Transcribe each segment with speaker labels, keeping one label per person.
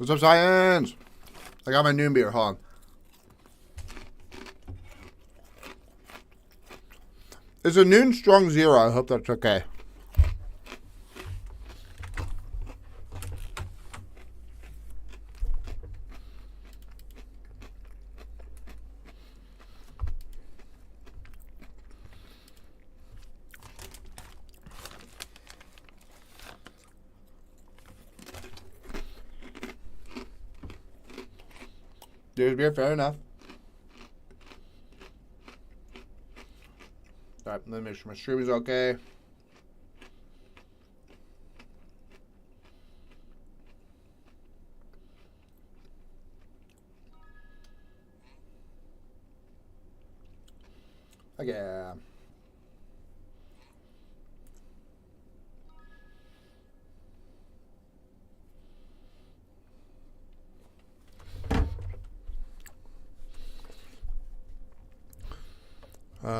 Speaker 1: What's up, Science? I got my noon beer. Hold on. It's a noon strong zero. I hope that's okay. There's beer, fair enough. Alright, let me make sure my stream is okay. Okay.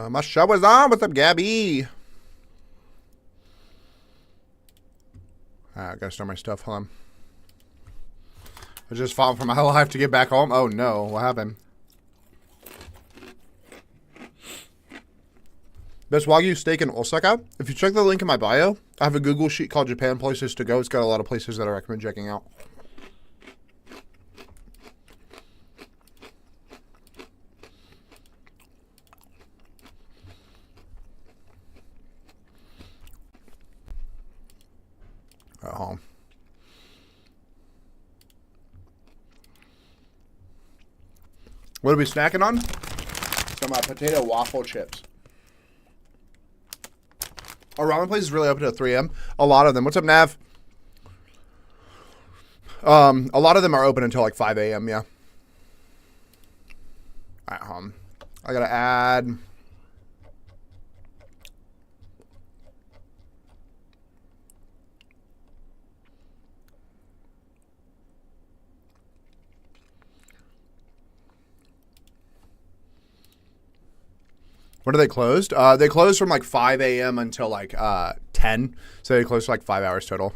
Speaker 1: My show is on. What's up, Gabby? I gotta start my stuff. Hold on. I just fought for my life to get back home. Oh no, what happened? Best Wagyu steak in Osaka. If you check the link in my bio, I have a Google sheet called Japan Places to Go. It's got a lot of places that I recommend checking out. At home. What are we snacking on? Some potato waffle chips. Our ramen place is really open at 3 a.m. A lot of them. What's up, Nav? A lot of them are open until like 5 a.m. Yeah. At home. I gotta add. When are they closed? They close from like 5 a.m. until like 10. So they close for like 5 hours total.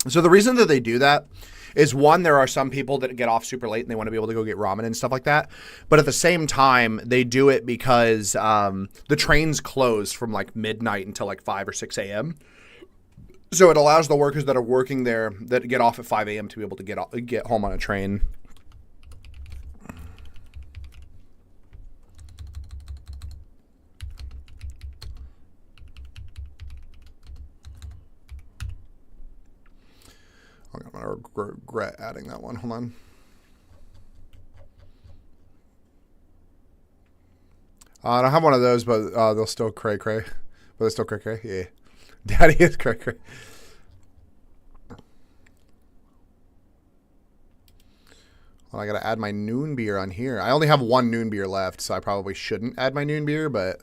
Speaker 1: So the reason that they do that is, one, there are some people that get off super late and they want to be able to go get ramen and stuff like that. But at the same time, they do it because the trains close from like midnight until like 5 or 6 a.m. So it allows the workers that are working there that get off at 5 a.m. to be able to get home on a train. I'm going to regret adding that one. Hold on. I don't have one of those, but they'll still cray-cray. But they're still cray-cray? Yeah. Daddy is cray-cray. Well, I got to add my noon beer on here. I only have one noon beer left, so I probably shouldn't add my noon beer, but...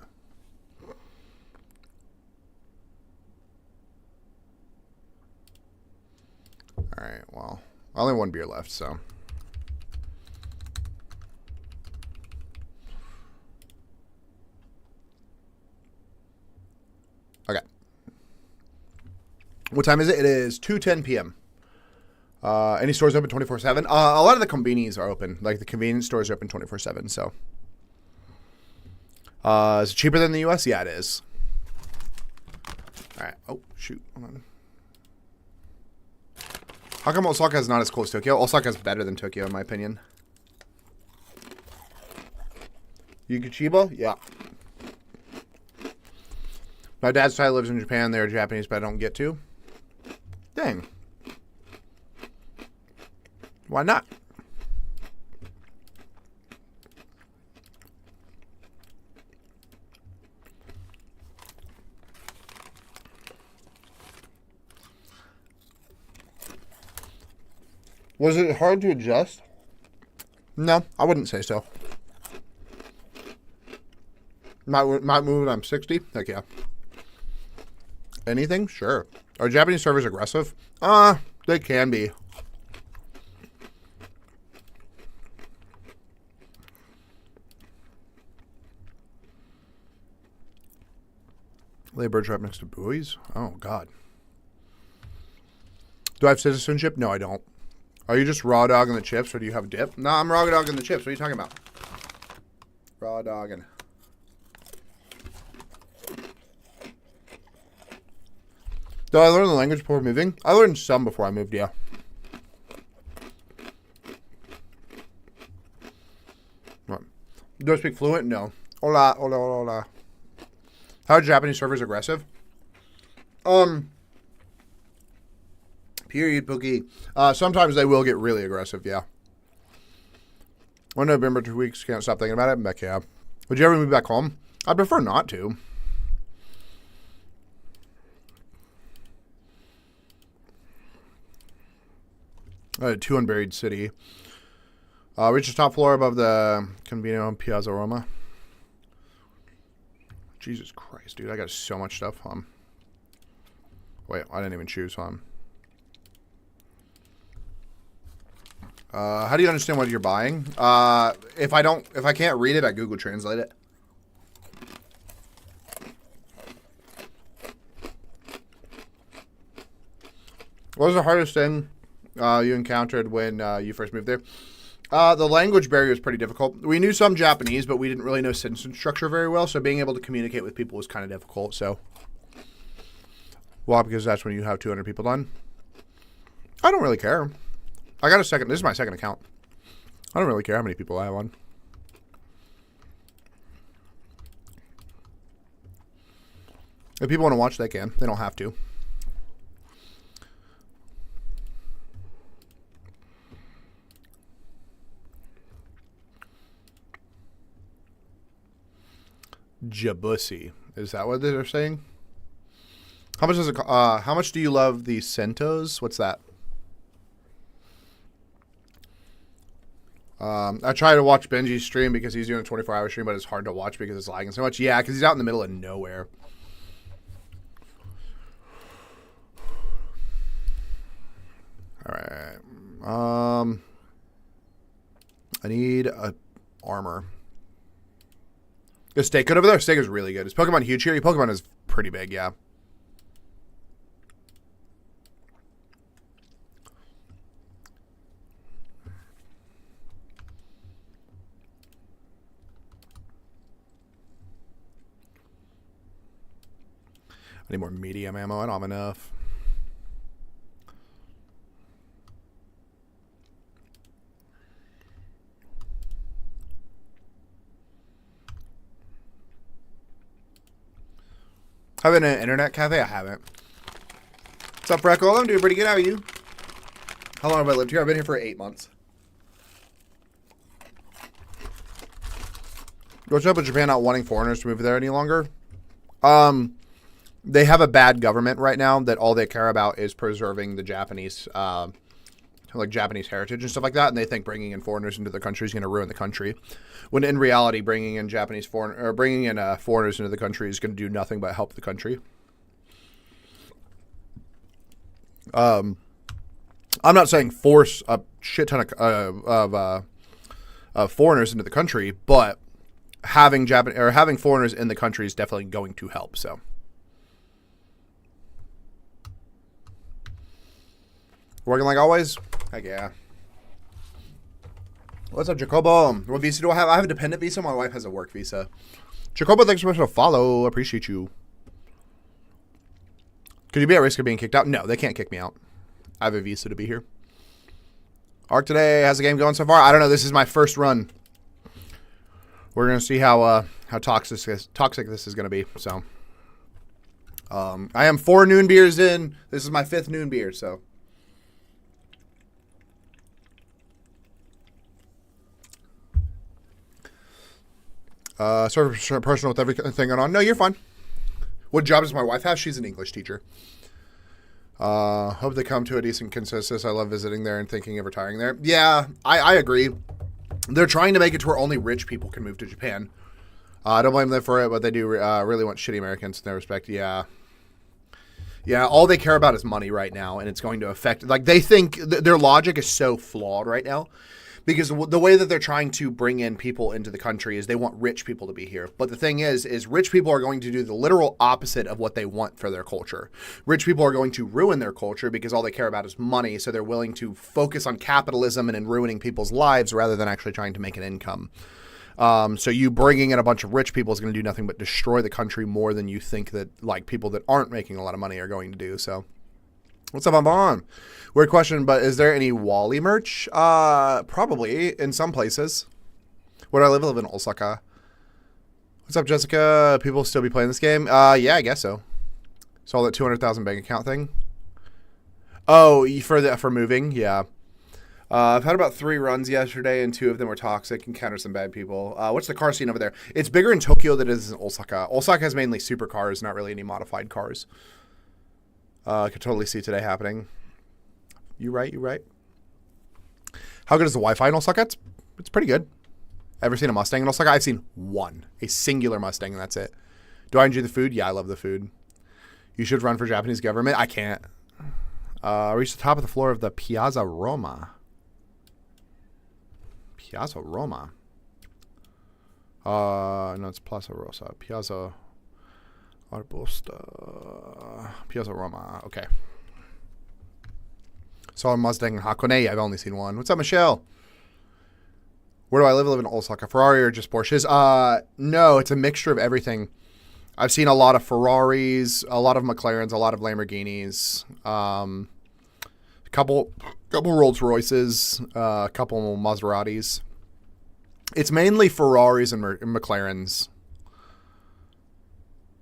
Speaker 1: All right, well, only one beer left, so. Okay. What time is it? It is 2:10 p.m. Any stores open 24/7? A lot of the conveniences are open. Like the convenience stores are open 24/7, so. Is it cheaper than the U.S.? Yeah, it is. All right. Oh, shoot. Hold on. How come Osaka is not as cool as Tokyo? Osaka is better than Tokyo, in my opinion. Yukichiba? Yeah. My dad's side lives in Japan. They're Japanese, but I don't get to. Dang. Why not? Was it hard to adjust? No, I wouldn't say so. Might move when I'm 60? Heck yeah. Anything? Sure. Are Japanese servers aggressive? They can be. Labor trap next to buoys? Oh, God. Do I have citizenship? No, I don't. Are you just raw dogging the chips, or do you have dip? No, I'm raw dogging the chips. What are you talking about? Raw dogging. Did I learn the language before moving? I learned some before I moved, yeah. What? Do I speak fluent? No. Hola, hola, hola, hola. How are Japanese servers aggressive? Period, Pookie. Sometimes they will get really aggressive, yeah. 1 November, 2 weeks, can't stop thinking about it. Heck yeah. Would you ever move back home? I'd prefer not to. Two Unburied City. Reaches top floor above the Convino Piazza Roma. Jesus Christ, dude. I got so much stuff. Wait, I didn't even choose. How do you understand what you're buying? If I can't read it, I Google Translate it. What was the hardest thing you encountered when you first moved there? The language barrier was pretty difficult. We knew some Japanese, but we didn't really know sentence structure very well, so being able to communicate with people was kind of difficult. So, well, because that's when you have 200 people done. I don't really care. I got a second. This is my second account. I don't really care how many people I have on. If people want to watch, they can. They don't have to. Jabussy. Is that what they're saying? How much does it? How much do you love the Centos? What's that? I try to watch Benji's stream because he's doing a 24-hour stream, but it's hard to watch because it's lagging so much. Yeah, because he's out in the middle of nowhere. All right. I need a armor. Is Steak good over there? Steak is really good. Is Pokemon huge here? Pokemon is pretty big, yeah. I need more medium ammo. I don't have enough. Have I been in an internet cafe? I haven't. What's up, Freckle? I'm doing pretty good. How are you? How long have I lived here? I've been here for 8 months. What's up with Japan not wanting foreigners to move there any longer? They have a bad government right now that all they care about is preserving the Japanese, like Japanese heritage and stuff like that, and they think bringing in foreigners into the country is going to ruin the country. When in reality, bringing in foreigners into the country is going to do nothing but help the country. I'm not saying force a shit ton of foreigners into the country, but having foreigners in the country is definitely going to help. So, working like always. Heck yeah. What's up, Jacobo? What visa do I have? I have a dependent visa. My wife has a work visa. Jacobo, thanks so much for the follow. Appreciate you. Could you be at risk of being kicked out? No, they can't kick me out. I have a visa to be here. Arc today. How's the game going so far? I don't know. This is my first run. We're going to see how toxic this is going to be. So, I am 4 noon beers in. This is my 5th noon beer, so. Sort of personal with everything going on. No, you're fine. What job does my wife have? She's an English teacher. Hope they come to a decent consensus. I love visiting there and thinking of retiring there. Yeah, I agree. They're trying to make it to where only rich people can move to Japan. I don't blame them for it, but they do really want shitty Americans in their respect. Yeah. Yeah, all they care about is money right now, and it's going to affect... Like, they think... their logic is so flawed right now because the way that they're trying to bring in people into the country is they want rich people to be here. But the thing is rich people are going to do the literal opposite of what they want for their culture. Rich people are going to ruin their culture because all they care about is money. So they're willing to focus on capitalism and in ruining people's lives rather than actually trying to make an income. So you bringing in a bunch of rich people is going to do nothing but destroy the country more than you think that like people that aren't making a lot of money are going to do. So what's up, I'm on. Weird question, but is there any Wally merch? Probably in some places. Where do I live? I live in Osaka. What's up, Jessica? People still be playing this game? Yeah, I guess so. Saw that 200,000 bank account thing. Oh, for moving, yeah. I've had about 3 runs yesterday, and 2 of them were toxic. Encountered some bad people. What's the car scene over there? It's bigger in Tokyo than it is in Osaka. Osaka has mainly supercars, not really any modified cars. I could totally see today happening. You right. How good is the Wi-Fi in Osaka? It's pretty good. Ever seen a Mustang in Osaka? I've seen one. A singular Mustang, and that's it. Do I enjoy the food? Yeah, I love the food. You should run for Japanese government. I can't. Reach the top of the floor of the Piazza Roma. Piazza Roma. No, it's Plaza Rosa. Piazza Arbusta. Piazza Roma. Okay. Saw a Mustang in Hakone. I've only seen one. What's up, Michelle? Where do I live? I live in Osaka. Ferrari or just Porsches? No, it's a mixture of everything. I've seen a lot of Ferraris, a lot of McLarens, a lot of Lamborghinis, a couple Rolls Royces, a couple Maseratis. It's mainly Ferraris and McLarens.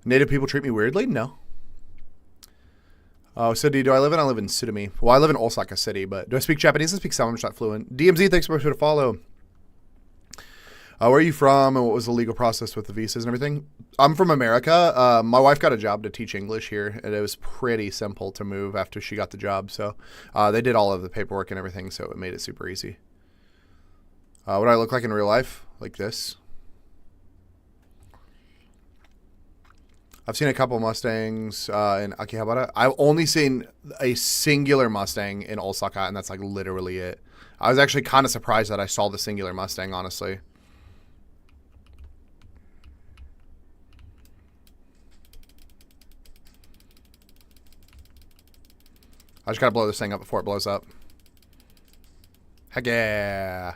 Speaker 1: Native people treat me weirdly? No. Oh, city do I live in? I live in Tsurumi. Well, I live in Osaka City, but do I speak Japanese? I speak some. I'm just not fluent. DMZ, thanks so much for the follow. Where are you from, and what was the legal process with the visas and everything? I'm from America. My wife got a job to teach English here, and it was pretty simple to move after she got the job. So they did all of the paperwork and everything, so it made it super easy. What do I look like in real life? Like this. I've seen a couple Mustangs in Akihabara. I've only seen a singular Mustang in Osaka, and that's like literally it. I was actually kind of surprised that I saw the singular Mustang, honestly. I just gotta blow this thing up before it blows up. Heck yeah.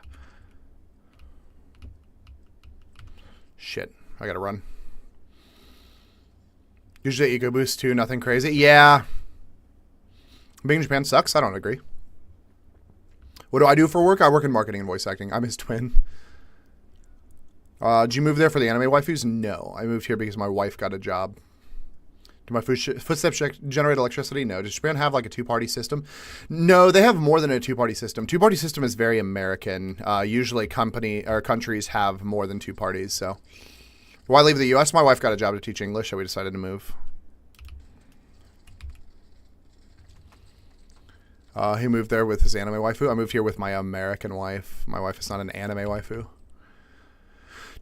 Speaker 1: Shit. I gotta run. Usually Ego Boost too, nothing crazy. Yeah. Being in Japan sucks. I don't agree. What do I do for work? I work in marketing and voice acting. I'm his twin. Did you move there for the anime waifus? No. I moved here because my wife got a job. Do my footsteps generate electricity? No. Does Japan have like a 2-party system? No, they have more than a 2-party system. 2-party system is very American. Usually countries have more than 2 parties. So, why leave the U.S.? My wife got a job to teach English, so we decided to move. He moved there with his anime waifu. I moved here with my American wife. My wife is not an anime waifu.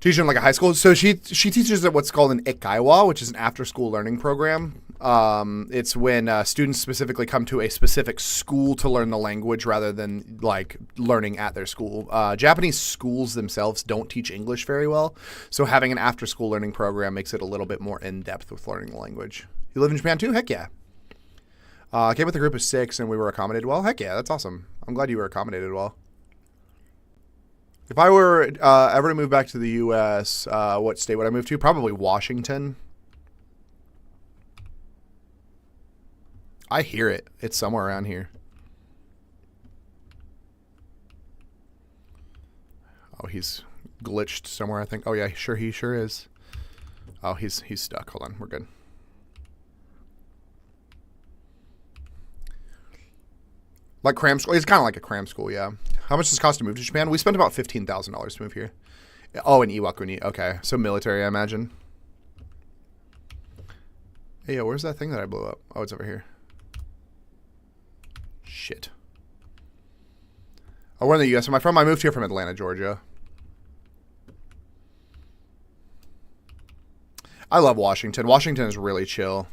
Speaker 1: Teaching like a high school. So she teaches at what's called an Eikaiwa, which is an after-school learning program. It's when students specifically come to a specific school to learn the language rather than like learning at their school. Japanese schools themselves don't teach English very well, so having an after-school learning program makes it a little bit more in-depth with learning the language. You live in Japan too? Heck yeah. I came with a group of 6 and we were accommodated well. Heck yeah, that's awesome. I'm glad you were accommodated well. If I were ever to move back to the U.S., what state would I move to? Probably Washington. I hear it. It's somewhere around here. Oh, he's glitched somewhere, I think. Oh, yeah, he sure is. Oh, he's stuck. Hold on. We're good. Like cram school. It's kind of like a cram school, yeah. How much does it cost to move to Japan? We spent about $15,000 to move here. Oh, in Iwakuni. Okay. So military, I imagine. Hey, where's that thing that I blew up? Oh, it's over here. Shit. Oh, we're in the U.S. Am I from? I moved here from Atlanta, Georgia. I love Washington. Washington is really chill.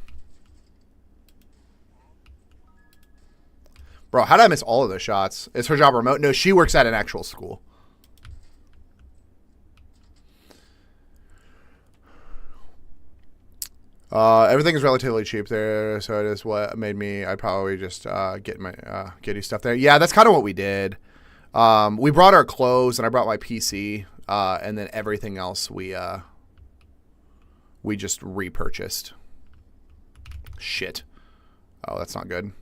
Speaker 1: Bro, how did I miss all of those shots? Is her job remote? No, she works at an actual school. Everything is relatively cheap there, so it is what made me. I'd probably just get you stuff there. Yeah, that's kind of what we did. We brought our clothes, and I brought my PC, and then everything else we just repurchased. Shit. Oh, that's not good.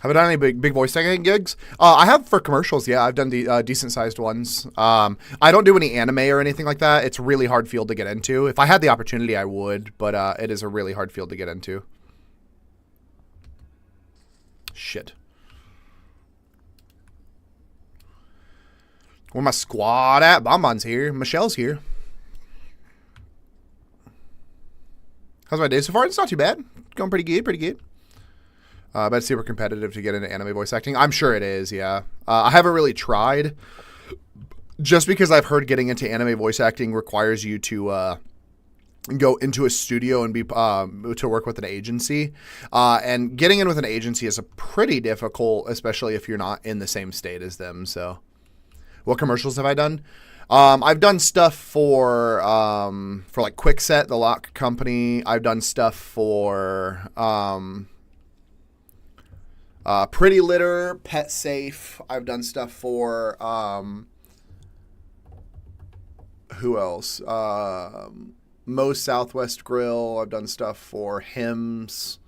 Speaker 1: Have I done any big voice acting gigs? I have for commercials, yeah. I've done decent-sized ones. I don't do any anime or anything like that. It's a really hard field to get into. If I had the opportunity, I would, but it is a really hard field to get into. Shit. Where my squad at? Bonbon's here. Michelle's here. How's my day so far? It's not too bad. Going pretty good, pretty good. But it's super competitive to get into anime voice acting. I'm sure it is, yeah. I haven't really tried. Just because I've heard getting into anime voice acting requires you to go into a studio and be to work with an agency. And getting in with an agency is a pretty difficult, especially if you're not in the same state as them. So, what commercials have I done? I've done stuff for like Kwikset, the lock company. I've done stuff for Pretty Litter, Pet Safe. I've done stuff for who else? Moe's Southwest Grill. I've done stuff for Hims.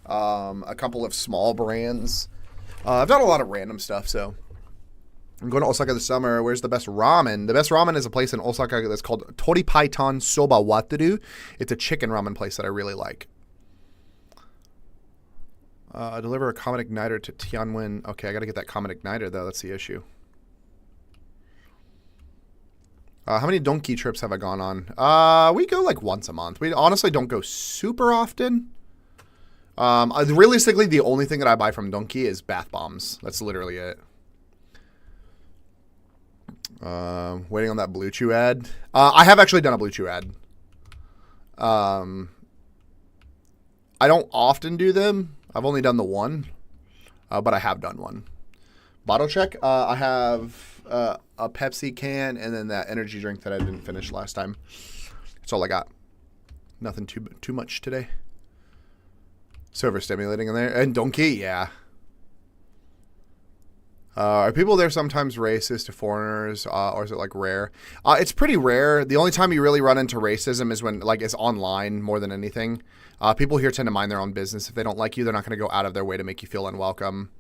Speaker 1: A couple of small brands. I've done a lot of random stuff. So I'm going to Osaka this summer. Where's the best ramen? The best ramen is a place in Osaka that's called Toripaitan Soba Wataru. It's a chicken ramen place that I really like. Deliver a Comet Igniter to Tianwen. Okay, I got to get that Comet Igniter, though. That's the issue. How many donkey trips have I gone on? We go like once a month. We honestly don't go super often. Realistically, the only thing that I buy from Donkey is bath bombs. That's literally it. Waiting on that Blue Chew ad. I have actually done a Blue Chew ad. I don't often do them. I've only done the one, but I have done one. Bottle check. I have a Pepsi can and then that energy drink that I didn't finish last time. That's all I got. Nothing too much today. So overstimulating in there. And Donkey, yeah. Are people there sometimes racist to foreigners, or is it like rare? It's pretty rare. The only time you really run into racism is when like it's online more than anything. People here tend to mind their own business. If they don't like you, they're not going to go out of their way to make you feel unwelcome.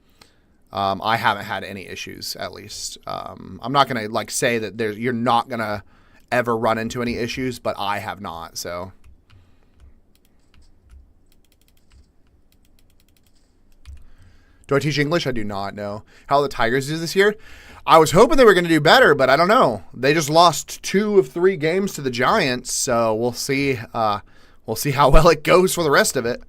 Speaker 1: I haven't had any issues, at least. I'm not going to like say that you're not going to ever run into any issues, but I have not. So. Do I teach English? I do not know. How the Tigers do this year? I was hoping they were going to do better, but I don't know. They just lost 2 of 3 games to the Giants, so we'll see. We'll see how well it goes for the rest of it.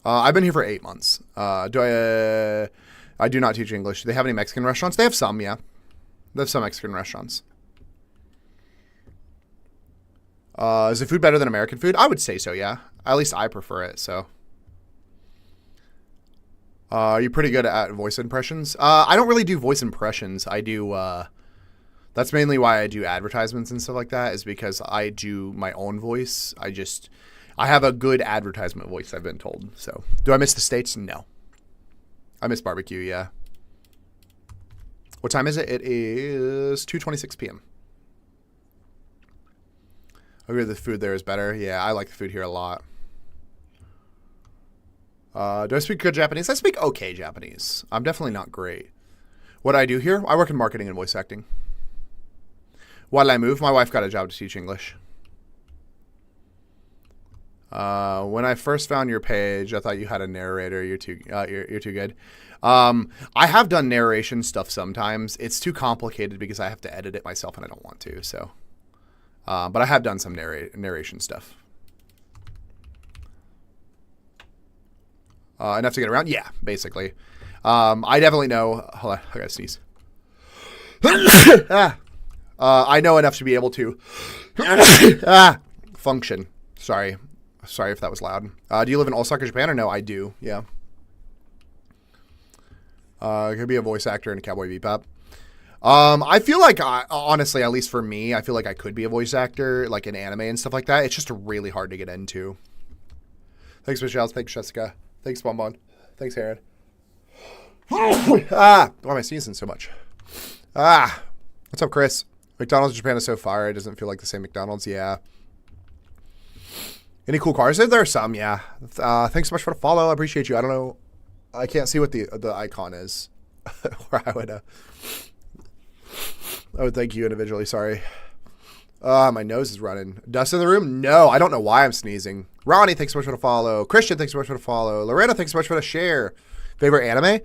Speaker 1: I've been here for 8 months. I do not teach English. Do they have any Mexican restaurants? They have some, yeah. They have some Mexican restaurants. Is the food better than American food? I would say so, yeah. At least I prefer it, so. Are you pretty good at voice impressions? I don't really do voice impressions. I do, that's mainly why I do advertisements and stuff like that, is because I do my own voice. I have a good advertisement voice, I've been told. So, do I miss the States? No. I miss barbecue, yeah. What time is it? It is 2:26 p.m. I agree the food there is better. Yeah, I like the food here a lot. Do I speak good Japanese? I speak okay Japanese. I'm definitely not great. What do I do here? I work in marketing and voice acting. Why did I move? My wife got a job to teach English. When I first found your page, I thought you had a narrator. You're too good. I have done narration stuff sometimes. It's too complicated because I have to edit it myself and I don't want to. So, but I have done some narration stuff. Enough to get around? Yeah, basically. I definitely know. Hold on, I gotta sneeze. I know enough to be able to function. Sorry if that was loud. Do you live in Osaka, Japan, or no? I do. Yeah. Could be a voice actor in a Cowboy Bebop. I feel like, honestly, at least for me, I feel like I could be a voice actor, like in anime and stuff like that. It's just really hard to get into. Thanks, Michelle. Thanks, Jessica. Thanks, Bonbon. Thanks, Aaron. Why am I sneezing so much? What's up, Chris? McDonald's in Japan is so fire. It doesn't feel like the same McDonald's. Yeah. Any cool cars? There are some, yeah. Thanks so much for the follow. I appreciate you. I don't know. I can't see what the icon is. Or I would thank you individually. Sorry. My nose is running. Dust in the room? No, I don't know why I'm sneezing. Ronnie, thanks so much for the follow. Christian, thanks so much for the follow. Lorena, thanks so much for the share. Favorite anime?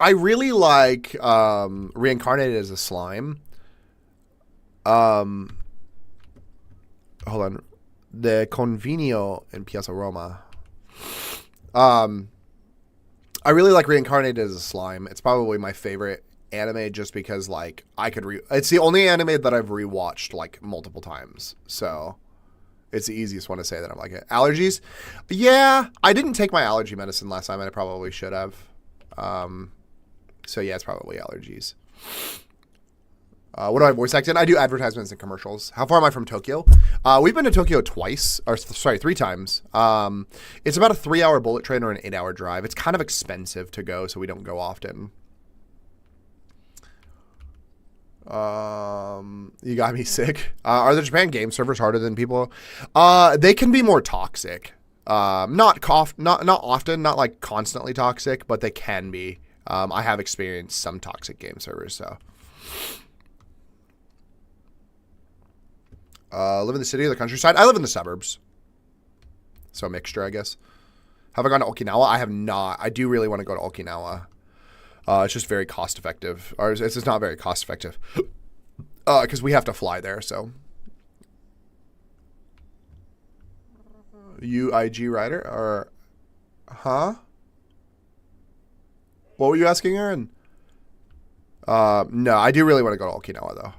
Speaker 1: I really like Reincarnated as a Slime. Hold on. The Convenio in Piazza Roma. I really like Reincarnated as a Slime. It's probably my favorite anime just because, like, it's the only anime that I've rewatched, like, multiple times. So, it's the easiest one to say that I'm like it. Allergies? Yeah, I didn't take my allergy medicine last time, and I probably should have. So, yeah, it's probably allergies. What do I voice act in? I do advertisements and commercials. How far am I from Tokyo? We've been to Tokyo three times. It's about a 3-hour bullet train or an 8-hour drive. It's kind of expensive to go, so we don't go often. You got me sick. Are the Japan game servers harder than people? They can be more toxic. Not often, not like constantly toxic, but they can be. I have experienced some toxic game servers, so. Live in the city or the countryside? I live in the suburbs. So a mixture, I guess. Have I gone to Okinawa? I have not. I do really want to go to Okinawa. It's just very cost effective. Or it's just not very cost effective. Because we have to fly there, so. UIG rider? Or, huh? What were you asking, Aaron? No, I do really want to go to Okinawa, though.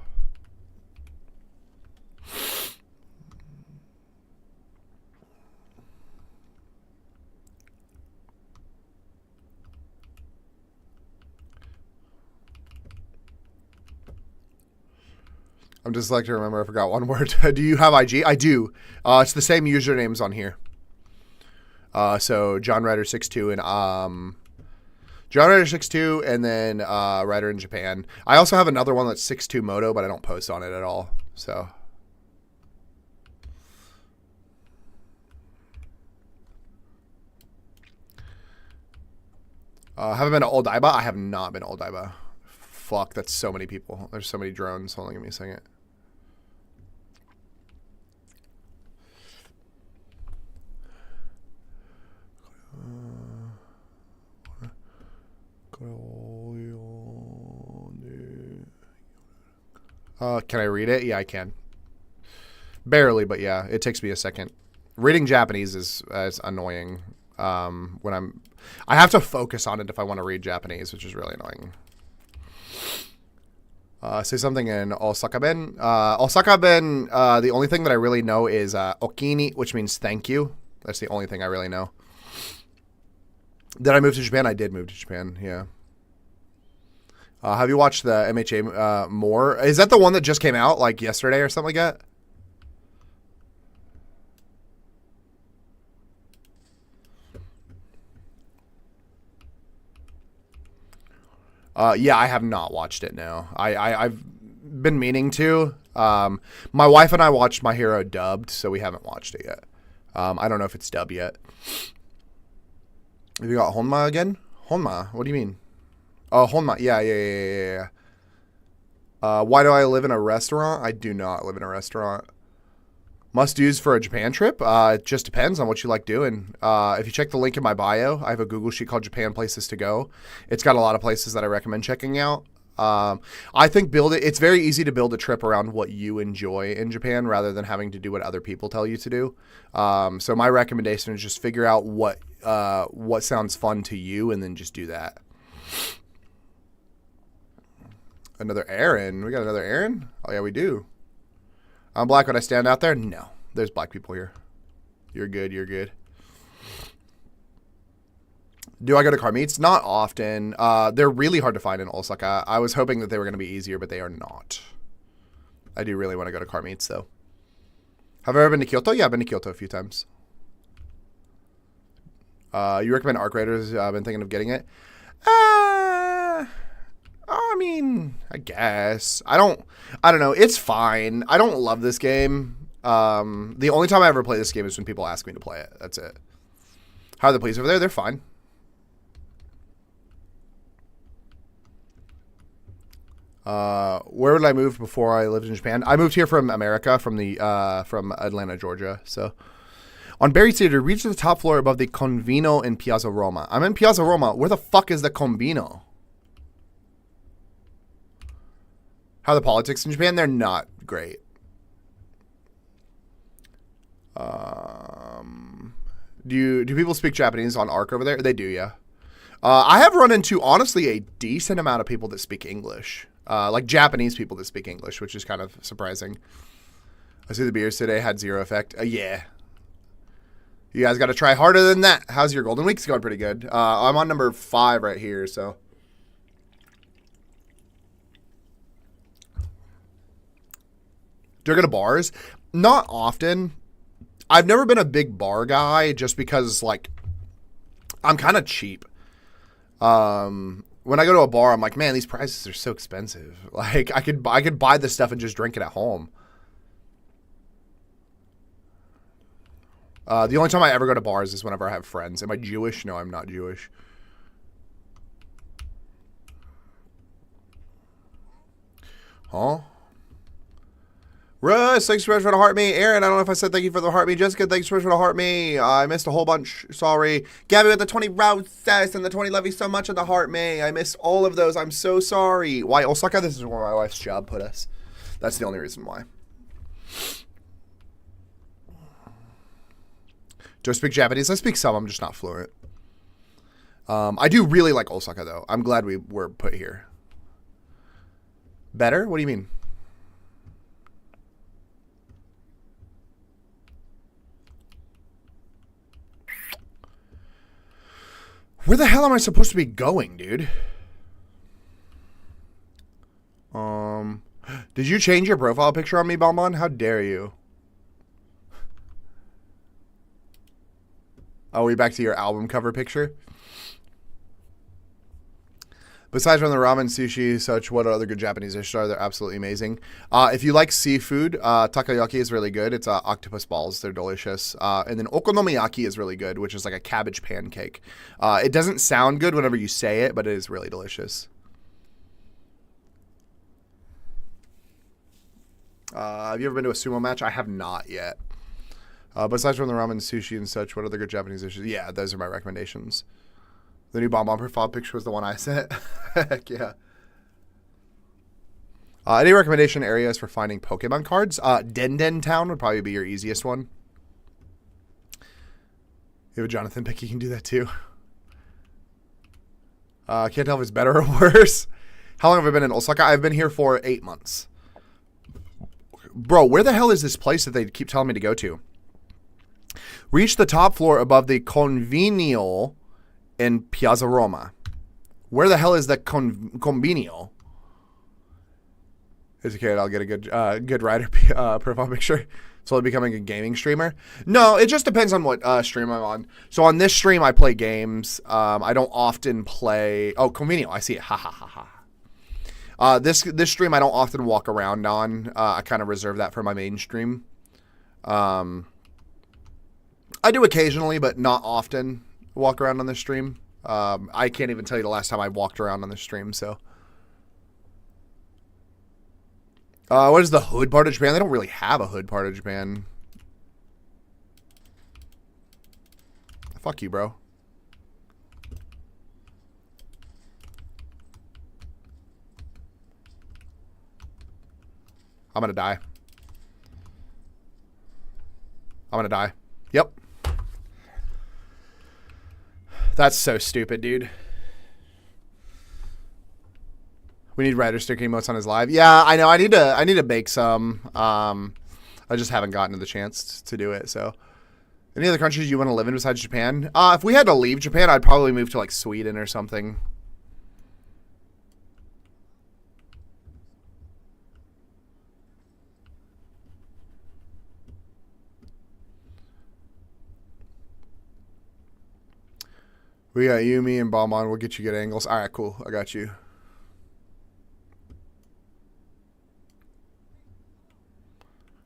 Speaker 1: I'm just like to remember, I forgot one word. Do you have IG? I do. It's the same usernames on here. So John Ryder 62 and John Ryder 62 and then Ryder in Japan. I also have another one that's 62 Moto, but I don't post on it at all. So have I been to Odaiba? I have not been to Odaiba. Fuck, that's so many people. There's so many drones. Hold on, give me a second. Can I read it? Yeah, I can. Barely, but yeah, it takes me a second. Reading Japanese is annoying. I have to focus on it if I want to read Japanese, which is really annoying. Say something in Osaka Ben. Osaka Ben, the only thing that I really know is okini, which means thank you. That's the only thing I really know. Did I move to Japan? I did move to Japan, yeah. Have you watched the MHA more? Is that the one that just came out, like, yesterday or something like that? Yeah, I have not watched it, no. I've been meaning to. My wife and I watched My Hero dubbed, so we haven't watched it yet. I don't know if it's dubbed yet. Have you got Honma again? Honma? What do you mean? Oh, Honma. Yeah. Why do I live in a restaurant? I do not live in a restaurant. Must-dos for a Japan trip? It just depends on what you like doing. If you check the link in my bio, I have a Google sheet called Japan Places to Go. It's got a lot of places that I recommend checking out. I think it's very easy to build a trip around what you enjoy in Japan rather than having to do what other people tell you to do. So my recommendation is just figure out what sounds fun to you and then just do that. Another Aaron. We got another Aaron? Oh, yeah, we do. I'm black. Would I stand out there? No. there's black people here. You're good. You're good. Do I go to car meets? Not often. They're really hard to find in Osaka. I was hoping that they were going to be easier, but they are not. I do really want to go to car meets, though. Have I ever been to Kyoto? Yeah, I've been to Kyoto a few times. You recommend Arc Raiders? I've been thinking of getting it. I mean, I guess. I don't know. It's fine. I don't love this game. The only time I ever play this game is when people ask me to play it. That's it. How are the police over there? They're fine. Where would I move before I lived in Japan? I moved here from America, from Atlanta, Georgia. So, on Berry Theater, reach the top floor above the Convino in Piazza Roma. I'm in Piazza Roma. Where the fuck is the Convino? How are the politics in Japan? They're not great. Do people speak Japanese on Arc over there? They do, yeah. I have run into, honestly, a decent amount of people that speak English. Like Japanese people that speak English, which is kind of surprising. I see the beers today had zero effect. Yeah. You guys got to try harder than that. How's your Golden Week's going? Pretty good. I'm on number 5 right here, so. Do I go to bars? Not often. I've never been a big bar guy just because, like, I'm kind of cheap. When I go to a bar, I'm like, man, these prices are so expensive. Like, I could buy this stuff and just drink it at home. The only time I ever go to bars is whenever I have friends. Am I Jewish? No, I'm not Jewish. Huh? Russ, thanks so much for the heart me. Aaron, I don't know if I said thank you for the heart me. Jessica, thanks so much for the heart me. I missed a whole bunch. Sorry. Gabby with the 20 roses and the 20 love you so much on the heart me. I missed all of those. I'm so sorry. Why Osaka? This is where my wife's job put us. That's the only reason why. Do I speak Japanese? I speak some. I'm just not fluent. I do really like Osaka, though. I'm glad we were put here. Better? What do you mean? Where the hell am I supposed to be going, dude? Did you change your profile picture on me, Bonbon? How dare you? Oh, we back to your album cover picture? Besides from the ramen, sushi, such, what other good Japanese dishes are? They're absolutely amazing. If you like seafood, takoyaki is really good. It's octopus balls. They're delicious. And then okonomiyaki is really good, which is like a cabbage pancake. It doesn't sound good whenever you say it, but it is really delicious. Have you ever been to a sumo match? I have not yet. Besides from the ramen, sushi, and such, what other good Japanese dishes? Yeah, those are my recommendations. The new Bonbon profile picture was the one I sent. Heck yeah. Any recommendation areas for finding Pokemon cards? Den Town would probably be your easiest one. You have a Jonathan pick, you can do that too. Can't tell if it's better or worse. How long have I been in Osaka? I've been here for 8 months. Bro, where the hell is this place that they keep telling me to go to? Reach the top floor above the Convino in Piazza Roma. Where the hell is the Convino? It's okay, I'll get a good writer profile picture. Slowly becoming a gaming streamer. No, it just depends on what stream I'm on. So on this stream, I play games. I don't often play. Oh, Convino, I see it. Ha ha ha ha. This stream I don't often walk around on. I kind of reserve that for my main stream. I do occasionally, but not often walk around on this stream. I can't even tell you the last time I walked around on this stream, so. What is the hood part of Japan? They don't really have a hood part of Japan. Fuck you, bro. I'm gonna die. I'm gonna die. Yep. That's so stupid, dude. We need writer sticker emotes on his live. Yeah, I know. I need to bake some. I I just haven't gotten the chance to do it. So, any other countries you want to live in besides Japan? If we had to leave Japan, I'd probably move to like Sweden or something. We got you, me, and Balmon. We'll get you good angles. All right, cool. I got you.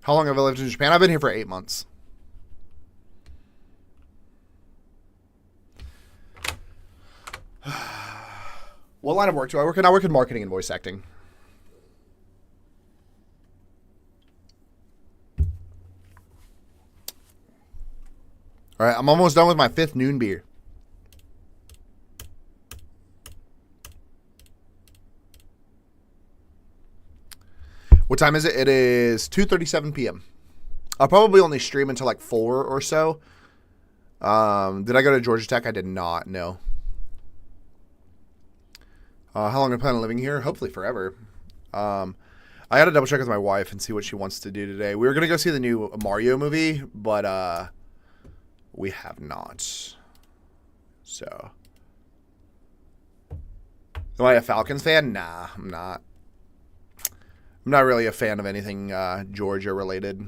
Speaker 1: How long have I lived in Japan? I've been here for 8 months. What line of work do I work in? I work in marketing and voice acting. All right, I'm almost done with my 5th noon beer. What time is it? It is 2:37 p.m. I'll probably only stream until like 4 or so. Did I go to Georgia Tech? I did not, no. How long am I planning on living here? Hopefully forever. I got to double check with my wife and see what she wants to do today. We were going to go see the new Mario movie, but we have not. So. Am I a Falcons fan? Nah, I'm not. I'm not really a fan of anything Georgia related.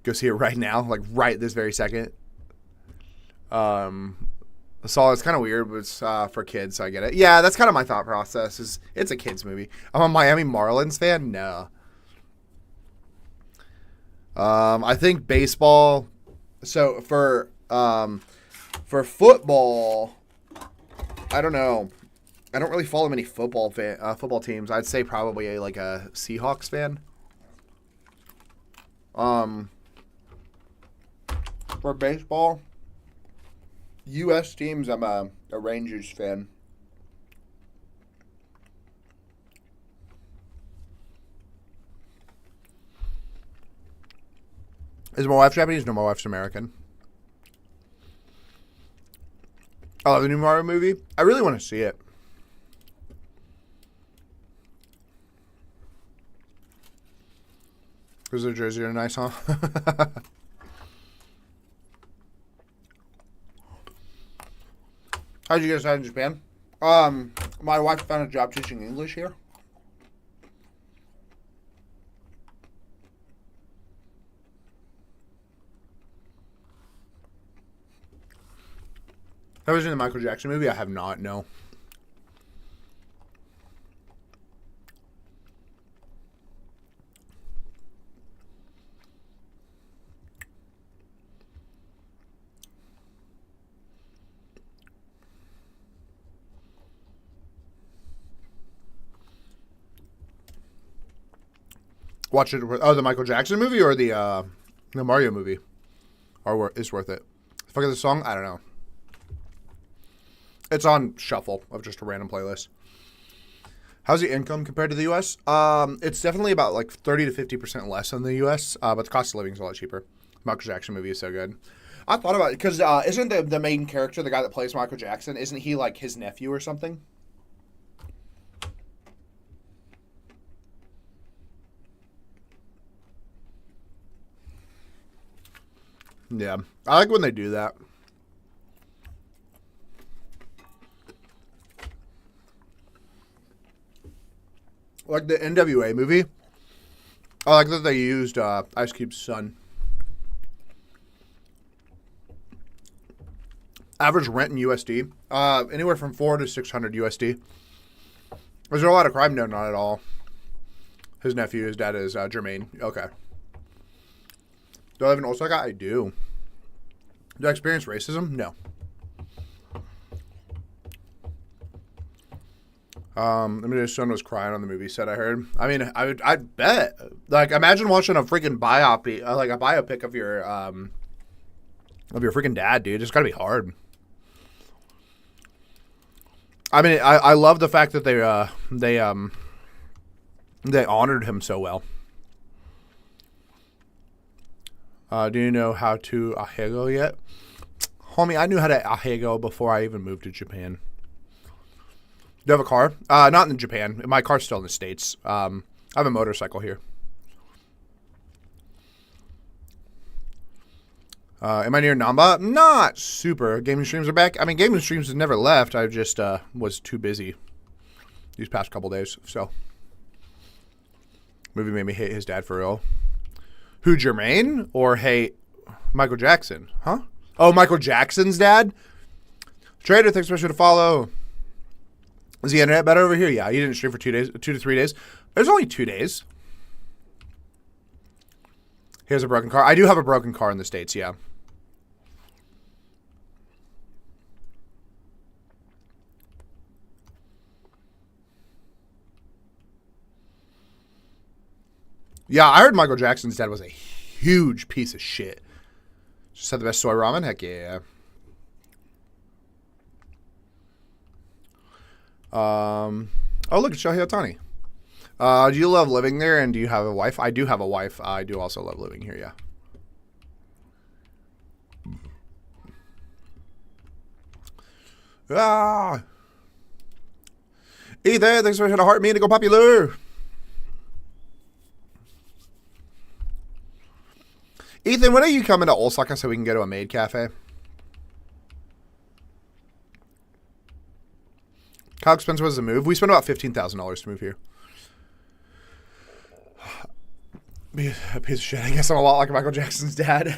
Speaker 1: Go see it right now, like right this very second. So it's kind of weird, but it's for kids, so I get it. Yeah, that's kind of my thought process. Is it's a kids movie. I'm a Miami Marlins fan. No. I think baseball. So for football, I don't know. I don't really follow many football teams. I'd say probably a Seahawks fan. For baseball, U.S. teams, I'm a Rangers fan. Is my wife Japanese? No, my wife's American. I love the new Mario movie. I really want to see it. Because their jerseys are nice, huh? How'd you get started in Japan? My wife found a job teaching English here. Have you seen the Michael Jackson movie? I have not, no. Watch it. Oh, the Michael Jackson movie or the Mario movie? Or it's worth it. Fuck the song? I don't know. It's on shuffle of just a random playlist. How's the income compared to the U.S.? It's definitely about like 30 to 50% less than the U.S., but the cost of living is a lot cheaper. Michael Jackson movie is so good. I thought about it because isn't the main character, the guy that plays Michael Jackson, isn't he like his nephew or something? Yeah. I like when they do that. Like the NWA movie. I like that they used Ice Cube's son. Average rent in USD. Anywhere from 400 to 600 USD. Is there a lot of crime? No, not at all. His nephew, his dad is Jermaine. Okay. Do I live in Osaka? I do. Do I experience racism? No. I mean, his son was crying on the movie set, I heard. I mean, I'd bet. Like, imagine watching a freaking biopic of your freaking dad, dude. It's gotta be hard. I mean, I love the fact that they honored him so well. Do you know how to ahego yet? Homie, I knew how to ahego before I even moved to Japan. Do you have a car? Not in Japan. My car's still in the States. I have a motorcycle here. Am I near Namba? Not super. Gaming streams are back. I mean, gaming streams have never left. I just was too busy these past couple days. So, movie made me hate his dad for real. Who, Jermaine? Or hate Michael Jackson? Huh? Oh, Michael Jackson's dad? Trader, thanks so much for the follow. Is the internet better over here? Yeah, you didn't stream for 2 days, 2 to 3 days. There's only 2 days. Here's a broken car. I do have a broken car in the States, yeah. Yeah, I heard Michael Jackson's dad was a huge piece of shit. Just had the best soy ramen? Heck yeah. Oh, look, it's Shohei Ohtani. Do you love living there, and do you have a wife? I do have a wife. I do also love living here, yeah. Ah! Ethan, thanks for hitting a heart me to go popular. Ethan, when are you coming to Osaka so we can go to a maid cafe? How expensive was the move? We spent about $15,000 to move here. Be a piece of shit. I guess I'm a lot like Michael Jackson's dad.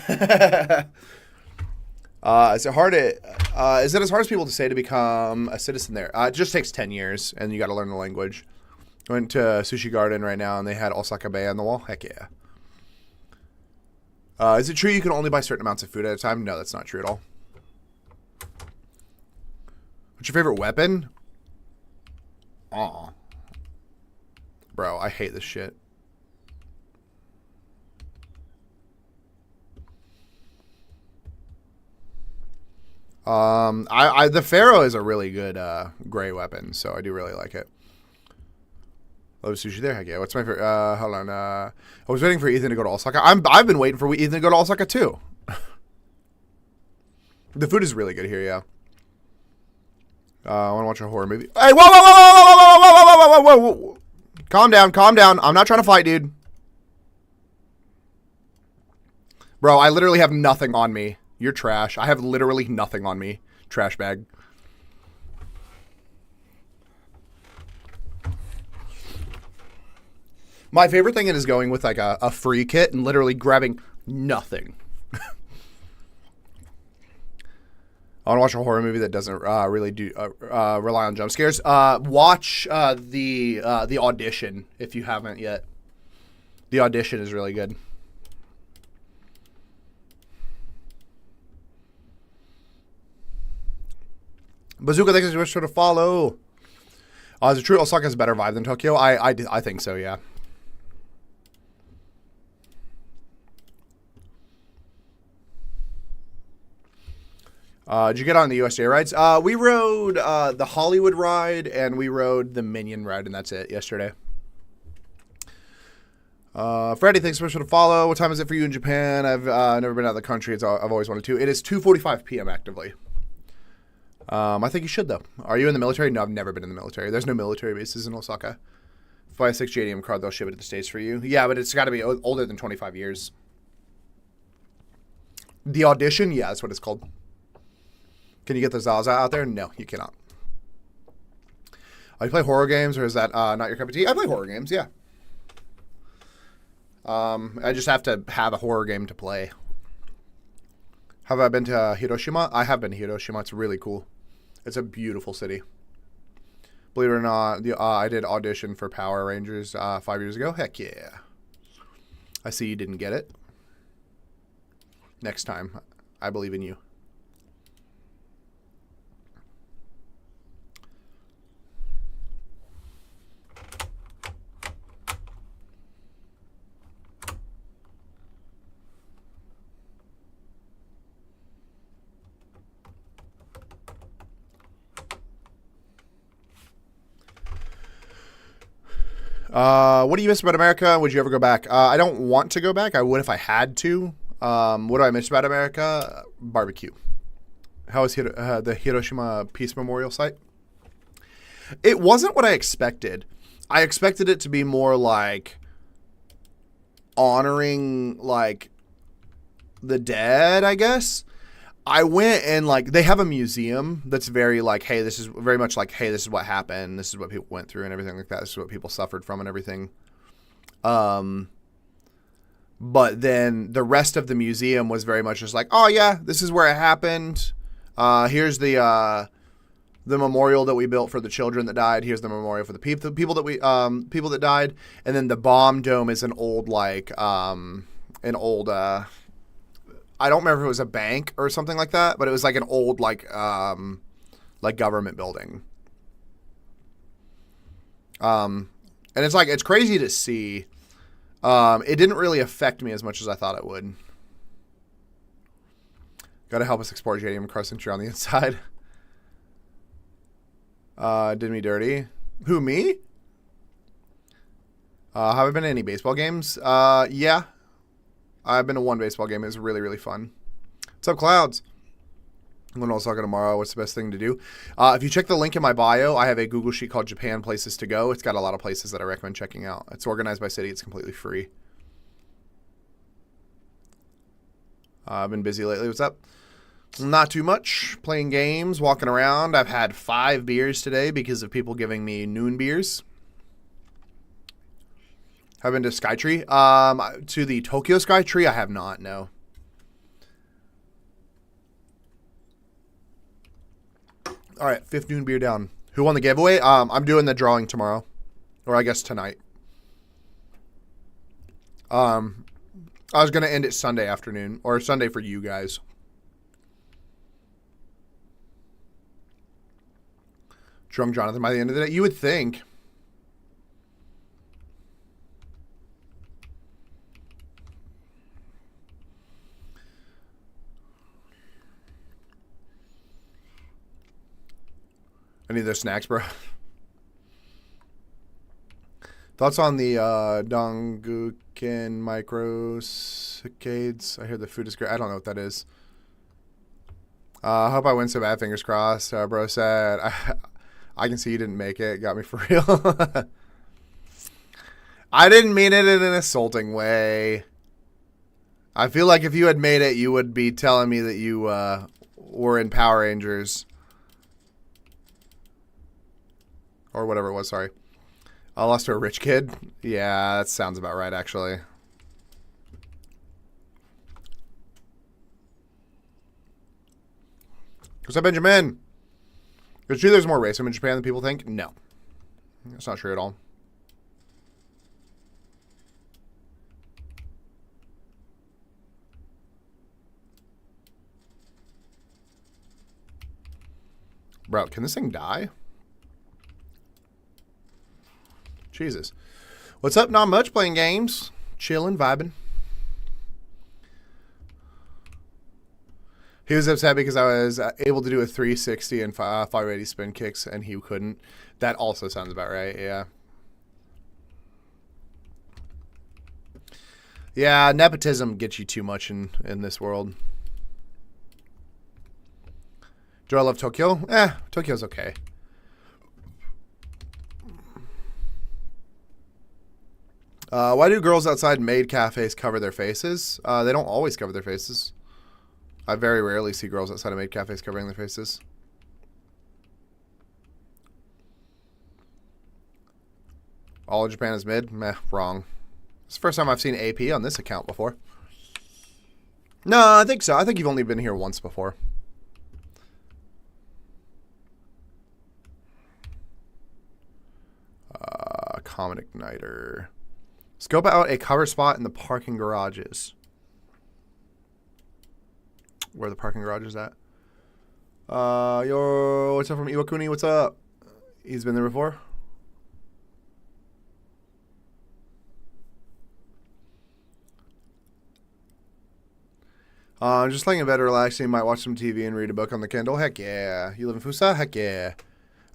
Speaker 1: Is it hard to, is it as hard as people to say to become a citizen there? It just takes 10 years, and you got to learn the language. I went to Sushi Garden right now, and they had Osaka Bay on the wall. Heck yeah. Is it true you can only buy certain amounts of food at a time? No, that's not true at all. What's your favorite weapon? Aw. Bro, I hate this shit. The Pharaoh is a really good gray weapon, so I do really like it. Love sushi there. Heck yeah. What's my favorite? Hold on. I was waiting for Ethan to go to Osaka. I've been waiting for Ethan to go to Osaka too. The food is really good here, yeah. I want to watch a horror movie. Hey, whoa, whoa, whoa, whoa, whoa, whoa, whoa, whoa, whoa, whoa, whoa. Calm down, calm down. I'm not trying to fight, dude. Bro, I literally have nothing on me. You're trash. I have literally nothing on me. Trash bag. My favorite thing is going with like a free kit and literally grabbing nothing. I want to watch a horror movie that doesn't really do rely on jump scares. Watch the Audition if you haven't yet. The Audition is really good. Bazooka, thanks so much for the follow. Is it true Osaka has a better vibe than Tokyo? I think so, yeah. Did you get on the USJ rides? We rode the Hollywood ride and we rode the Minion ride, and that's it yesterday. Freddie, thanks so much for the follow. What time is it for you in Japan? I've never been out of the country. I've always wanted to. It is 2:45 p.m. actively. I think you should, though. Are you in the military? No, I've never been in the military. There's no military bases in Osaka. If I buy a 6 JDM card, they'll ship it to the States for you. Yeah, but it's got to be older than 25 years. The Audition? Yeah, that's what it's called. Can you get the Zaza out there? No, you cannot. You play horror games, or is that not your cup of tea? I play horror games, yeah. I just have to have a horror game to play. Have I been to Hiroshima? I have been to Hiroshima. It's really cool. It's a beautiful city. Believe it or not, I did audition for Power Rangers 5 years ago. Heck yeah. I see you didn't get it. Next time, I believe in you. What do you miss about America? Would you ever go back? I don't want to go back. I would if I had to. What do I miss about America? Barbecue. How is the Hiroshima Peace Memorial site? It wasn't what I expected. I expected it to be more like honoring like the dead, I guess. I went and like they have a museum that's very like, hey, this is very much like, hey, this is what happened, this is what people went through and everything like that. This is what people suffered from and everything. But then the rest of the museum was very much just like, oh yeah, this is where it happened. Here's the memorial that we built for the children that died. Here's the memorial for the people that we people that died. And then the bomb dome is an old like I don't remember if it was a bank or something like that, but it was like an old like government building. And it's like it's crazy to see. It didn't really affect me as much as I thought it would. Got to help us explore JDM Cross Country on the inside. Did me dirty. Who, me? Have I been to any baseball games? Yeah. I've been to one baseball game. It was really, really fun. What's up, Clouds? I'm going to Osaka tomorrow. What's the best thing to do? If you check the link in my bio, I have a Google sheet called Japan Places to Go. It's got a lot of places that I recommend checking out. It's organized by city. It's completely free. I've been busy lately. What's up? Not too much. Playing games, walking around. I've had 5 beers today because of people giving me noon beers. Have been to Skytree. To the Tokyo Skytree, I have not, no. All right, 5th noon beer down. Who won the giveaway? I'm doing the drawing tomorrow. Or I guess tonight. I was going to end it Sunday afternoon. Or Sunday for you guys. Drunk Jonathan by the end of the day? You would think. I need those snacks, bro. Thoughts on the Donguken microcicades? I hear the food is great. I don't know what that is. I hope I win so bad. Fingers crossed. Bro said, I can see you didn't make it. Got me for real. I didn't mean it in an insulting way. I feel like if you had made it, you would be telling me that you were in Power Rangers. Or whatever it was, sorry. I lost to a rich kid? Yeah, that sounds about right, actually. What's up, Benjamin? Is it true there's more racism in Japan than people think? No. That's not true at all. Bro, can this thing die? Jesus. What's up? Not much. Playing games. Chilling, vibing. He was upset because I was able to do a 360 and 580 spin kicks, and he couldn't. That also sounds about right, yeah. Yeah, nepotism gets you too much in this world. Do I love Tokyo? Tokyo's okay. Why do girls outside maid cafes cover their faces? They don't always cover their faces. I very rarely see girls outside of maid cafes covering their faces. All of Japan is mid? Meh, wrong. It's the first time I've seen AP on this account before. No, I think so. I think you've only been here once before. Common Igniter. Scope out a cover spot in the parking garages. Where the parking garage is at. Yo, what's up from Iwakuni? What's up? He's been there before. Just laying in bed relaxing. Might watch some TV and read a book on the Kindle. Heck yeah. You live in Fusa? Heck yeah.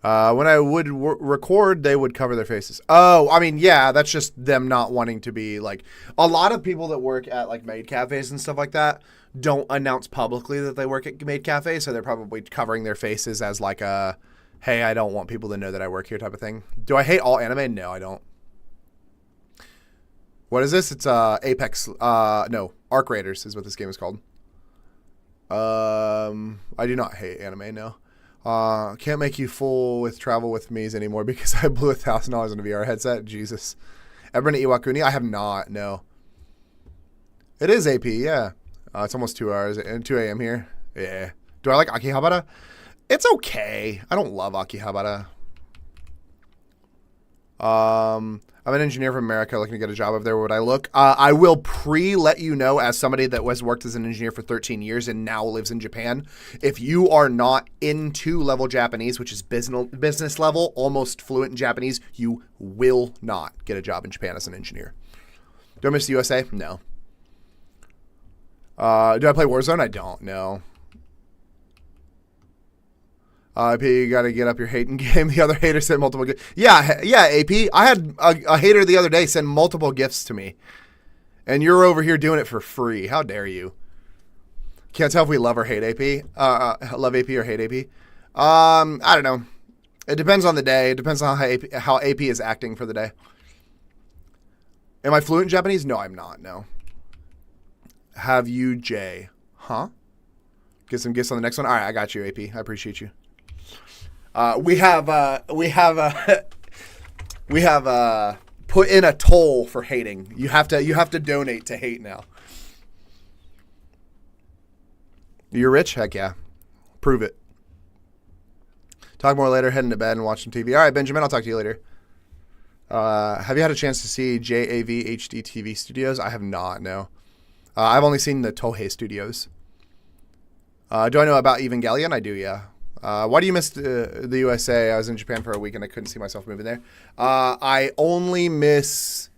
Speaker 1: When I would record, they would cover their faces. Oh, I mean, yeah, that's just them not wanting to be like. A lot of people that work at like maid cafes and stuff like that don't announce publicly that they work at maid cafes, so they're probably covering their faces as like a, hey, I don't want people to know that I work here type of thing. Do I hate all anime? No, I don't. What is this? It's Apex. No, Arc Raiders is what this game is called. I do not hate anime, no. Can't make you full with travel with me's anymore because I blew $1,000 on a VR headset. Jesus. Ever been to Iwakuni? I have not, no. It is AP, yeah. It's almost 2 hours and 2 a.m. here. Yeah. Do I like Akihabara? It's okay. I don't love Akihabara. I'm an engineer from America looking to get a job over there. Would I look? I will let you know as somebody that was worked as an engineer for 13 years and now lives in Japan. If you are not into level Japanese, which is business level, almost fluent in Japanese, you will not get a job in Japan as an engineer. Do I miss the USA? No. Do I play Warzone? I don't. No. AP, you got to get up your hating game. The other hater sent multiple gifts. Yeah, AP. I had a hater the other day send multiple gifts to me. And you're over here doing it for free. How dare you? Can't tell if we love or hate AP. Love AP or hate AP. I don't know. It depends on the day. It depends on how AP is acting for the day. Am I fluent in Japanese? No, I'm not. No. Have you, Jay? Huh? Get some gifts on the next one. All right, I got you, AP. I appreciate you. We have put in a toll for hating. You have to donate to hate now. You're rich? Heck yeah. Prove it. Talk more later. Heading to bed and watch some TV. All right, Benjamin. I'll talk to you later. Have you had a chance to see JAV HD TV Studios? I have not. No. I've only seen the Tohei Studios. Do I know about Evangelion? I do. Yeah. Why do you miss the USA? I was in Japan for a week and I couldn't see myself moving there. I only miss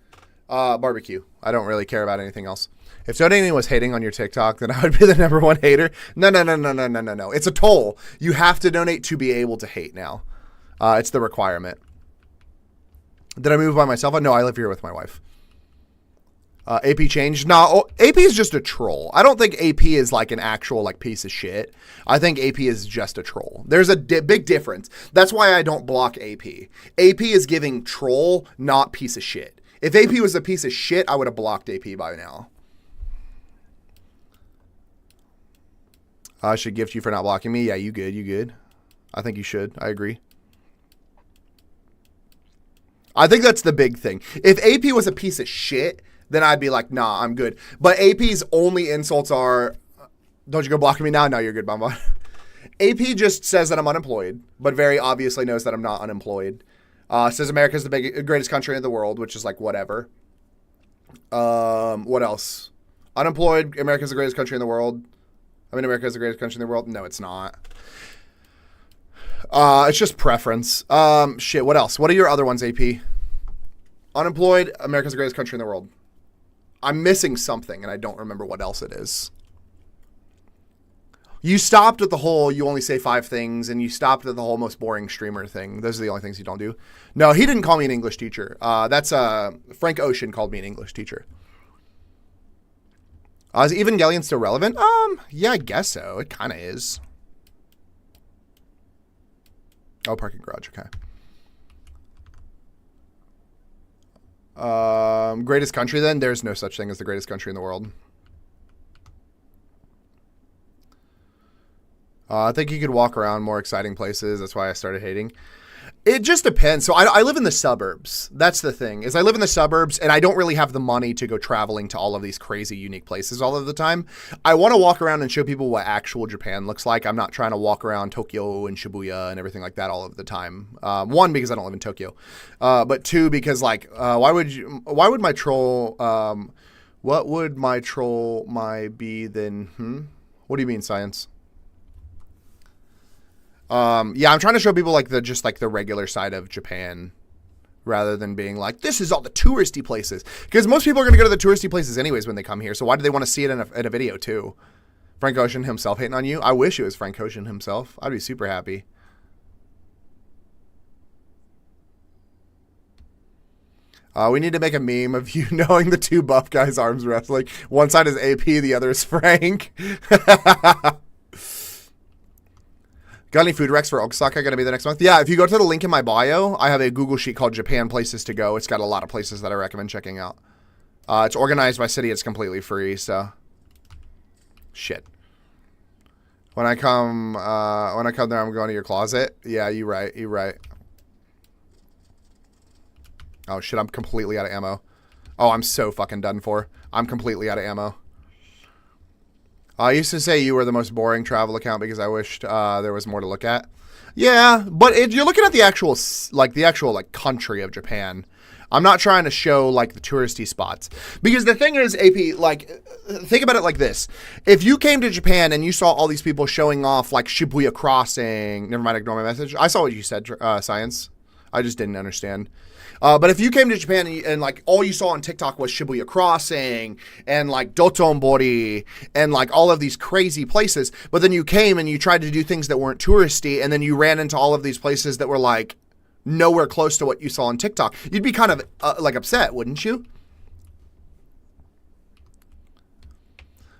Speaker 1: barbecue. I don't really care about anything else. If donating was hating on your TikTok, then I would be the #1 hater. No. It's a toll. You have to donate to be able to hate now. It's the requirement. Did I move by myself? No, I live here with my wife. AP changed? No, AP is just a troll. I don't think AP is like an actual like piece of shit. I think AP is just a troll. There's a big difference. That's why I don't block AP. AP is giving troll, not piece of shit. If AP was a piece of shit, I would have blocked AP by now. I should gift you for not blocking me. Yeah, you good. I think you should. I agree. I think that's the big thing. If AP was a piece of shit, then I'd be like, nah, I'm good. But AP's only insults are, don't you go blocking me now? No, you're good, Bamba. AP just says that I'm unemployed, but very obviously knows that I'm not unemployed. Says America's the greatest country in the world, which is like whatever. What else? Unemployed, America's the greatest country in the world. I mean, America's the greatest country in the world. No, it's not. It's just preference. Shit, what else? What are your other ones, AP? Unemployed, America's the greatest country in the world. I'm missing something, and I don't remember what else it is. You stopped at the whole, you only say 5 things, and you stopped at the whole most boring streamer thing. Those are the only things you don't do. No, he didn't call me an English teacher. That's Frank Ocean called me an English teacher. Is Evangelion still relevant? Yeah, I guess so. It kind of is. Oh, parking garage, okay. Greatest country then? There's no such thing as the greatest country in the world. I think you could walk around more exciting places. That's why I started hating. It just depends. So I live in the suburbs. That's the thing, is I live in the suburbs and I don't really have the money to go traveling to all of these crazy, unique places all of the time. I want to walk around and show people what actual Japan looks like. I'm not trying to walk around Tokyo and Shibuya and everything like that all of the time. 1, because I don't live in Tokyo. But 2, because like, why would my troll, what would my troll be then? What do you mean, science? Yeah, I'm trying to show people like the regular side of Japan rather than being like, this is all the touristy places. Because most people are going to go to the touristy places anyways when they come here. So why do they want to see it in a video too? Frank Ocean himself hating on you? I wish it was Frank Ocean himself. I'd be super happy. We need to make a meme of you knowing the 2 buff guys arms wrestling. One side is AP, the other is Frank. Got any food recs for Osaka going to be the next month? Yeah, if you go to the link in my bio, I have a Google sheet called Japan Places to Go. It's got a lot of places that I recommend checking out. It's organized by city. It's completely free, so Shit. When I come there, I'm going to your closet. Yeah, you're right. You're right. Oh, shit, I'm completely out of ammo. Oh, I'm so fucking done for. I'm completely out of ammo. I used to say you were the most boring travel account because I wished there was more to look at. Yeah, but you're looking at the actual country of Japan. I'm not trying to show like the touristy spots, because the thing is, AP, like, think about it like this: if you came to Japan and you saw all these people showing off like Shibuya Crossing, never mind, ignore my message. I saw what you said, Science. I just didn't understand. But if you came to Japan and like all you saw on TikTok was Shibuya Crossing and like Dotonbori and like all of these crazy places, but then you came and you tried to do things that weren't touristy, and then you ran into all of these places that were like nowhere close to what you saw on TikTok, you'd be kind of like upset, wouldn't you?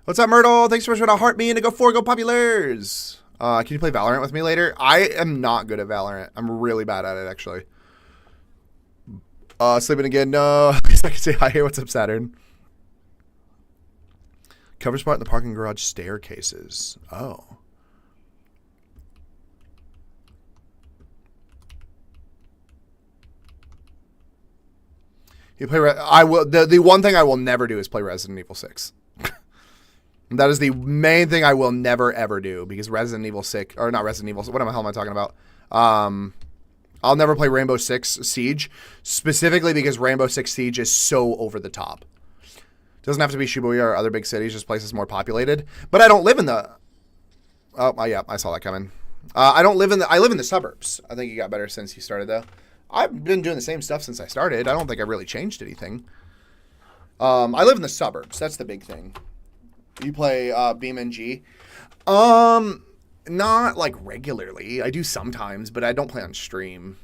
Speaker 1: What's up, Myrtle? Thanks so much for the heart me and to go populars. Can you play Valorant with me later? I am not good at Valorant. I'm really bad at it, actually. Sleeping again? No. At least I can say hi here. What's up, Saturn? Cover spot in the parking garage staircases. Oh. You play? I will. The one thing I will never do is play Resident Evil 6. That is the main thing I will never ever do, because Resident Evil 6, or not Resident Evil. What the hell am I talking about? I'll never play Rainbow Six Siege, specifically because Rainbow Six Siege is so over the top. Doesn't have to be Shibuya or other big cities, just places more populated. But I don't live in the. Oh yeah, I saw that coming. I live in the suburbs. I think you got better since you started though. I've been doing the same stuff since I started. I don't think I really changed anything. I live in the suburbs. That's the big thing. You play BeamNG? Not like regularly. I do sometimes, but I don't play on stream.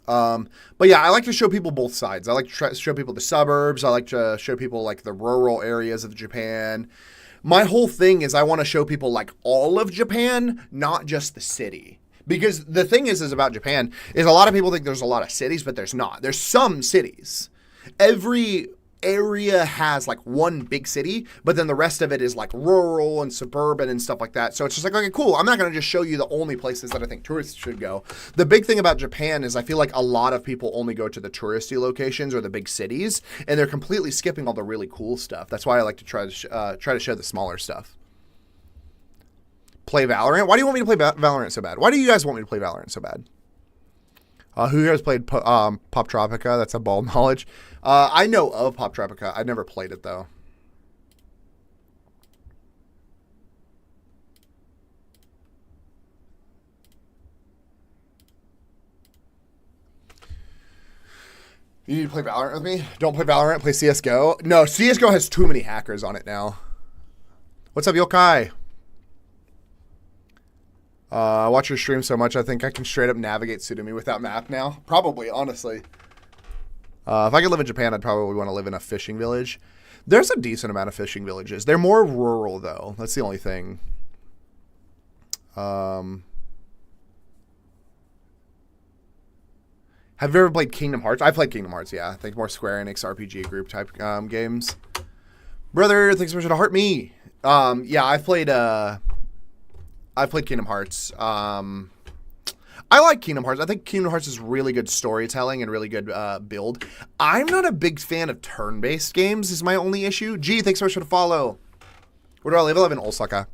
Speaker 1: But yeah, I like to show people both sides. I like to show people the suburbs. I like to show people like the rural areas of Japan. My whole thing is I want to show people like all of Japan, not just the city. Because the thing is about Japan is a lot of people think there's a lot of cities, but there's not. There's some cities. Every area has like one big city, but then the rest of it is like rural and suburban and stuff like that. So it's just like, okay, cool. I'm not going to just show you the only places that I think tourists should go. The big thing about Japan is I feel like a lot of people only go to the touristy locations or the big cities, and they're completely skipping all the really cool stuff. That's why I like to try to show the smaller stuff. Play Valorant? Why do you want me to play Valorant so bad? Why do you guys want me to play Valorant so bad? Who here has played Pop Tropica? That's a bald knowledge. I know of Pop Tropica. I've never played it, though. You need to play Valorant with me? Don't play Valorant, play CSGO. No, CSGO has too many hackers on it now. What's up, Yokai? I watch your stream so much, I think I can straight up navigate Sudami without map now. Probably, honestly. If I could live in Japan, I'd probably want to live in a fishing village. There's a decent amount of fishing villages. They're more rural, though. That's the only thing. Have you ever played Kingdom Hearts? I played Kingdom Hearts, yeah. I think more Square Enix RPG group type games. Brother, thanks so much for the heart me. Yeah, I've played Kingdom Hearts. I like Kingdom Hearts. I think Kingdom Hearts is really good storytelling and really good build. I'm not a big fan of turn-based games is my only issue. Gee, thanks so much for the follow. Where do I live? I live in Osaka.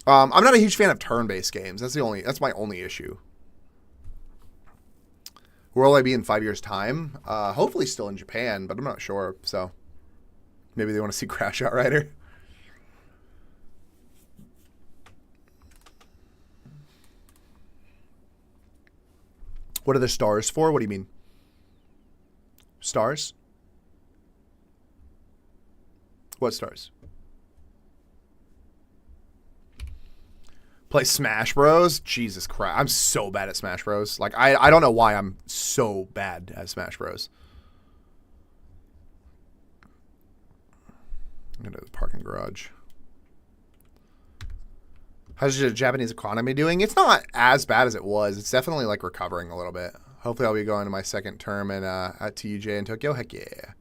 Speaker 1: I'm not a huge fan of turn-based games. That's my only issue. Where will I be in 5 years' time? Hopefully still in Japan, but I'm not sure. So maybe they want to see Crash Outrider. What are the stars for? What do you mean? Stars? What stars? Play Smash Bros? Jesus Christ. I'm so bad at Smash Bros. Like, I don't know why I'm so bad at Smash Bros. I'm going to the parking garage. How's the Japanese economy doing? It's not as bad as it was. It's definitely like recovering a little bit. Hopefully I'll be going to my second term at TUJ in Tokyo. Heck yeah.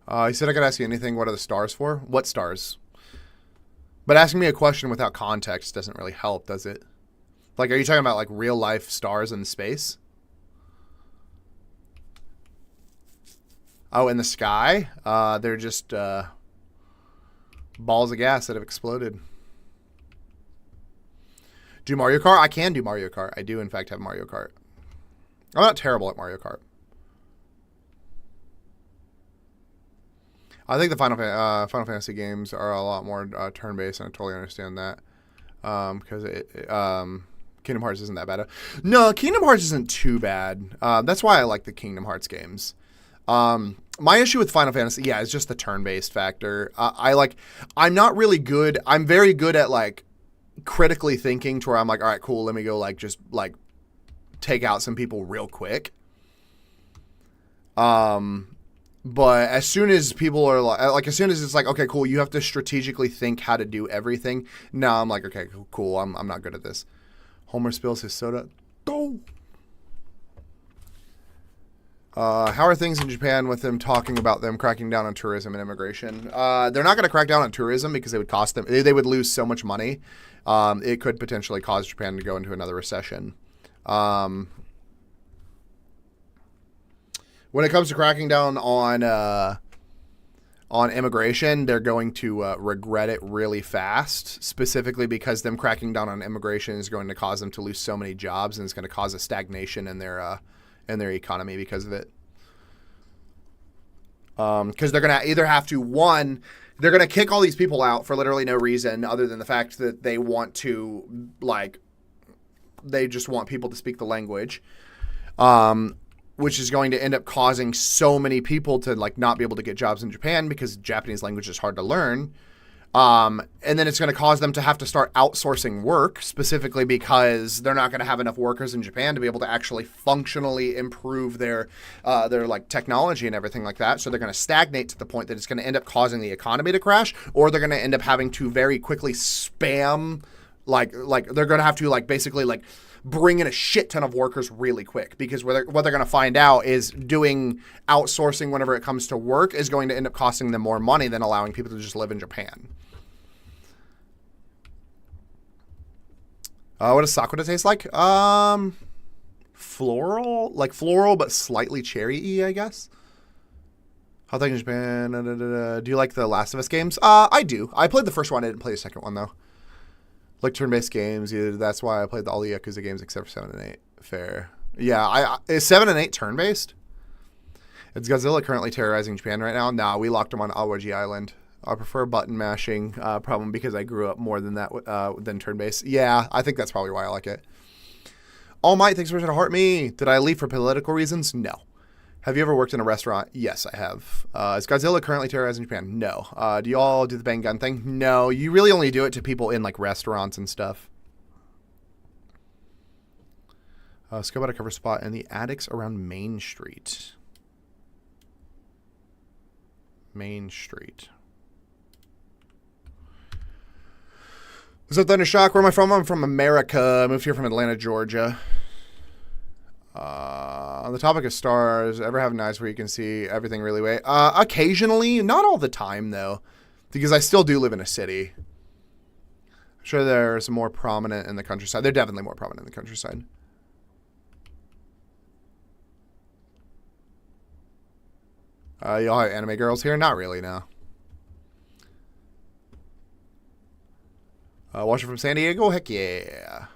Speaker 1: He said I could ask you anything. What are the stars for? What stars? But asking me a question without context doesn't really help, does it? Like, are you talking about like real life stars in space? Oh, in the sky? They're just balls of gas that have exploded. Do Mario Kart? I can do Mario Kart. I do, in fact, have Mario Kart. I'm not terrible at Mario Kart. I think the Final Fantasy games are a lot more turn-based, and I totally understand that. Because Kingdom Hearts isn't that bad. No, Kingdom Hearts isn't too bad. That's why I like the Kingdom Hearts games. My issue with Final Fantasy, yeah, is just the turn-based factor. I'm not really good. I'm very good at like critically thinking to where I'm like, all right, cool, let me go like just like take out some people real quick. But as soon as people are like, as soon as it's like, okay, cool, you have to strategically think how to do everything. Now I'm like, okay, cool, I'm not good at this. Homer spills his soda. Go. How are things in Japan with them talking about them cracking down on tourism and immigration? They're not going to crack down on tourism because it would cost them. They would lose so much money. It could potentially cause Japan to go into another recession. When it comes to cracking down on immigration, they're going to regret it really fast, specifically because them cracking down on immigration is going to cause them to lose so many jobs, and it's going to cause a stagnation in their economy because of it. Because they're going to either have to, one, they're going to kick all these people out for literally no reason other than the fact that they want to, like, they just want people to speak the language. Which is going to end up causing so many people to like not be able to get jobs in Japan because Japanese language is hard to learn. And then it's going to cause them to have to start outsourcing work, specifically because they're not going to have enough workers in Japan to be able to actually functionally improve their like technology and everything like that. So they're going to stagnate to the point that it's going to end up causing the economy to crash, or they're going to end up having to very quickly spam, like they're going to have to like basically like bring in a shit ton of workers really quick, because what they're going to find out is doing outsourcing whenever it comes to work is going to end up costing them more money than allowing people to just live in Japan. What does Sakura taste like? Floral but slightly cherry-y, I guess. How things in Japan? Do you like the Last of Us games? I do. I played the first one. I didn't play the second one though. Like turn-based games, that's why I played all the Yakuza games except for 7 and 8. Fair. Yeah, is 7 and 8 turn-based? Is Godzilla currently terrorizing Japan right now? Nah, we locked him on Awaji Island. I prefer button mashing, probably because I grew up more than that than turn-based. Yeah, I think that's probably why I like it. All Might, thanks for trying to heart me. Did I leave for political reasons? No. Have you ever worked in a restaurant? Yes, I have. Is Godzilla currently terrorizing Japan? No. Do you all do the bang gun thing? No. You really only do it to people in like restaurants and stuff. Scope out a cover spot in the attics around Main Street. Main Street. What's up, Thundershock? Where am I from? I'm from America. I moved here from Atlanta, Georgia. On the topic of stars, ever have nights where you can see everything really way? Occasionally, not all the time though, because I still do live in a city. I'm sure there's more prominent in the countryside. They're definitely more prominent in the countryside. Y'all have anime girls here? Not really, no. Watching from San Diego? Heck yeah.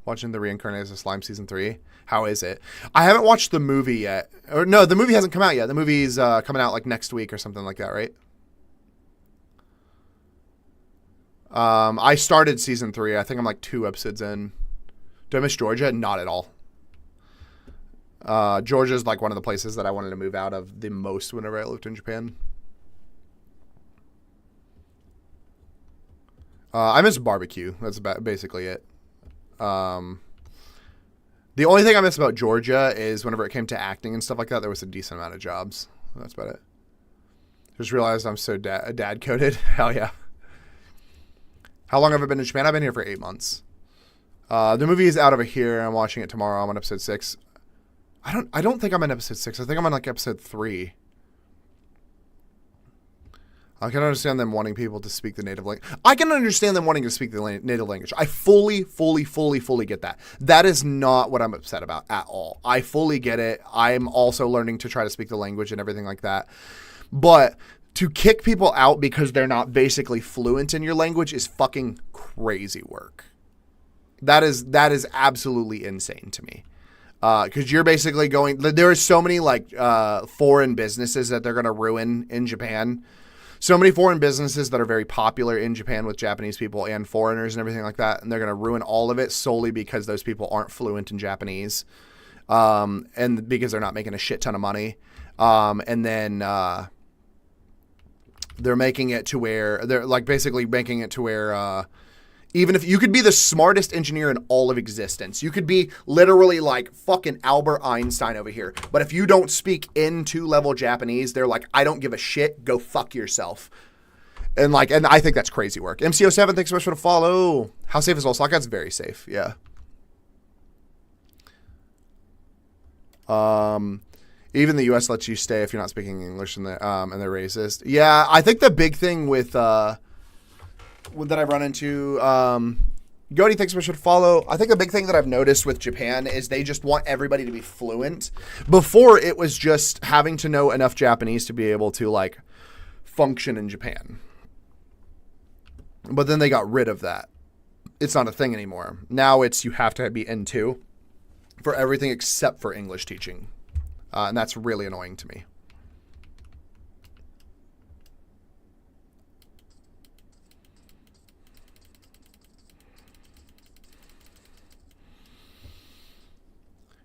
Speaker 1: Watching The Reincarnation of Slime Season 3. How is it? I haven't watched the movie yet. Or no, the movie hasn't come out yet. The movie's coming out like next week or something like that, right? I started Season 3. I think I'm like 2 episodes in. Do I miss Georgia? Not at all. Georgia's like one of the places that I wanted to move out of the most whenever I lived in Japan. I miss barbecue. That's basically it. The only thing I miss about Georgia is whenever it came to acting and stuff like that, there was a decent amount of jobs. That's about it. Just realized I'm so dad-coded. Hell yeah. How long have I been in Japan? I've been here for 8 months. The movie is out over here. I'm watching it tomorrow. I'm on episode 6. I don't think I'm on episode 6. I think I'm on like episode 3. I can understand them wanting people to speak the native language. I can understand them wanting to speak the native language. I fully get that. That is not what I'm upset about at all. I fully get it. I'm also learning to try to speak the language and everything like that. But to kick people out because they're not basically fluent in your language is fucking crazy work. That is absolutely insane to me. Because you're basically going... There are so many like foreign businesses that they're going to ruin in Japan. So many foreign businesses that are very popular in Japan with Japanese people and foreigners and everything like that. And they're going to ruin all of it solely because those people aren't fluent in Japanese. And because they're not making a shit ton of money. And then they're making it to where... They're like basically making it to where... even if you could be the smartest engineer in all of existence, you could be literally like fucking Albert Einstein over here. But if you don't speak N2 level Japanese, they're like, I don't give a shit. Go fuck yourself. And I think that's crazy work. MCO7, thanks so much for the follow. How safe is Osaka? It's very safe. Yeah. Even the U.S. lets you stay if you're not speaking English and they're racist. Yeah, I think the big thing with that I've run into, Gody, thanks so much for the follow. I think the big thing that I've noticed with Japan is they just want everybody to be fluent. Before, it was just having to know enough Japanese to be able to like function in Japan. But then they got rid of that. It's not a thing anymore. Now it's you have to be N2 for everything except for English teaching. And that's really annoying to me.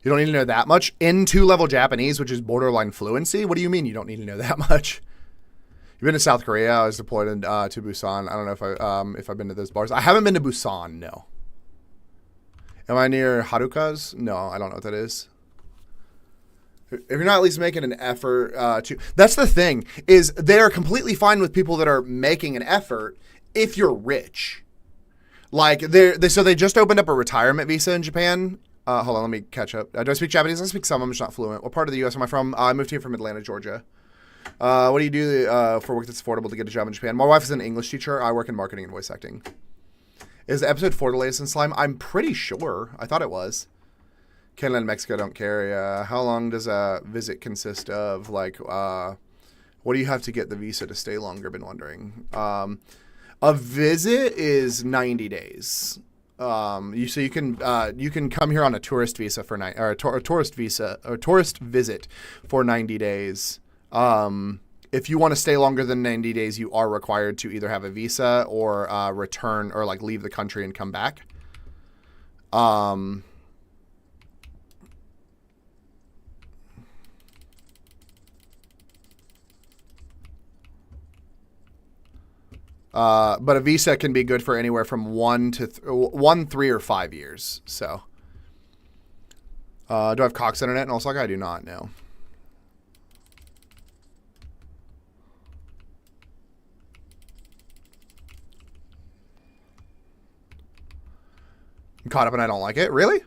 Speaker 1: You don't need to know that much? N2 level Japanese, which is borderline fluency? What do you mean you don't need to know that much? You've been to South Korea. I was deployed to Busan. I don't know if I've been to those bars. I haven't been to Busan, no. Am I near Haruka's? No, I don't know what that is. If you're not at least making an effort to... That's the thing, is they're completely fine with people that are making an effort if you're rich. Like, so they just opened up a retirement visa in Japan. Hold on, let me catch up. Do I speak Japanese? I speak some. I'm just not fluent. What part of the U.S. am I from? I moved here from Atlanta, Georgia. What do you do for work that's affordable to get a job in Japan? My wife is an English teacher. I work in marketing and voice acting. Is the episode 4 the latest in slime? I'm pretty sure. I thought it was. Canada and Mexico don't care. How long does a visit consist of? Like, what do you have to get the visa to stay longer? Been wondering. A visit is 90 days. You can come here on a tourist visa for a tourist visit for 90 days. If you want to stay longer than 90 days, you are required to either have a visa or return or like leave the country and come back. But a visa can be good for anywhere from 1, 3, or 5 years. So, do I have Cox Internet in Osaka? I do not know. I'm caught up and I don't like it. Really?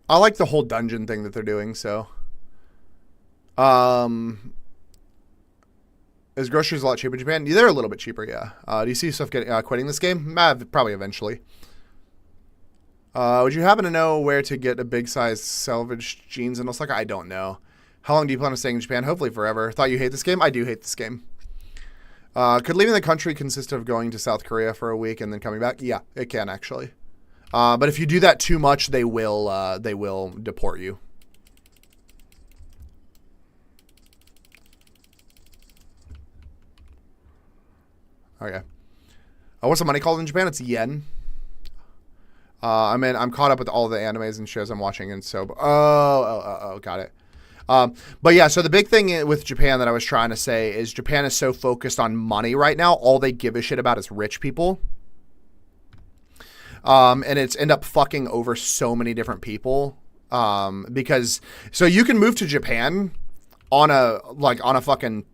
Speaker 1: I like the whole dungeon thing that they're doing. So, is groceries a lot cheaper in Japan? They're a little bit cheaper, yeah. Do you see yourself quitting this game? Probably eventually. Would you happen to know where to get a big size salvaged jeans in Osaka? I don't know. How long do you plan on staying in Japan? Hopefully forever. Thought you hate this game? I do hate this game. Could leaving the country consist of going to South Korea for a week and then coming back? Yeah, it can actually. But if you do that too much, they will deport you. Okay. What's the money called in Japan? It's yen. I'm caught up with all the animes and shows I'm watching, and so got it. But yeah, so the big thing with Japan that I was trying to say is Japan is so focused on money right now. All they give a shit about is rich people. And it's end up fucking over so many different people. Because so you can move to Japan on a fucking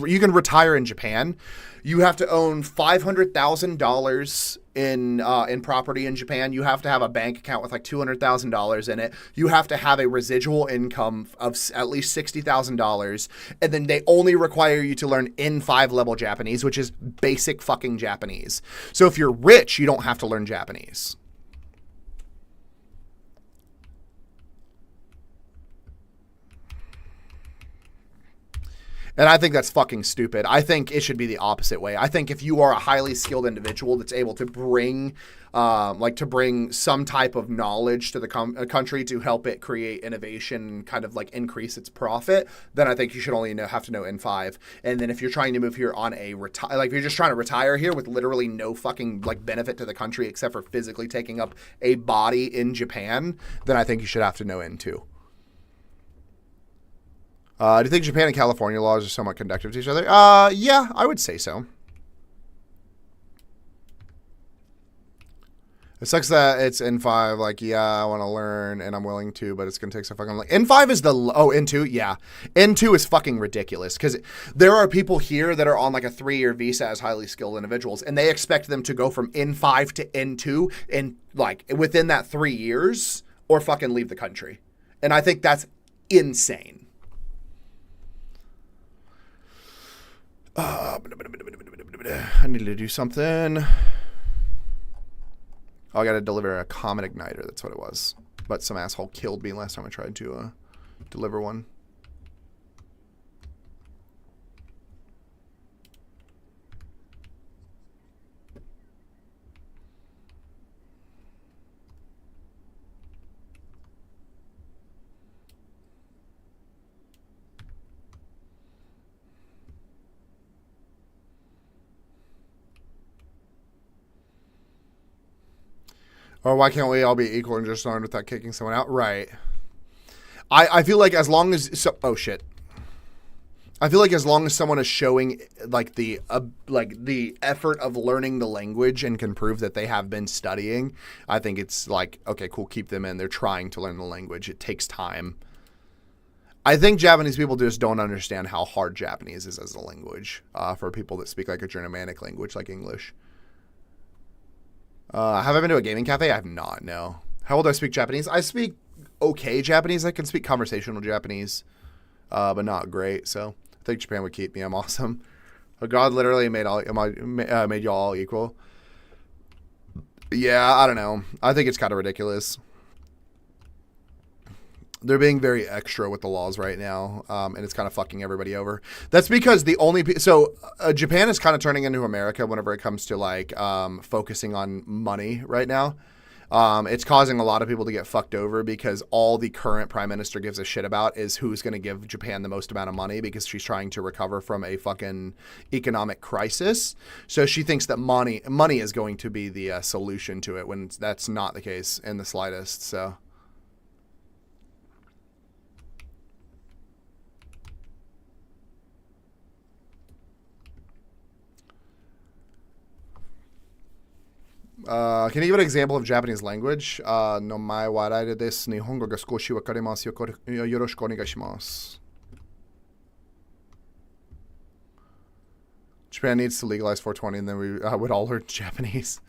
Speaker 1: you can retire in Japan. You have to own $500,000 in property in Japan, you have to have a bank account with like $200,000 in it. You have to have a residual income of at least $60,000, and then they only require you to learn N5 level Japanese, which is basic fucking Japanese. So if you're rich, you don't have to learn Japanese. And I think that's fucking stupid. I think it should be the opposite way. I think if you are a highly skilled individual that's able to bring, to bring some type of knowledge to the country to help it create innovation, kind of like increase its profit, then I think you should only have to know N5. And then if you're trying to move here on a if you're just trying to retire here with literally no fucking like benefit to the country except for physically taking up a body in Japan, then I think you should have to know N2. Do you think Japan and California laws are somewhat conducive to each other? Yeah, I would say so. It sucks that it's N5. Like, yeah, I want to learn and I'm willing to, but it's going to take so fucking long. N5 is N2? Yeah. N2 is fucking ridiculous because there are people here that are on like a 3-year visa as highly skilled individuals, and they expect them to go from N5 to N2 in like within that 3 years or fucking leave the country. And I think that's insane. I need to do something. Oh, I got to deliver a comet igniter. That's what it was. But some asshole killed me last time I tried to deliver one. Or why can't we all be equal and just learn without kicking someone out? Right. I feel like as long as oh shit. I feel like as long as someone is showing like the effort of learning the language and can prove that they have been studying, I think it's like, okay, cool, keep them in. They're trying to learn the language. It takes time. I think Japanese people just don't understand how hard Japanese is as a language for people that speak like a Germanic language like English. Have I been to a gaming cafe? I have not, no. How well do I speak Japanese? I speak okay Japanese. I can speak conversational Japanese, but not great. So I think Japan would keep me. I'm awesome. God literally made y'all all equal. Yeah, I don't know. I think it's kind of ridiculous. They're being very extra with the laws right now, and it's kind of fucking everybody over. That's because Japan is kind of turning into America whenever it comes to like focusing on money right now. It's causing a lot of people to get fucked over because all the current prime minister gives a shit about is who's going to give Japan the most amount of money because she's trying to recover from a fucking economic crisis. So she thinks that money is going to be the solution to it when that's not the case in the slightest. So. Can you give an example of Japanese language? No mai wa raide desu. Nihongo ga skoshi wakarimasu. Yoroshiku onegaishimasu. Japan needs to legalize 420, and then we would all learn Japanese.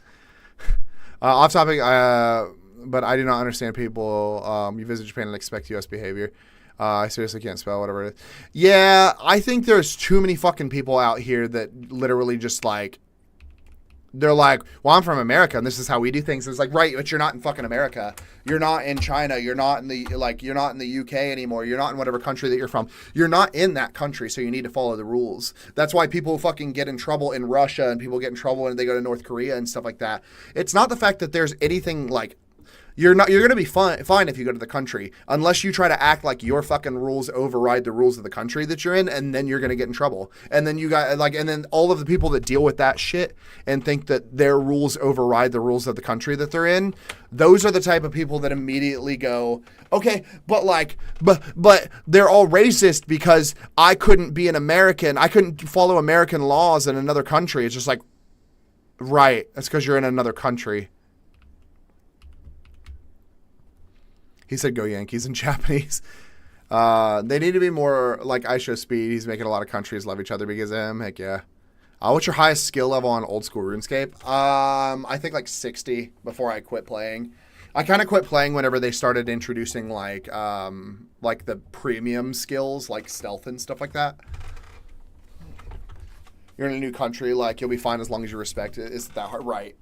Speaker 1: Off topic, but I do not understand people. You visit Japan and expect U.S. behavior. I seriously can't spell whatever it is. Yeah, I think there's too many fucking people out here that literally just like. They're like, well, I'm from America, and this is how we do things. It's like, right, but you're not in fucking America. You're not in China. You're not in the UK anymore. You're not in whatever country that you're from. You're not in that country, so you need to follow the rules. That's why people fucking get in trouble in Russia, and people get in trouble when they go to North Korea and stuff like that. It's not the fact that there's anything like. You're going to be fine if you go to the country, unless you try to act like your fucking rules override the rules of the country that you're in, and then you're going to get in trouble. And then and then all of the people that deal with that shit and think that their rules override the rules of the country that they're in, those are the type of people that immediately go, okay, but they're all racist because I couldn't be an American. I couldn't follow American laws in another country. It's just like, right, that's because you're in another country. He said, go Yankees in Japanese. They need to be more like IShowSpeed. He's making a lot of countries love each other because of him. Heck yeah. What's your highest skill level on old school RuneScape? I think like 60 before I quit playing. I kind of quit playing whenever they started introducing like the premium skills like stealth and stuff like that. You're in a new country, like you'll be fine as long as you respect it. Is that hard? Right.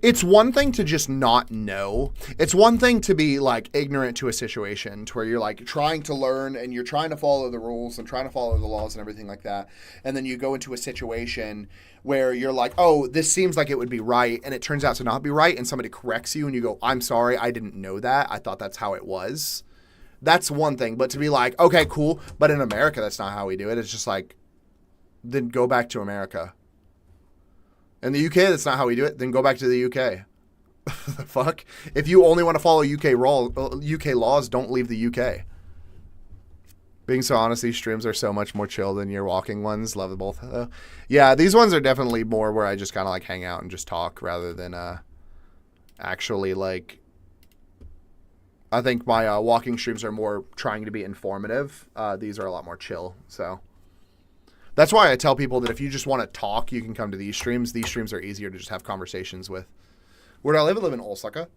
Speaker 1: It's one thing to just not know. It's one thing to be like ignorant to a situation to where you're like trying to learn and you're trying to follow the rules and trying to follow the laws and everything like that. And then you go into a situation where you're like, oh, this seems like it would be right. And it turns out to not be right. And somebody corrects you and you go, I'm sorry, I didn't know that. I thought that's how it was. That's one thing. But to be like, okay, cool. But in America, that's not how we do it. It's just like, then go back to America. In the UK, that's not how we do it. Then go back to the UK. The fuck? If you only want to follow UK laws, don't leave the UK. Being so honest, these streams are so much more chill than your walking ones. Love them both, though. Yeah, these ones are definitely more where I just kind of like hang out and just talk rather than actually like... I think my walking streams are more trying to be informative. These are a lot more chill, so... That's why I tell people that if you just want to talk, you can come to these streams. These streams are easier to just have conversations with. Where do I live? I live in Osaka.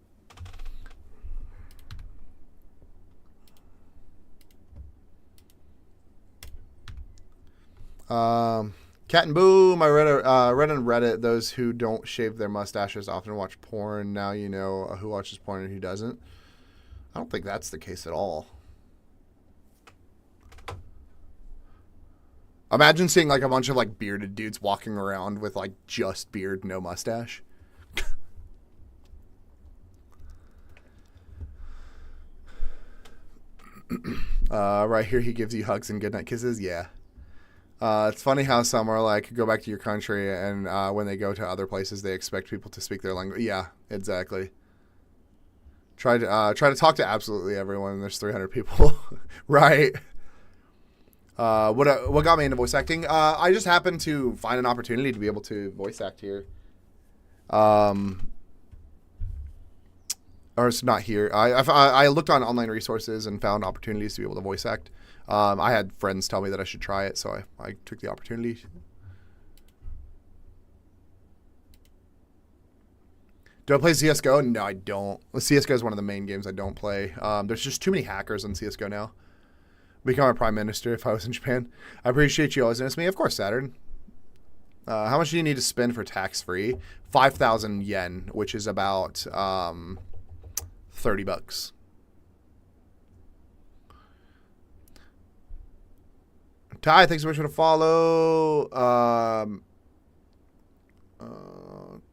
Speaker 1: Cat and Boom. I read on Reddit, those who don't shave their mustaches often watch porn. Now you know who watches porn and who doesn't. I don't think that's the case at all. Imagine seeing like a bunch of like bearded dudes walking around with like just beard, no mustache. Right here, he gives you hugs and goodnight kisses. Yeah. It's funny how some are like, go back to your country, and when they go to other places, they expect people to speak their language. Yeah, exactly. Try to talk to absolutely everyone. There's 300 people, right? What got me into voice acting? I just happened to find an opportunity to be able to voice act here. Or it's not here. I looked on online resources and found opportunities to be able to voice act. I had friends tell me that I should try it, so I took the opportunity. Do I play CSGO? No, I don't. CSGO is one of the main games I don't play. There's just too many hackers on CSGO now. Become a prime minister if I was in Japan. I appreciate you always notice me. Of course, Saturn. How much do you need to spend for tax-free? 5,000 yen, which is about $30. Ty, thanks so much for the follow.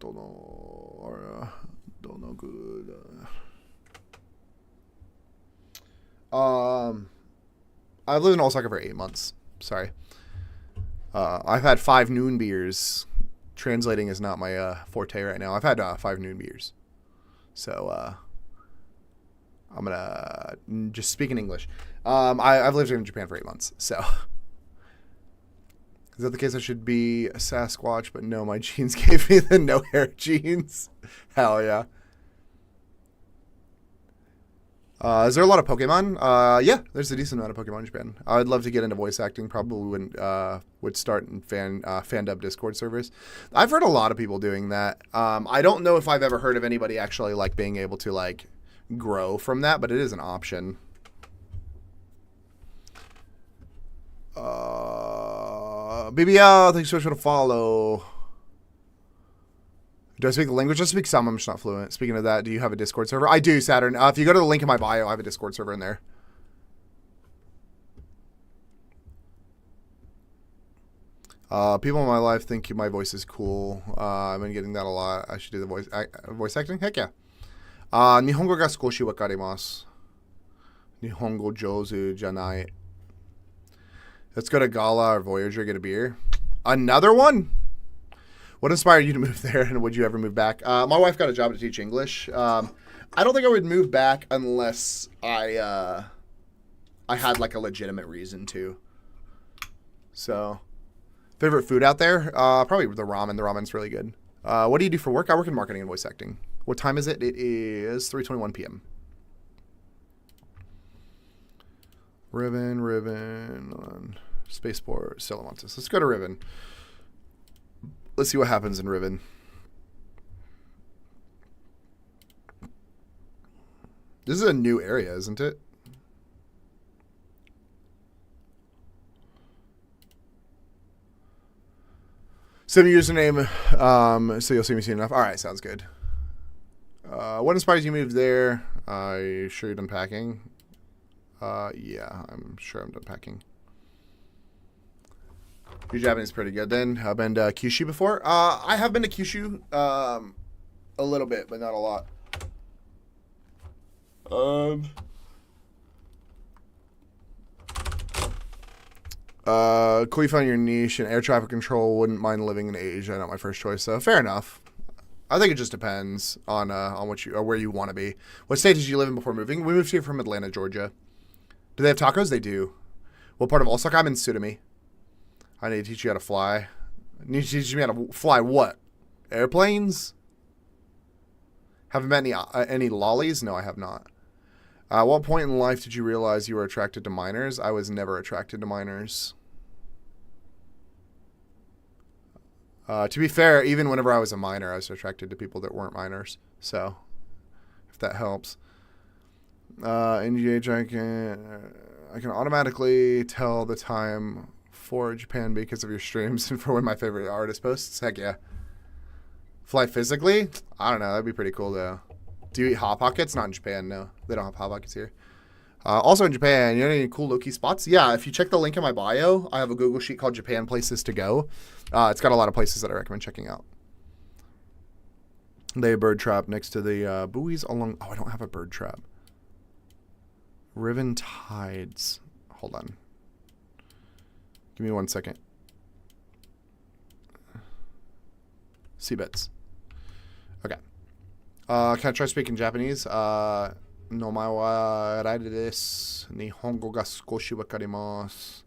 Speaker 1: Don't know good. I've lived in Osaka for 8 months. Sorry. I've had 5 noon beers. Translating is not my forte right now. I've had 5 noon beers. So I'm going to just speak in English. I've lived in Japan for 8 months. So is that the case? I should be a Sasquatch, but no, my genes gave me the no hair genes. Hell yeah. Is there a lot of Pokemon? Yeah, there's a decent amount of Pokemon in Japan. I'd love to get into voice acting. Probably would start in fandub Discord servers. I've heard a lot of people doing that. I don't know if I've ever heard of anybody actually like being able to like grow from that, but it is an option. BBL, thanks so much for the follow. Do I speak the language? I speak some. I'm just not fluent. Speaking of that, do you have a Discord server? I do, Saturn. If you go to the link in my bio, I have a Discord server in there. People in my life think my voice is cool. I've been getting that a lot. I should do the voice acting? Heck yeah. Nihongo ga skoshi wakarimasu. Nihongo jouzu janai. Let's go to Gala or Voyager, get a beer. Another one? What inspired you to move there, and would you ever move back? My wife got a job to teach English. I don't think I would move back unless I had like a legitimate reason to. So, favorite food out there? Probably the ramen. The ramen's really good. What do you do for work? I work in marketing and voice acting. What time is it? It is 3:21 p.m. Riven, Spaceport, Salamantis. Let's go to Riven. Let's see what happens in Riven. This is a new area, isn't it? Send me username, so you'll see me soon enough. All right, sounds good. What inspires you moved there? You sure you're done packing? Yeah, I'm sure I'm done packing. Your Japanese is pretty good then. I've been to Kyushu before. I have been to Kyushu a little bit, but not a lot. Cool, you found your niche in air traffic control. Wouldn't mind living in Asia. Not my first choice, so fair enough. I think it just depends on what you or where you want to be. What state did you live in before moving? We moved here from Atlanta, Georgia. Do they have tacos? They do. What part of Osaka? I'm in Tsudumi. I need to teach you how to fly. I need to teach me how to fly what? Airplanes? Haven't met any lollies? No, I have not. At what point in life did you realize you were attracted to minors? I was never attracted to minors. To be fair, even whenever I was a minor, I was attracted to people that weren't minors. So, if that helps. NGH, I can automatically tell the time for Japan because of your streams and for when my favorite artist posts. Heck yeah. Fly physically? I don't know. That'd be pretty cool, though. Do you eat Hot Pockets? Not in Japan, no. They don't have Hot Pockets here. Also in Japan, you know any cool Loki spots? Yeah, if you check the link in my bio, I have a Google sheet called Japan Places to Go. It's got a lot of places that I recommend checking out. They have a bird trap next to the buoys along... Oh, I don't have a bird trap. Riven Tides. Hold on. Give me 1 second. Seabits. Okay. Can I try speaking Japanese? No mai wa raide desu. Nihongo ga skoshi wakarimasu.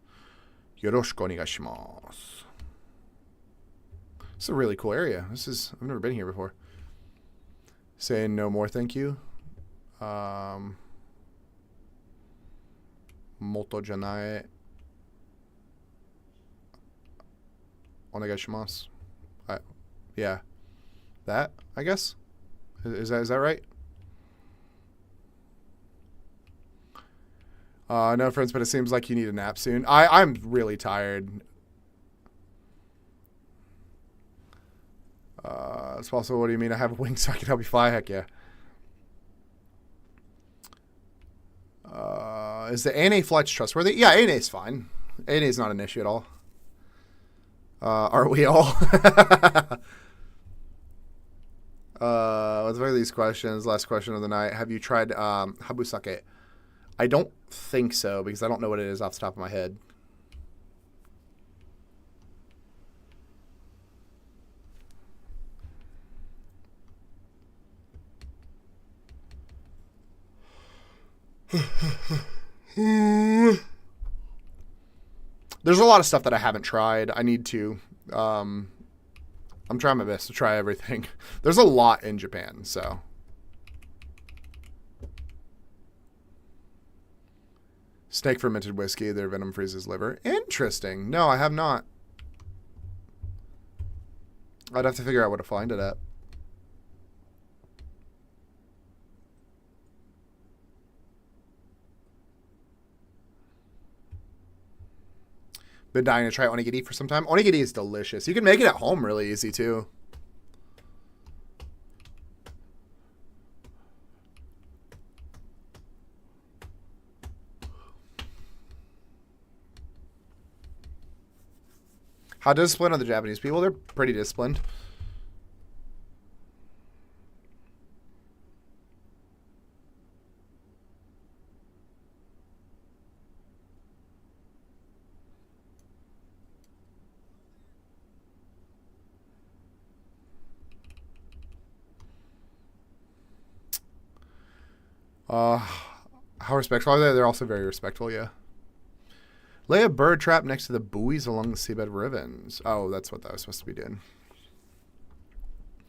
Speaker 1: Yoroshiku onegaishimasu. This is a really cool area. I've never been here before. Saying no more, thank you. Moto janai. Onegaishimasu. Yeah. That, I guess? Is that right? No friends, but it seems like you need a nap soon. I'm really tired. It's also, what do you mean? I have a wing so I can help you fly? Heck yeah. Is the ANA flights trustworthy? Yeah, ANA is fine. ANA is not an issue at all. Are we all? Let's look at these questions. Last question of the night. Have you tried habusake? I don't think so because I don't know what it is off the top of my head. There's a lot of stuff that I haven't tried. I need to. I'm trying my best to try everything. There's a lot in Japan, so. Snake fermented whiskey. Their venom freezes liver. Interesting. No, I have not. I'd have to figure out where to find it at. Been dying to try onigiri for some time. Onigiri is delicious. You can make it at home really easy too. How disciplined are the Japanese people? They're pretty disciplined. How respectful are they? They're also very respectful, yeah. Lay a bird trap next to the buoys along the seabed rivens. Oh, that's what that was supposed to be doing.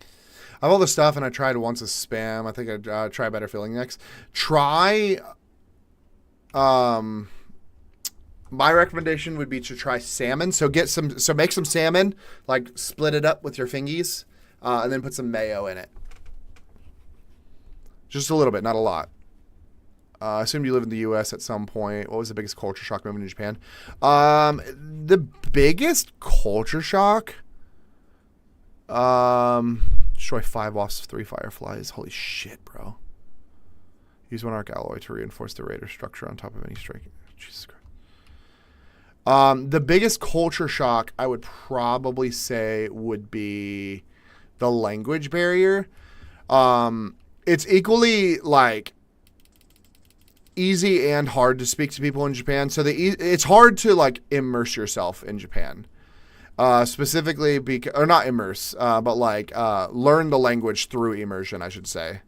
Speaker 1: I have all this stuff, and I tried once as spam. I think I'd try Better Feeling next. Try My recommendation would be to try salmon. So make some salmon, like split it up with your fingies, and then put some mayo in it. Just a little bit, not a lot. I assume you live in the U.S. at some point. What was the biggest culture shock moving to Japan? The biggest culture shock? Destroy 5 wasps, 3 fireflies. Holy shit, bro. Use 1 arc alloy to reinforce the raider structure on top of any strike. Jesus Christ. The biggest culture shock I would probably say would be the language barrier. It's equally like easy and hard to speak to people in Japan. So it's hard to like immerse yourself in Japan. Specifically, or not immerse, but like learn the language through immersion, I should say.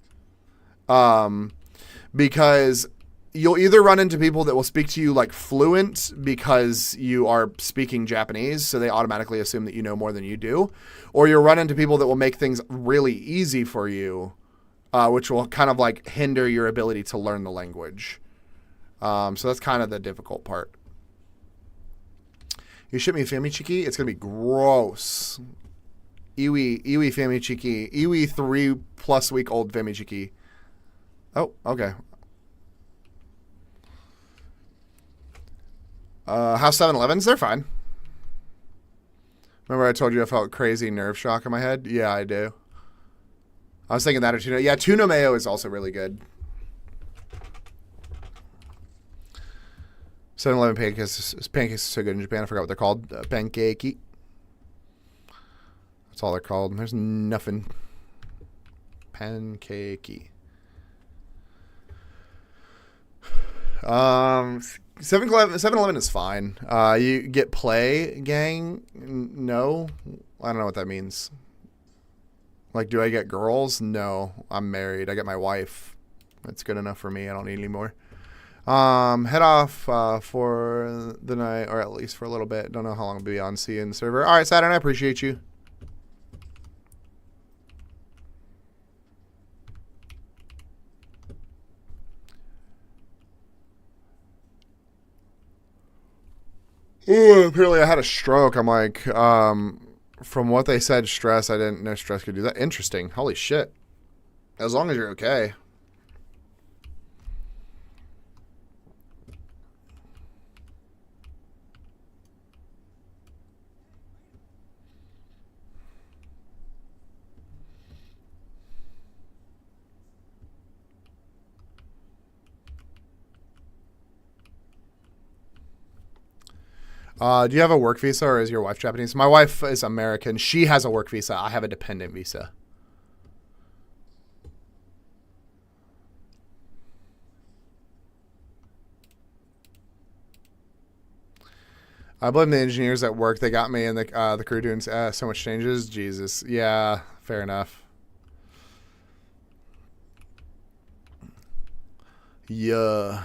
Speaker 1: Because you'll either run into people that will speak to you like fluent because you are speaking Japanese, so they automatically assume that you know more than you do, or you'll run into people that will make things really easy for you, which will kind of like hinder your ability to learn the language. So that's kind of the difficult part. You ship me Famichiki, it's going to be gross. Iwi Famichiki. Iwi 3+ week old Famichiki. Oh, okay. How's 7-Elevens? They're fine. Remember I told you I felt crazy nerve shock in my head? Yeah, I do. I was thinking that or tuna. Yeah, tuna mayo is also really good. 7-Eleven pancakes are so good in Japan. I forgot what they're called. Pankeki. That's all they're called. There's nothing. Pankeki. 7-Eleven is fine. You get play gang? No. I don't know what that means. Like, do I get girls? No. I'm married. I get my wife. That's good enough for me. I don't need any more. Head off for the night, or at least for a little bit. Don't know how long I'll be on CN server. All right, Saturn, I appreciate you. Ooh, apparently I had a stroke. I'm like, from what they said, stress, I didn't know stress could do that. Interesting. Holy shit. As long as you're okay. Do you have a work visa, or is your wife Japanese? My wife is American. She has a work visa. I have a dependent visa. I blame the engineers at work. They got me and the crew doing so much changes. Jesus. Yeah, fair enough. Yeah.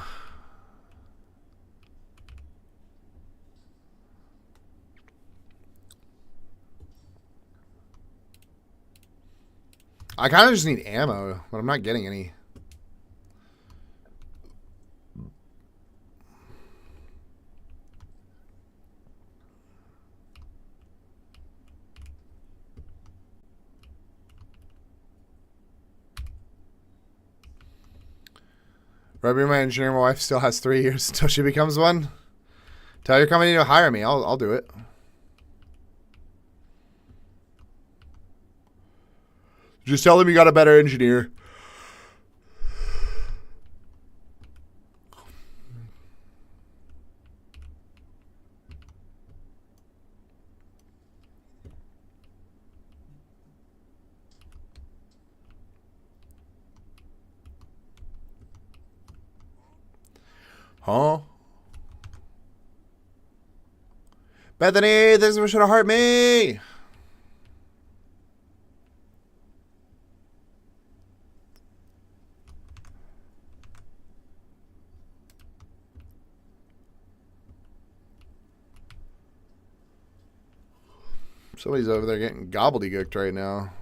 Speaker 1: I kind of just need ammo, but I'm not getting any. Ruby, my engineer, my wife still has 3 years until she becomes one. Tell your company to hire me. I'll do it. Just tell them you got a better engineer. Huh? Bethany, thanks for trying to heart me. Somebody's over there getting gobbledygooked right now.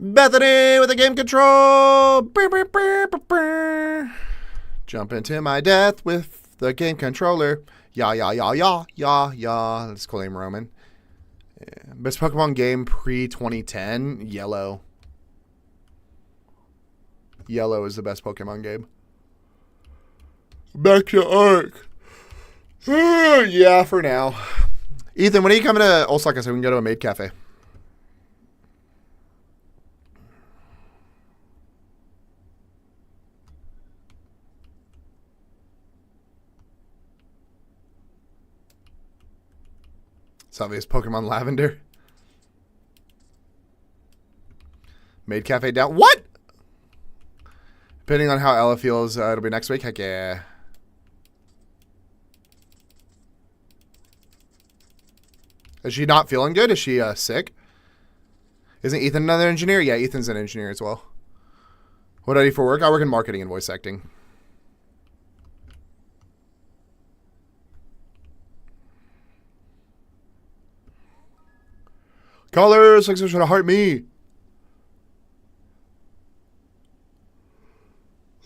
Speaker 1: Bethany with the game control. Jump into my death with the game controller. Yeah. Let's call him Roman. Yeah. Best Pokemon game pre-2010? Yellow. Yellow is the best Pokemon game. Back to Arc. Yeah, for now. Ethan, when are you coming to Osaka so we can go to a maid cafe? It's obvious. Pokemon Lavender. Maid cafe down. What? Depending on how Ella feels, it'll be next week. Heck yeah. Is she not feeling good? Is she sick? Isn't Ethan another engineer? Yeah, Ethan's an engineer as well. What do I do for work? I work in marketing and voice acting. Callers, thanks for trying to heart me.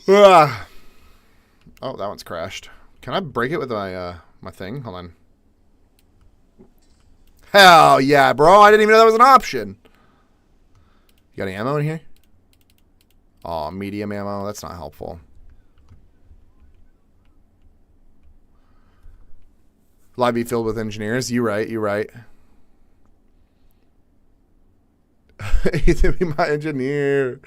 Speaker 1: Ah. Oh, that one's crashed. Can I break it with my my thing? Hold on. Hell yeah, bro. I didn't even know that was an option. You got any ammo in here? Oh, medium ammo. That's not helpful. Lobby filled with engineers. You right. You right. Ethan, be my engineer.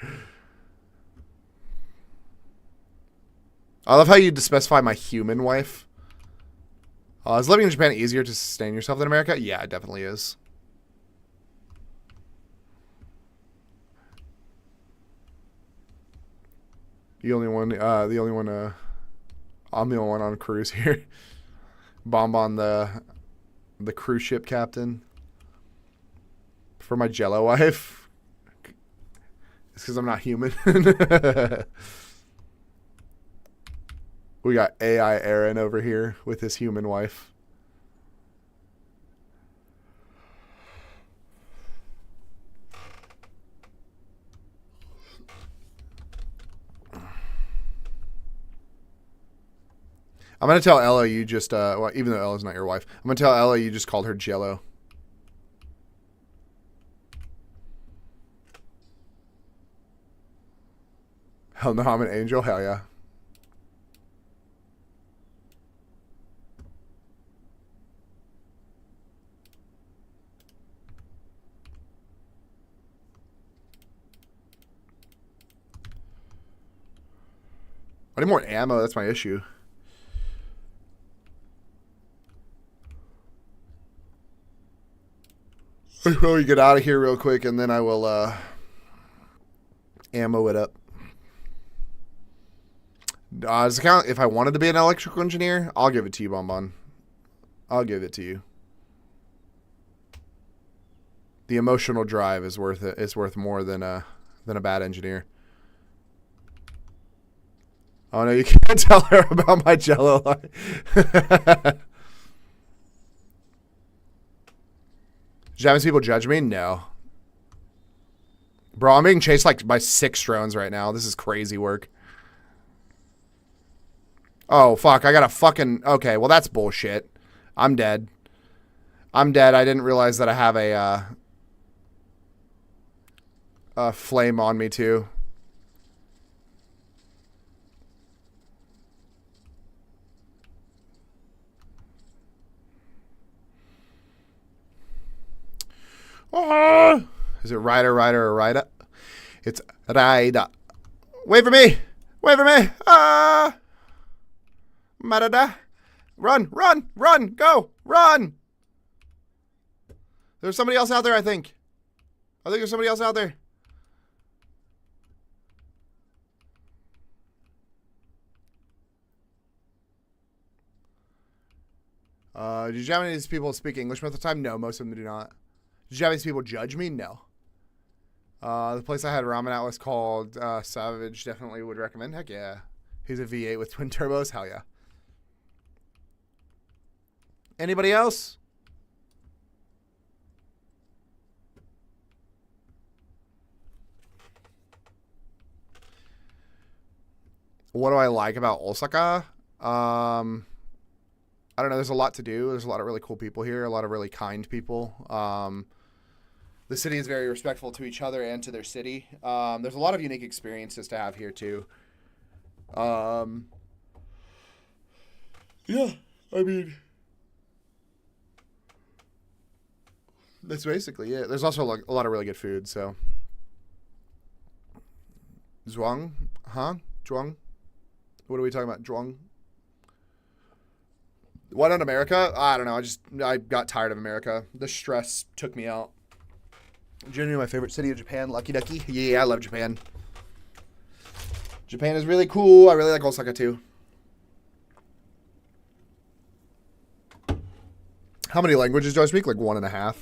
Speaker 1: I love how you specify my human wife. Is living in Japan easier to sustain yourself than America? Yeah, it definitely is. The only one, I'm the only one on cruise here. Bomb on the cruise ship captain. For my Jello wife. It's because I'm not human. We got AI Aaron over here with his human wife. I'm going to tell Ella you just, well, even though Ella's not your wife, I'm going to tell Ella you just called her Jello. Hell no, I'm an angel? Hell yeah. I need more ammo. That's my issue. I'll probably get out of here real quick, and then I will ammo it up. Does it count if I wanted to be an electrical engineer? I'll give it to you, Bonbon. I'll give it to you. The emotional drive is worth it. It's worth more than a bad engineer. Oh no, you can't tell her about my Jello life. Japanese people judge me? No. Bro, I'm being chased like by 6 drones right now. This is crazy work. Oh, fuck. I got a fucking... Okay, well, that's bullshit. I'm dead. I'm dead. I didn't realize that I have a flame on me, too. Oh, is it Ryder or Ryder? It's Ryder. Wait for me. Wait for me. Ah. Marada. Run. Go. Run. There's somebody else out there, I think. There's somebody else out there. Do Japanese people speak English most of the time? No, most of them do not. Do Japanese people judge me? No. The place I had ramen at was called Savage. Definitely would recommend. Heck yeah. He's a V8 with twin turbos. Hell yeah. Anybody else? What do I like about Osaka? I don't know. There's a lot to do. There's a lot of really cool people here. A lot of really kind people. The city is very respectful to each other and to their city. There's a lot of unique experiences to have here too. Yeah, I mean, that's basically it. There's also a lot of really good food. So, Zhuang, huh? Zhuang. What are we talking about? Zhuang. Why not America? I don't know. I got tired of America. The stress took me out. Genuinely my favorite city of Japan, Lucky Ducky. Yeah, I love Japan. Japan is really cool. I really like Osaka too. How many languages do I speak? Like 1.5.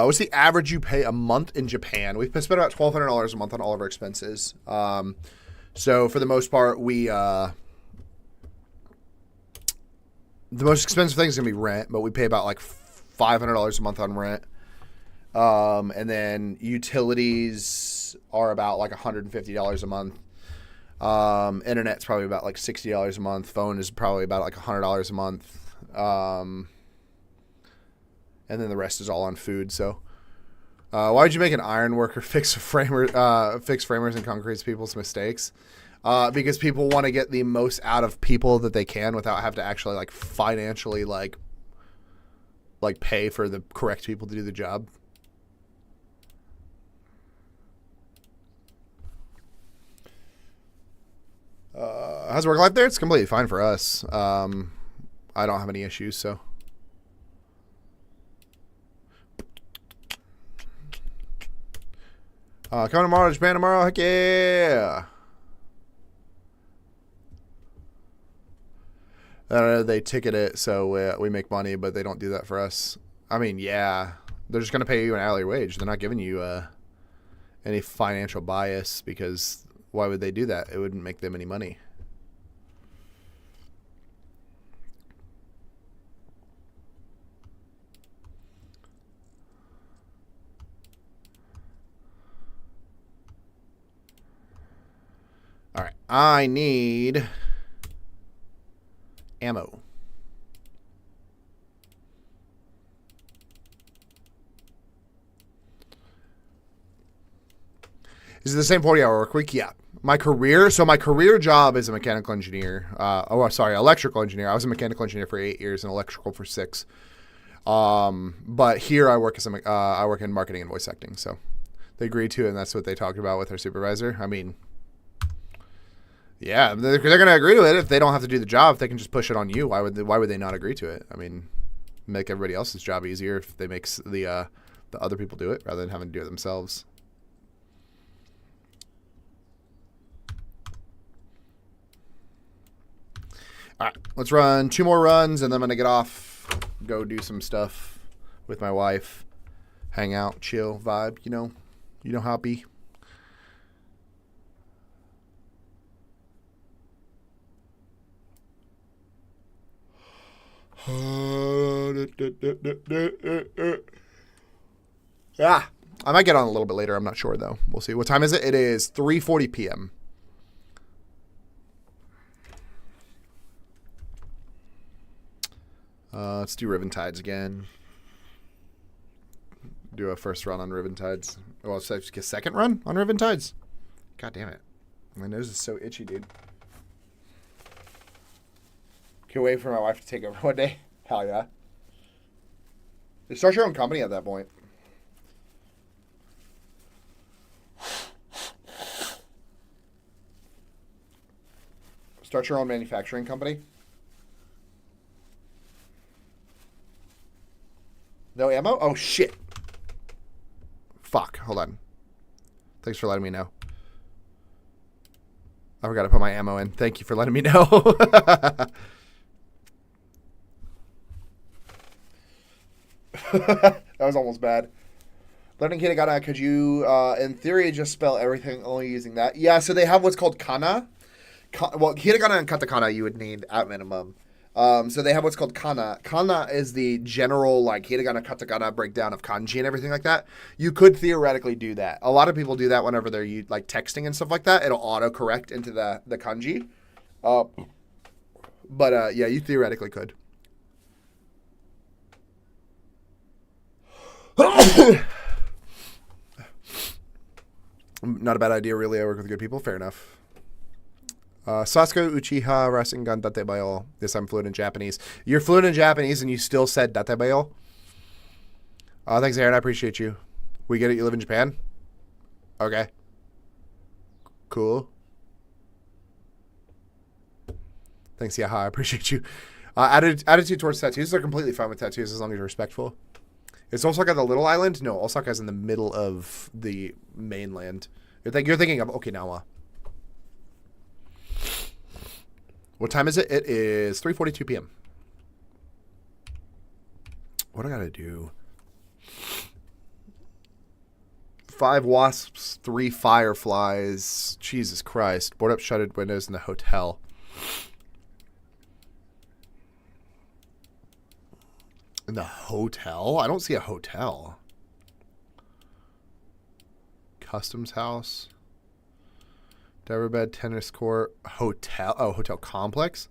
Speaker 1: What's the average you pay a month in Japan? We spend about $1,200 a month on all of our expenses. So for the most part, the most expensive thing is going to be rent, but we pay about like $500 a month on rent. And then utilities are about like $150 a month. Internet's probably about like $60 a month. Phone is probably about like $100 a month. And then the rest is all on food. So, why would you make an iron worker fix framers and concrete people's mistakes? Because people want to get the most out of people that they can without having to actually like financially like pay for the correct people to do the job. How's work life there? It's completely fine for us. I don't have any issues, so. Coming tomorrow to Japan tomorrow. Heck yeah. They ticket it so we make money, but they don't do that for us. I mean, yeah. They're just going to pay you an hourly wage. They're not giving you any financial bias because why would they do that? It wouldn't make them any money. All right. I need ammo. Is it the same 40-hour work week? Yeah. My career job is a mechanical engineer. Electrical engineer. I was a mechanical engineer for 8 years and electrical for 6. But here I work I work in marketing and voice acting. So they agreed to it, and that's what they talked about with our supervisor. I mean, yeah, they're going to agree to it if they don't have to do the job. If they can just push it on you, why would they not agree to it? I mean, make everybody else's job easier if they make the other people do it rather than having to do it themselves. All right, let's run 2 more runs, and then I'm going to get off, go do some stuff with my wife, hang out, chill, vibe, you know how it be. Yeah, I might get on a little bit later. I'm not sure, though. We'll see. What time is it? It is 3:40 p.m. Let's do Riventides again. Do a first run on Riventides. Well, so a second run on Riventides? God damn it. My nose is so itchy, dude. Can't wait for my wife to take over one day. Hell yeah. You start your own company at that point. Start your own manufacturing company. No ammo? Oh, shit. Fuck. Hold on. Thanks for letting me know. I forgot to put my ammo in. Thank you for letting me know. That was almost bad. Learning hiragana, could you, in theory, just spell everything only using that? Yeah, so they have what's called kana. Well, hiragana and katakana you would need at minimum. So they have what's called kana. Kana is the general like hiragana, katakana breakdown of kanji and everything like that. You could theoretically do that. A lot of people do that whenever they're like texting and stuff like that. It'll auto correct into the kanji. But yeah, you theoretically could. Not a bad idea, really. I work with good people. Fair enough. Sasuke Uchiha Rasengan Datebayo. Yes, I'm fluent in Japanese. You're fluent in Japanese and you still said Datebayo? Thanks, Aaron. I appreciate you. We get it. You live in Japan? Okay. Cool. Thanks, Yaha. I appreciate you. Attitude towards tattoos are completely fine with tattoos as long as you're respectful. Is Osaka the little island? No, Osaka is in the middle of the mainland. You're thinking of Okinawa. What time is it? It is 3:42 p.m. What do I gotta do? 5 wasps, 3 fireflies. Jesus Christ. Board up shuttered windows in the hotel. In the hotel? I don't see a hotel. Customs house. Diver bed, tennis court, hotel. Oh, hotel complex?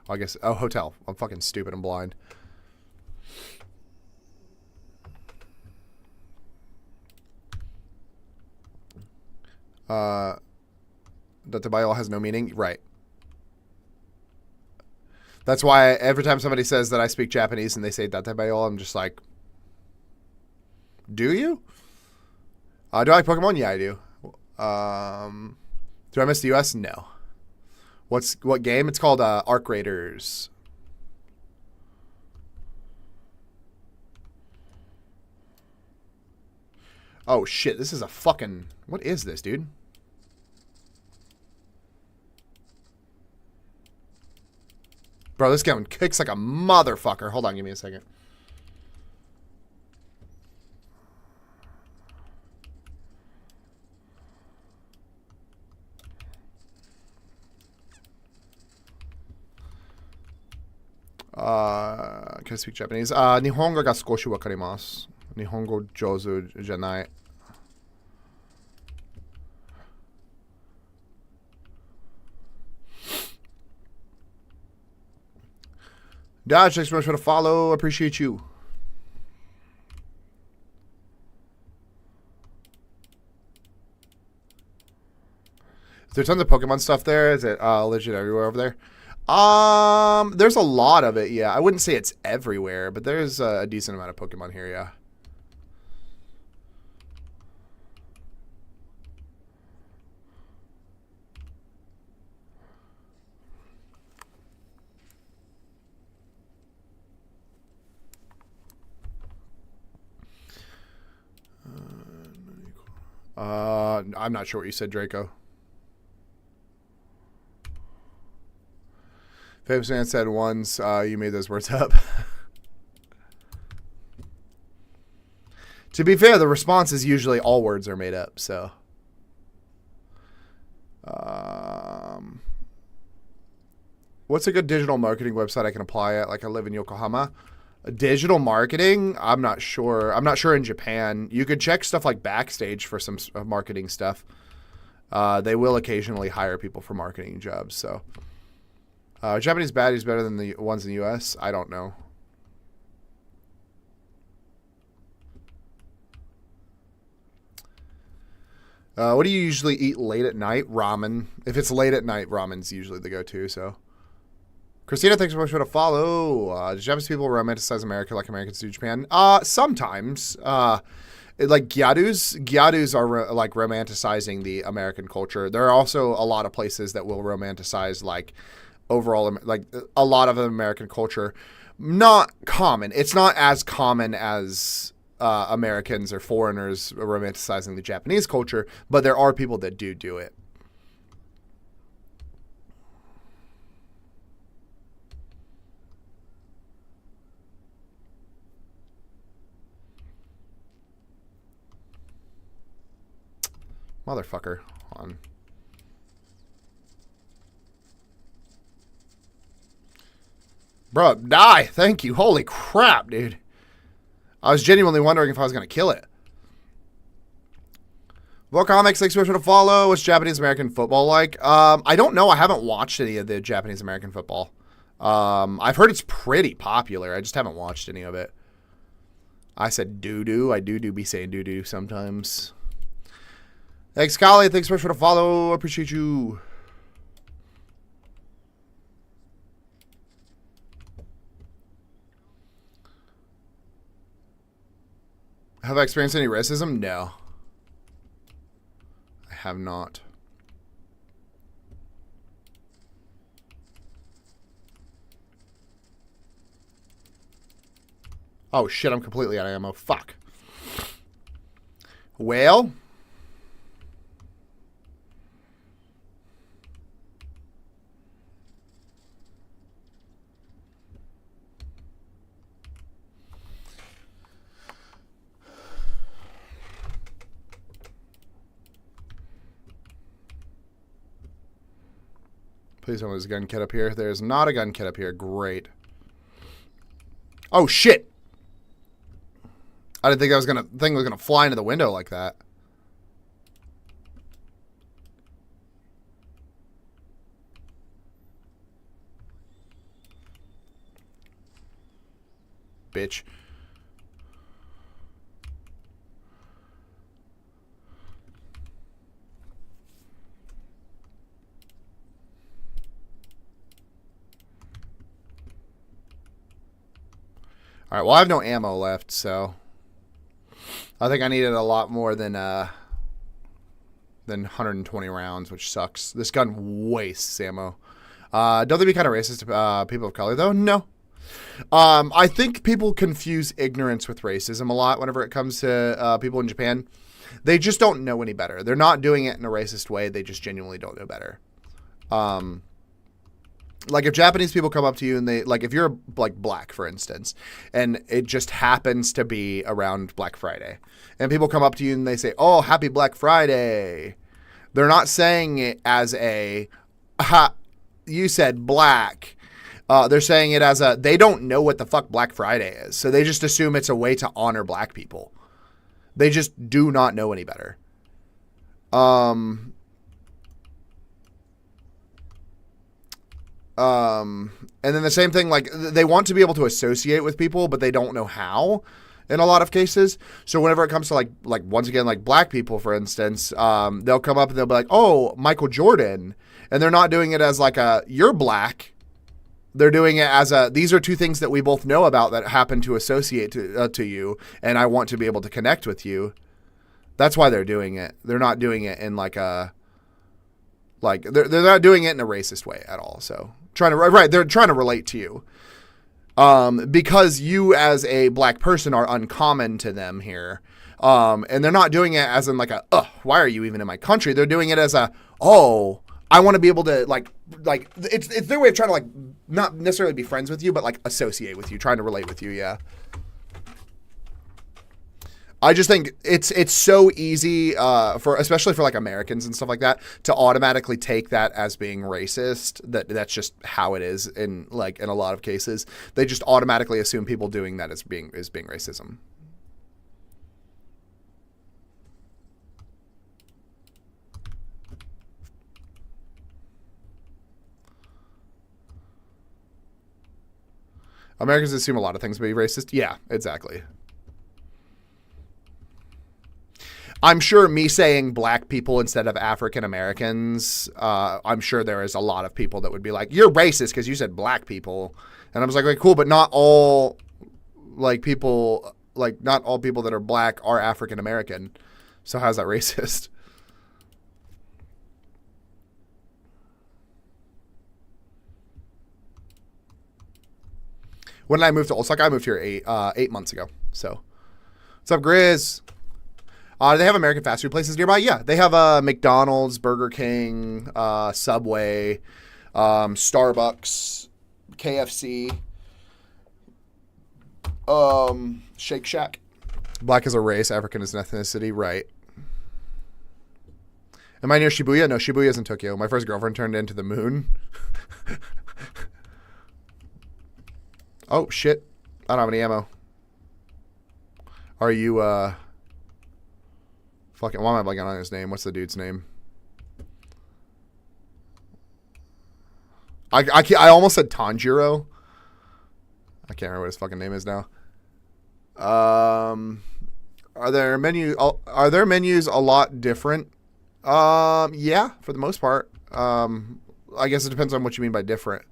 Speaker 1: Oh, I guess. Oh, hotel. I'm fucking stupid and blind. That the bio has no meaning? Right. That's why every time somebody says that I speak Japanese and they say Date Bayo, I'm just like, do you? Do I like Pokemon? Yeah, I do. Do I miss the US? No. What game? It's called Arc Raiders. Oh shit, this is a fucking... What is this, dude? Bro, this game kicks like a motherfucker. Hold on, give me a second. Can I speak Japanese? Nihongo ga skoshi wakarimasu. Nihongo jozu janai. Dodge, thanks so much for the follow. Appreciate you. Is there tons of Pokemon stuff there? Is it legit everywhere over there? There's a lot of it, yeah. I wouldn't say it's everywhere, but there's a decent amount of Pokemon here, yeah. I'm not sure what you said, Draco. Famous man said once, you made those words up. To be fair, the response is usually all words are made up, so. What's a good digital marketing website I can apply at? Like I live in Yokohama. Digital marketing? I'm not sure. I'm not sure in Japan. You could check stuff like Backstage for some marketing stuff. They will occasionally hire people for marketing jobs, so. Japanese baddies better than the ones in the U.S.? I don't know. What do you usually eat late at night? Ramen. If it's late at night, ramen's usually the go-to, so. Christina, thanks so much for the follow. Do Japanese people romanticize America like Americans do Japan? Sometimes. Like gyarus are like romanticizing the American culture. There are also a lot of places that will romanticize like overall, like a lot of American culture. Not common. It's not as common as Americans or foreigners romanticizing the Japanese culture, but there are people that do it. Motherfucker. Hold on. Bro, die. Thank you. Holy crap, dude. I was genuinely wondering if I was going to kill it. Well, comics, thanks so much for the follow. What's Japanese American football like? I don't know. I haven't watched any of the Japanese American football. I've heard it's pretty popular. I just haven't watched any of it. I said doo-doo. I do be saying doo-doo sometimes. Thanks, Kali. Thanks so much for the follow. Appreciate you. Have I experienced any racism? No. I have not. Oh, shit, I'm completely out of ammo. Fuck. Well. Please tell me there's a gun kit up here. There's not a gun kit up here. Great. Oh, shit. I didn't think thing was gonna fly into the window like that. Bitch. All right, well, I have no ammo left, so I think I needed a lot more than 120 rounds, which sucks. This gun wastes ammo. Don't they be kind of racist to people of color, though? No. I think people confuse ignorance with racism a lot whenever it comes to people in Japan. They just don't know any better. They're not doing it in a racist way. They just genuinely don't know better. Like if Japanese people come up to you and they like if you're like black, for instance, and it just happens to be around Black Friday, and people come up to you and they say, "Oh, happy Black Friday." They're not saying it as a "ha, you said black." They're saying it as a they don't know what the fuck Black Friday is, so they just assume it's a way to honor black people. They just do not know any better. And then the same thing, like they want to be able to associate with people, but they don't know how in a lot of cases. So whenever it comes to like once again, like black people, for instance, they'll come up and they'll be like, "Oh, Michael Jordan." And they're not doing it as like a, "You're black." They're doing it as a, "These are two things that we both know about that happen to associate to you. And I want to be able to connect with you." That's why they're doing it. They're not doing it in like a, like they're not doing it in a racist way at all. So they're trying to relate to you, because you as a black person are uncommon to them here, and they're not doing it as in like a, "Why are you even in my country?" They're doing it as a, "Oh, I want to be able to like it's their way of trying to like not necessarily be friends with you, but like associate with you, trying to relate with you." Yeah. I just think it's so easy especially for like Americans and stuff like that to automatically take that as being racist. That's just how it is in a lot of cases. They just automatically assume people doing that as being racism. Americans assume a lot of things to be racist. Yeah, exactly. I'm sure me saying black people instead of African Americans, I'm sure there is a lot of people that would be like, "You're racist because you said black people." And I was like, cool, but not all people that are black are African American. So how's that racist? When did I move to Osaka? I moved here 8 months ago. So what's up, Grizz? Do they have American fast food places nearby? Yeah, they have McDonald's, Burger King, Subway, Starbucks, KFC, Shake Shack. Black is a race, African is an ethnicity, right? Am I near Shibuya? No, Shibuya is in Tokyo. My first girlfriend turned into the moon. Oh, shit. I don't have any ammo. Are you, fucking, why am I blanking on his name? What's the dude's name? I almost said Tanjiro. I can't remember what his fucking name is now. Are there menus a lot different? Yeah, for the most part. I guess it depends on what you mean by different.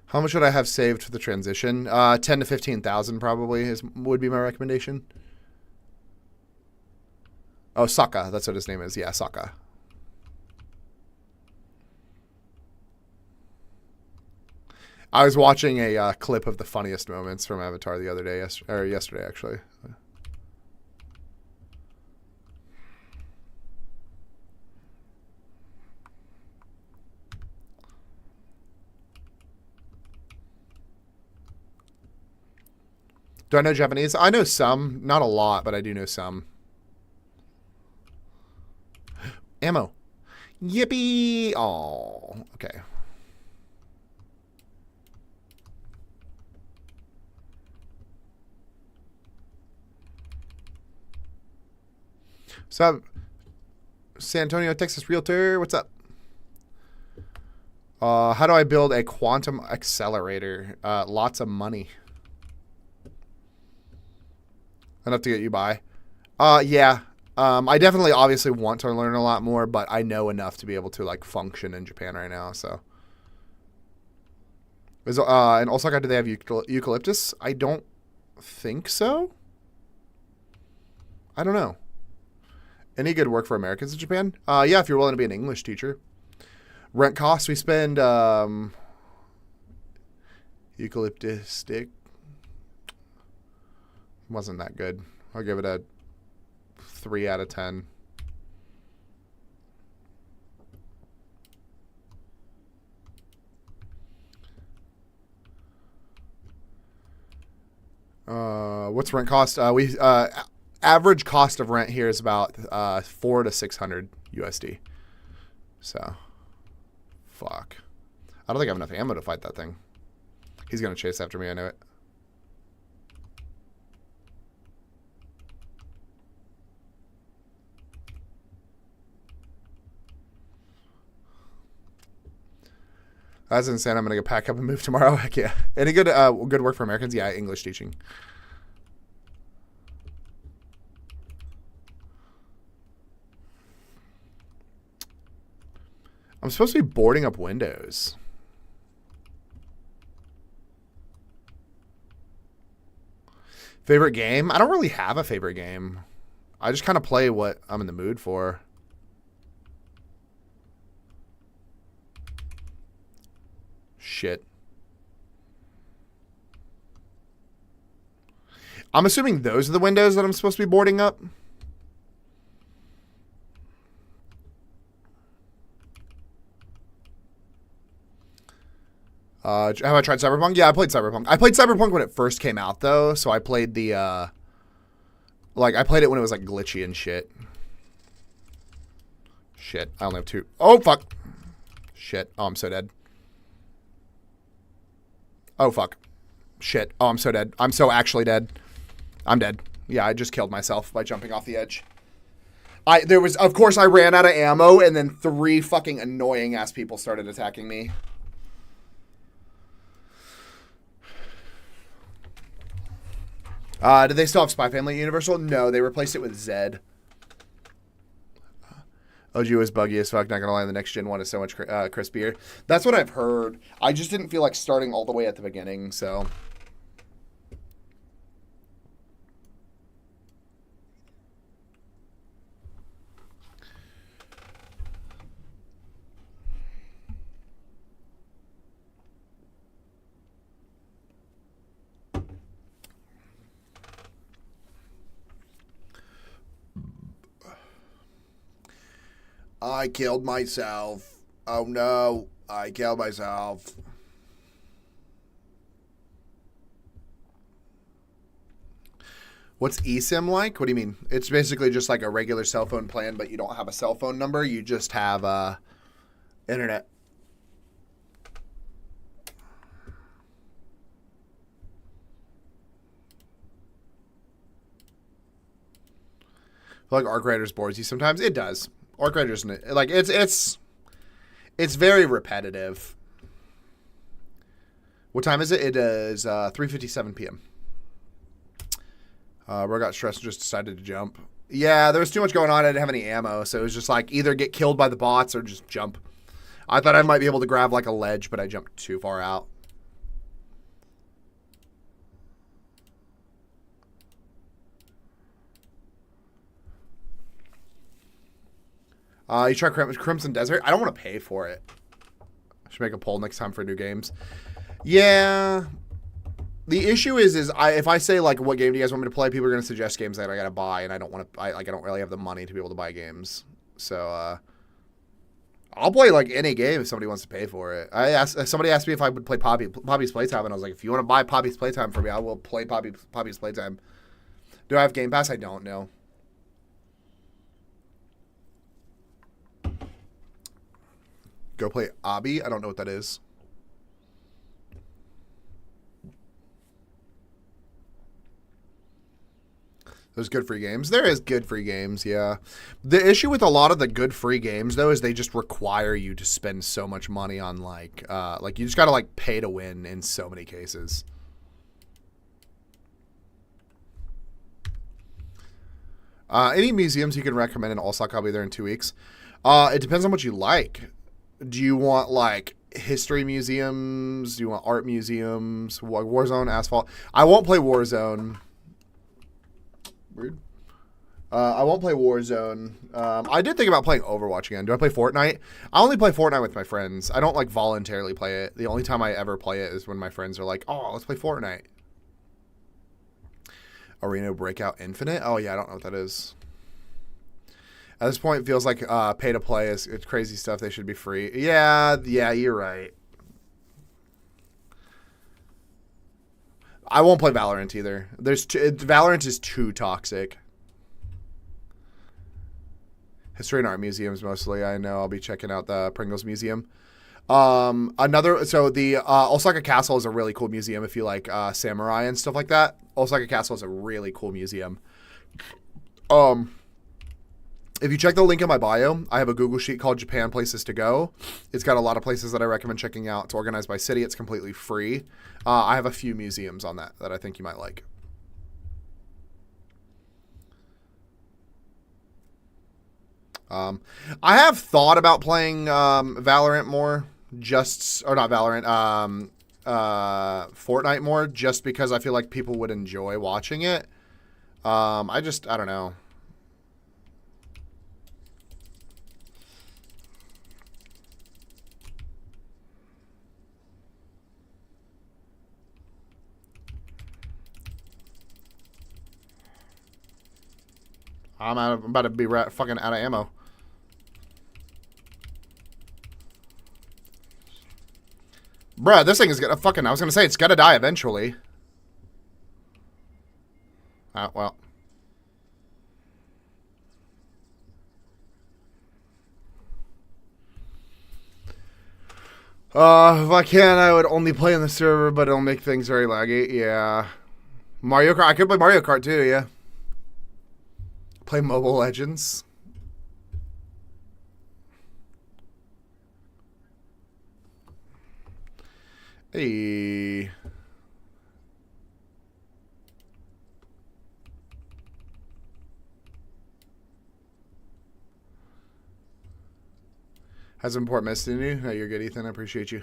Speaker 1: How much should I have saved for the transition? 10 to 15,000 probably would be my recommendation. Oh, Sokka, that's what his name is. Yeah, Sokka. I was watching a clip of the funniest moments from Avatar the other day, yesterday actually. Do I know Japanese? I know some, not a lot, but I do know some. Ammo. Yippee! Oh, okay. What's up? San Antonio, Texas Realtor. What's up? How do I build a quantum accelerator? Lots of money. Enough to get you by. Yeah. I definitely obviously want to learn a lot more, but I know enough to be able to like function in Japan right now, so. In Osaka, do they have eucalyptus? I don't think so. I don't know. Any good work for Americans in Japan? Yeah, if you're willing to be an English teacher. Rent costs, we spend eucalyptus stick. Wasn't that good. I'll give it a 3 out of 10. What's rent cost? Average cost of rent here is about 400 to 600 USD. So, fuck. I don't think I have enough ammo to fight that thing. He's gonna chase after me. I know it. That's insane. I'm gonna go pack up and move tomorrow. Heck yeah. Any good good work for Americans? Yeah, English teaching. I'm supposed to be boarding up windows. Favorite game? I don't really have a favorite game. I just kind of play what I'm in the mood for. Shit. I'm assuming those are the windows that I'm supposed to be boarding up. Have I tried Cyberpunk? Yeah, I played Cyberpunk. I played Cyberpunk when it first came out, though, so I played the, I played it when it was, like, glitchy and shit. Shit, I only have 2. Oh, fuck. Shit. Oh, I'm so dead. Oh, fuck. Shit. Oh, I'm so dead. I'm so actually dead. I'm dead. Yeah, I just killed myself by jumping off the edge. Of course, I ran out of ammo, and then 3 fucking annoying-ass people started attacking me. Did they still have Spy Family at Universal? No, they replaced it with Zed. OG was buggy as fuck, not gonna lie, the next gen one is so much crispier. That's what I've heard. I just didn't feel like starting all the way at the beginning, so. I killed myself. Oh no, I killed myself. What's eSIM like? What do you mean? It's basically just like a regular cell phone plan, but you don't have a cell phone number. You just have internet. Like Arc Raiders bores you sometimes. It does. Arc Raiders, like it's very repetitive. What time is it? It is 3:57 p.m. Bro got stressed and just decided to jump. Yeah, there was too much going on. I didn't have any ammo, so it was just like either get killed by the bots or just jump. I thought I might be able to grab like a ledge, but I jumped too far out. You try Crimson Desert? I don't want to pay for it. I should make a poll next time for new games. Yeah. The issue is if I say like what game do you guys want me to play, people are gonna suggest games that I gotta buy, and I don't want to. I don't really have the money to be able to buy games. So I'll play like any game if somebody wants to pay for it. Somebody asked me if I would play Poppy's Playtime, and I was like, if you want to buy Poppy's Playtime for me, I will play Poppy's Playtime. Do I have Game Pass? I don't know. Go play Obby? I don't know what that is. There's good free games. There is good free games, yeah. The issue with a lot of the good free games, though, is they just require you to spend so much money on, like you just gotta, like, pay to win in so many cases. Any museums you can recommend in Allstock? I'll be there in 2 weeks. It depends on what you like. Do you want, like, history museums? Do you want art museums? Warzone, Asphalt? I won't play Warzone. Weird. I won't play Warzone. I did think about playing Overwatch again. Do I play Fortnite? I only play Fortnite with my friends. I don't, like, voluntarily play it. The only time I ever play it is when my friends are like, oh, let's play Fortnite. Arena Breakout Infinite? Oh, yeah, I don't know what that is. At this point, it feels like pay to play is it's crazy stuff. They should be free. Yeah, you're right. I won't play Valorant either. Valorant is too toxic. History and art museums mostly. I know I'll be checking out the Pringles Museum. The Osaka Castle is a really cool museum if you like samurai and stuff like that. Osaka Castle is a really cool museum. If you check the link in my bio, I have a Google sheet called Japan Places to Go. It's got a lot of places that I recommend checking out. It's organized by city. It's completely free. I have a few museums on that I think you might like. I have thought about playing Valorant more. Fortnite more, just because I feel like people would enjoy watching it. I don't know. I'm about to be fucking out of ammo. Bruh, this thing is gonna fucking... I was gonna say, it's gonna die eventually. Well. If I can, I would only play on the server, but it'll make things very laggy. Yeah. Mario Kart. I could play Mario Kart too, yeah. Play Mobile Legends. Hey. Has an important message in you? Oh, you're good, Ethan. I appreciate you.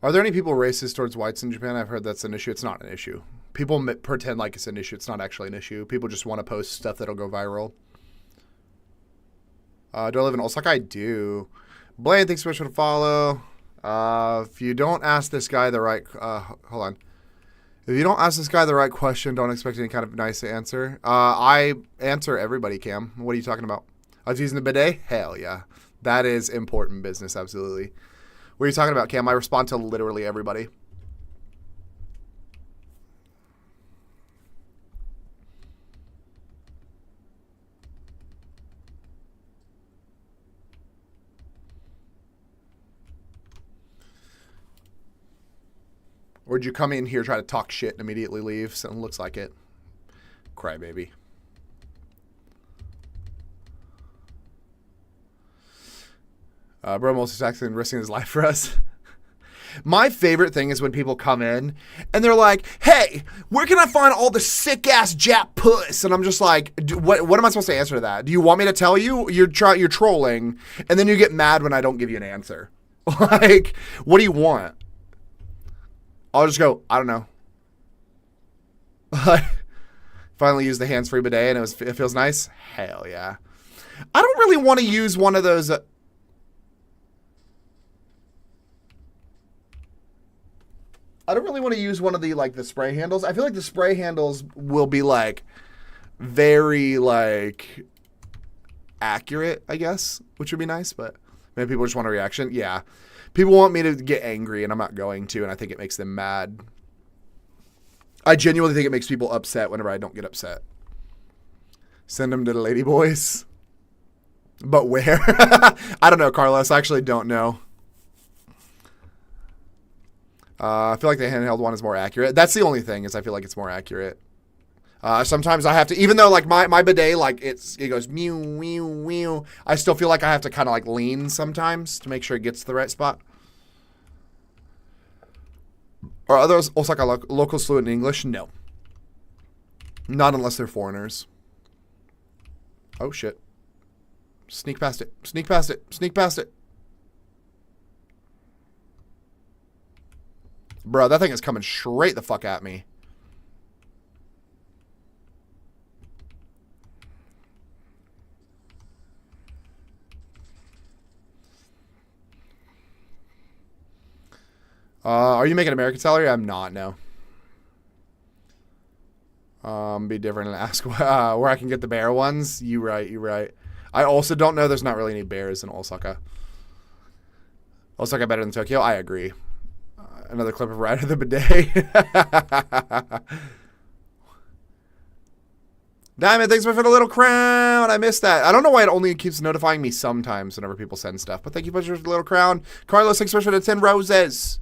Speaker 1: Are there any people racist towards whites in Japan? I've heard that's an issue. It's not an issue. People pretend like it's an issue. It's not actually an issue. People just want to post stuff that'll go viral. Do I live in Osaka? I do. Blaine, thanks so much for the follow. If you don't ask this guy the right... hold on. If you don't ask this guy the right question, don't expect any kind of nice answer. I answer everybody, Cam. What are you talking about? I was using the bidet? Hell yeah. That is important business, absolutely. What are you talking about, Cam? I respond to literally everybody. Or did you come in here, try to talk shit, and immediately leave? So it looks like it. Crybaby. Bro multitasking and risking his life for us. My favorite thing is when people come in and they're like, hey, where can I find all the sick-ass Jap puss? And I'm just like, what am I supposed to answer to that? Do you want me to tell you? You're trolling, and then you get mad when I don't give you an answer. Like, what do you want? I'll just go, I don't know. Finally used the hands-free bidet and it feels nice. Hell yeah. I don't really want to use one of those... I don't really want to use one of the, like, the spray handles. I feel like the spray handles will be, like, very, like, accurate, I guess, which would be nice, but maybe people just want a reaction. Yeah. People want me to get angry, and I'm not going to, and I think it makes them mad. I genuinely think it makes people upset whenever I don't get upset. Send them to the lady boys. But where? I don't know, Carlos. I actually don't know. I feel like the handheld one is more accurate. That's the only thing, is I feel like it's more accurate. Sometimes I have to, even though like my bidet, like it goes mew, mew, mew, I still feel like I have to kind of like lean sometimes to make sure it gets to the right spot. Are others Osaka locals fluent in English? No. Not unless they're foreigners. Oh shit. Sneak past it. Sneak past it. Sneak past it. Bro, that thing is coming straight the fuck at me. Are you making American salary? I'm not, no. Be different and ask where I can get the bear ones. You right. I also don't know, there's not really any bears in Osaka. Osaka better than Tokyo? I agree. Another clip of Ryder the bidet. Diamond, thanks for the little crown. I missed that. I don't know why it only keeps notifying me sometimes whenever people send stuff, but thank you for the little crown. Carlos, thanks for the 10 roses.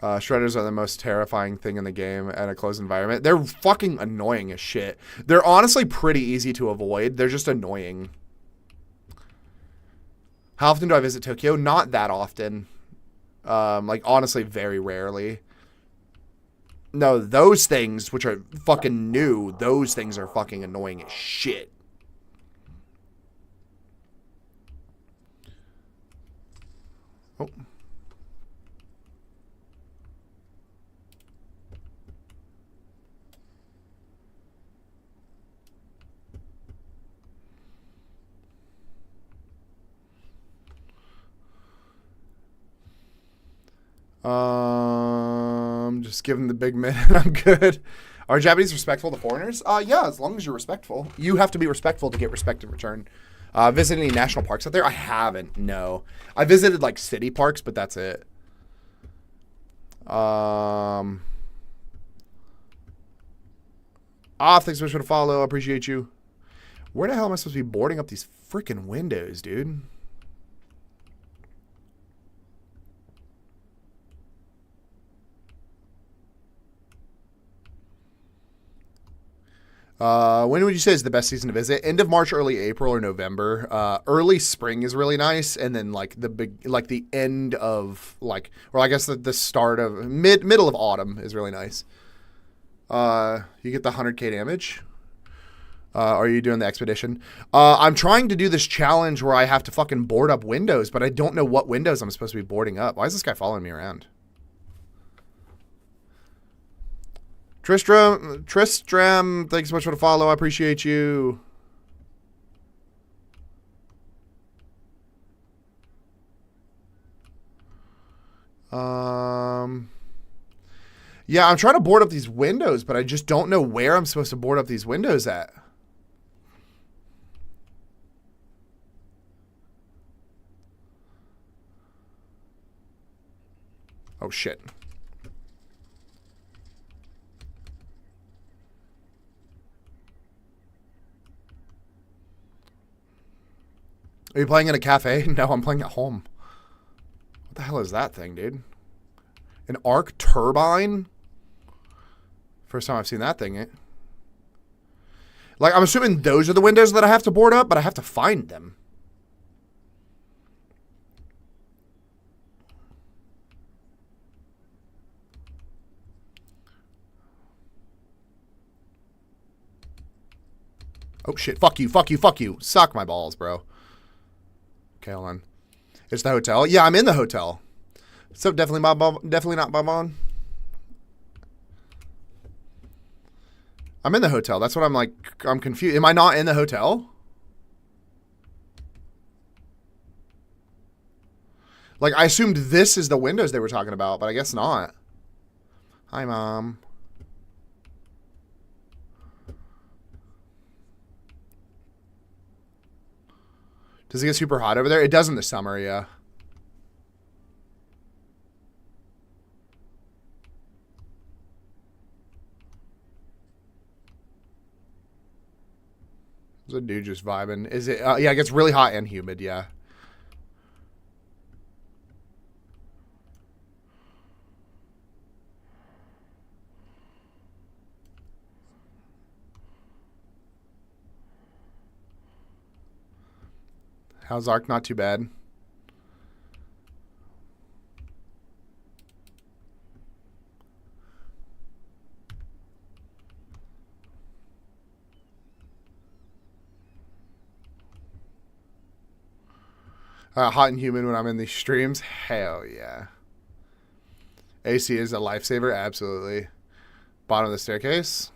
Speaker 1: Shredders are the most terrifying thing in the game at a closed environment. They're fucking annoying as shit. They're honestly pretty easy to avoid. They're just annoying. How often do I visit Tokyo? Not that often. Like, honestly, very rarely. No, those things, which are fucking new, those things are fucking annoying as shit. Oh. Just give them the big minute. I'm good. Are Japanese respectful to foreigners? Yeah, as long as you're respectful. You have to be respectful to get respect in return. Visit any national parks out there? I haven't, no. I visited, like, city parks, but that's it. Thanks so much for the follow. I appreciate you. Where the hell am I supposed to be boarding up these freaking windows, dude? When would you say is the best season to visit? End of March, early April, or November. Early spring is really nice, and then like the end of like, or I guess the start of middle of autumn is really nice. You get the 100k damage. Are you doing the expedition? I'm trying to do this challenge where I have to fucking board up windows, but I don't know what windows I'm supposed to be boarding up. Why is this guy following me around? Tristram, thanks so much for the follow. I appreciate you. Yeah, I'm trying to board up these windows, but I just don't know where I'm supposed to board up these windows at. Oh, shit. Are you playing in a cafe? No, I'm playing at home. What the hell is that thing, dude? An arc turbine? First time I've seen that thing. Like, I'm assuming those are the windows that I have to board up, but I have to find them. Oh, shit. Fuck you, fuck you, fuck you. Suck my balls, bro. Okay, hold on. It's the hotel? Yeah, I'm in the hotel. So definitely not Bob-on. I'm in the hotel. That's what I'm like. I'm confused. Am I not in the hotel? Like, I assumed this is the windows they were talking about, but I guess not. Hi, Mom. Does it get super hot over there? It does in the summer, yeah. There's a dude just vibing. Is it? Yeah, it gets really hot and humid, yeah. How's Ark? Not too bad. Hot and humid when I'm in these streams? Hell yeah. AC is a lifesaver? Absolutely. Bottom of the staircase?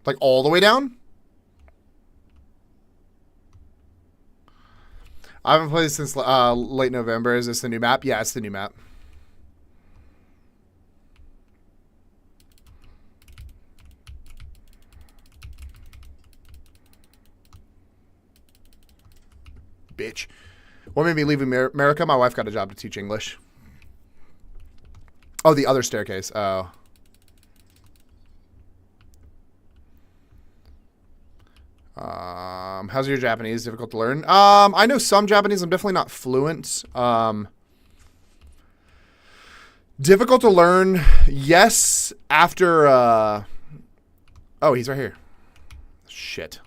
Speaker 1: Like all the way down? I haven't played since late November. Is this the new map? Yeah, it's the new map. Bitch. What made me leave America? My wife got a job to teach English. Oh, the other staircase. Oh. How's your Japanese? Difficult to learn? I know some Japanese. I'm definitely not fluent. Difficult to learn. Yes. After, oh, he's right here. Shit.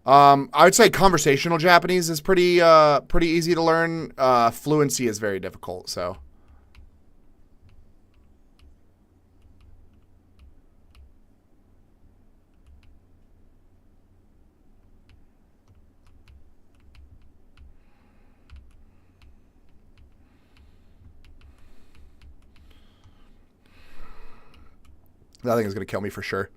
Speaker 1: I would say conversational Japanese is pretty easy to learn. Fluency is very difficult, so. That thing is going to kill me for sure.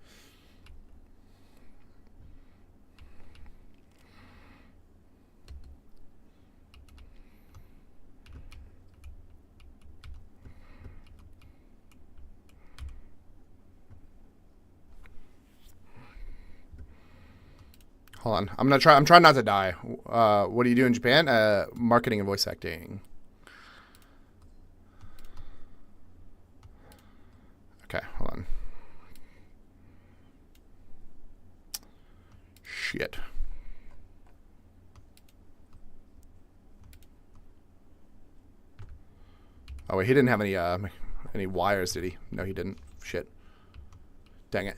Speaker 1: Hold on. I'm trying not to die. What do you do in Japan? Marketing and voice acting. Okay, hold on. Shit. Oh wait, he didn't have any wires, did he? No, he didn't. Shit. Dang it.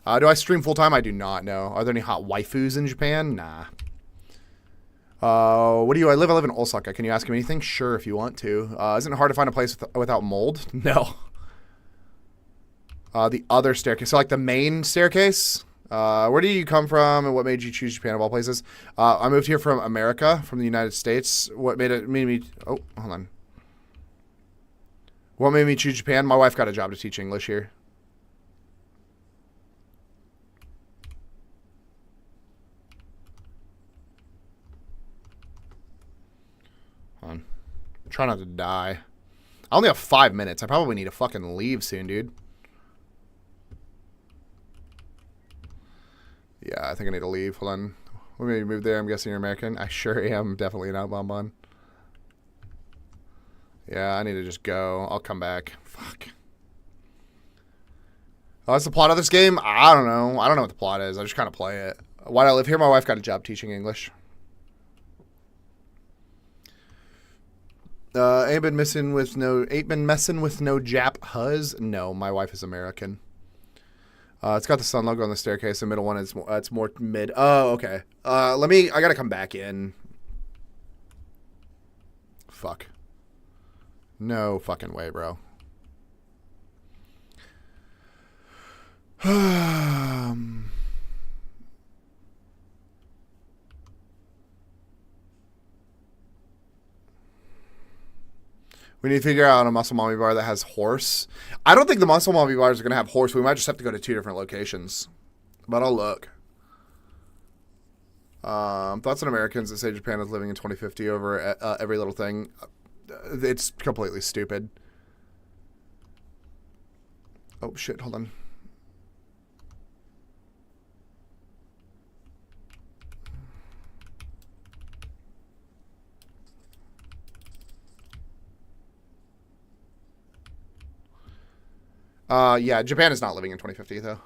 Speaker 1: Do I stream full time? I do not know. Are there any hot waifus in Japan? Nah. What do you? I live in Osaka. Can you ask him anything? Sure, if you want to. Isn't it hard to find a place without mold? No. The other staircase. So like the main staircase. Where do you come from, and what made you choose Japan of all places? I moved here from America, from the United States. What made me? Oh, hold on. What made me choose Japan? My wife got a job to teach English here. Hold on. Try not to die. I only have 5 minutes. I probably need to fucking leave soon, dude. Yeah, I think I need to leave. Hold on. What made you move there? I'm guessing you're American. I sure am. Definitely not Bonbon. Yeah, I need to just go. I'll come back. Fuck. Oh, that's the plot of this game? I don't know. I don't know what the plot is. I just kind of play it. Why do I live here? My wife got a job teaching English. Ain't been messing with no Jap huz? No, my wife is American. It's got the sun logo on the staircase. The middle one is it's more mid. Oh, okay. I gotta come back in. Fuck. No fucking way, bro. We need to figure out a Muscle Mommy bar that has horse. I don't think the Muscle Mommy bars are going to have horse. We might just have to go to 2 different locations. But I'll look. Thoughts on Americans that say Japan is living in 2050 over every little thing. It's completely stupid. Oh, shit. Hold on. Yeah, Japan is not living in 2050, though.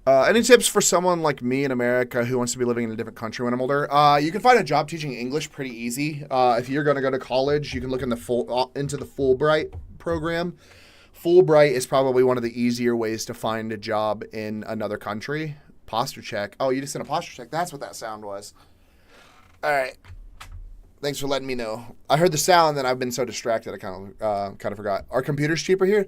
Speaker 1: Any tips for someone like me in America who wants to be living in a different country when I'm older? You can find a job teaching English pretty easy. If you're going to go to college, you can look into the Fulbright program. Fulbright is probably one of the easier ways to find a job in another country. Posture check. Oh, you just did a posture check. That's what that sound was. All right. Thanks for letting me know. I heard the sound, and I've been so distracted I kind of forgot. Are computers cheaper here?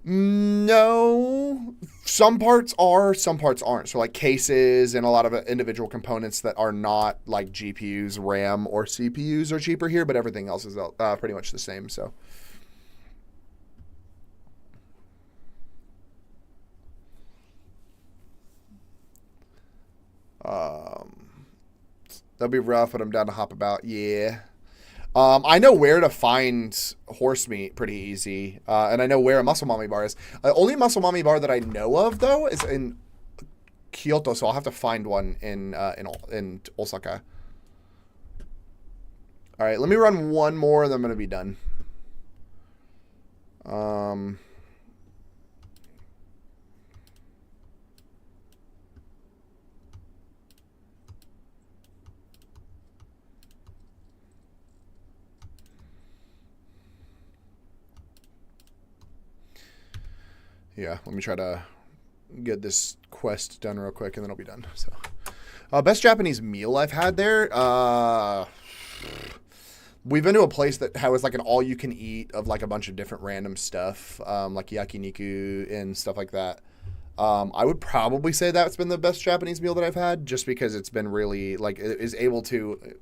Speaker 1: No. Some parts are, some parts aren't. So like cases and a lot of individual components that are not like GPUs, RAM, or CPUs are cheaper here, but everything else is pretty much the same. So. That'll be rough, but I'm down to hop about. Yeah. I know where to find horse meat pretty easy, and I know where a Muscle Mommy bar is. Only Muscle Mommy bar that I know of, though, is in Kyoto, so I'll have to find one in Osaka. All right, let me run one more, and then I'm going to be done. Yeah, let me try to get this quest done real quick, and then I'll be done. So, best Japanese meal I've had there. We've been to a place that was like an all-you-can-eat of like a bunch of different random stuff, like yakiniku and stuff like that. I would probably say that's been the best Japanese meal that I've had, just because it's been really like we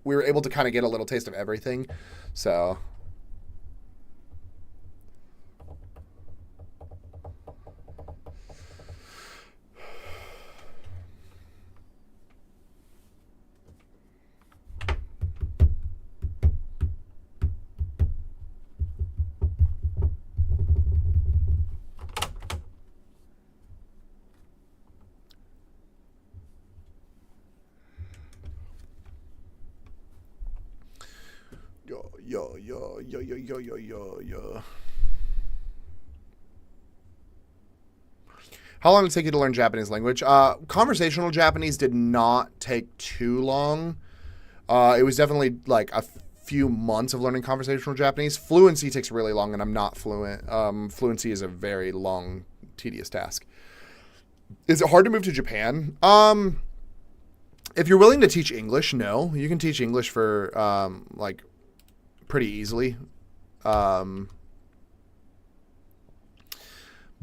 Speaker 1: were able to kind of get a little taste of everything. So. Yo. How long did it take you to learn Japanese language? Conversational Japanese did not take too long. It was definitely like a few months of learning conversational Japanese. Fluency takes really long, and I'm not fluent. Fluency is a very long, tedious task. Is it hard to move to Japan? If you're willing to teach English, no. You can teach English for like pretty easily.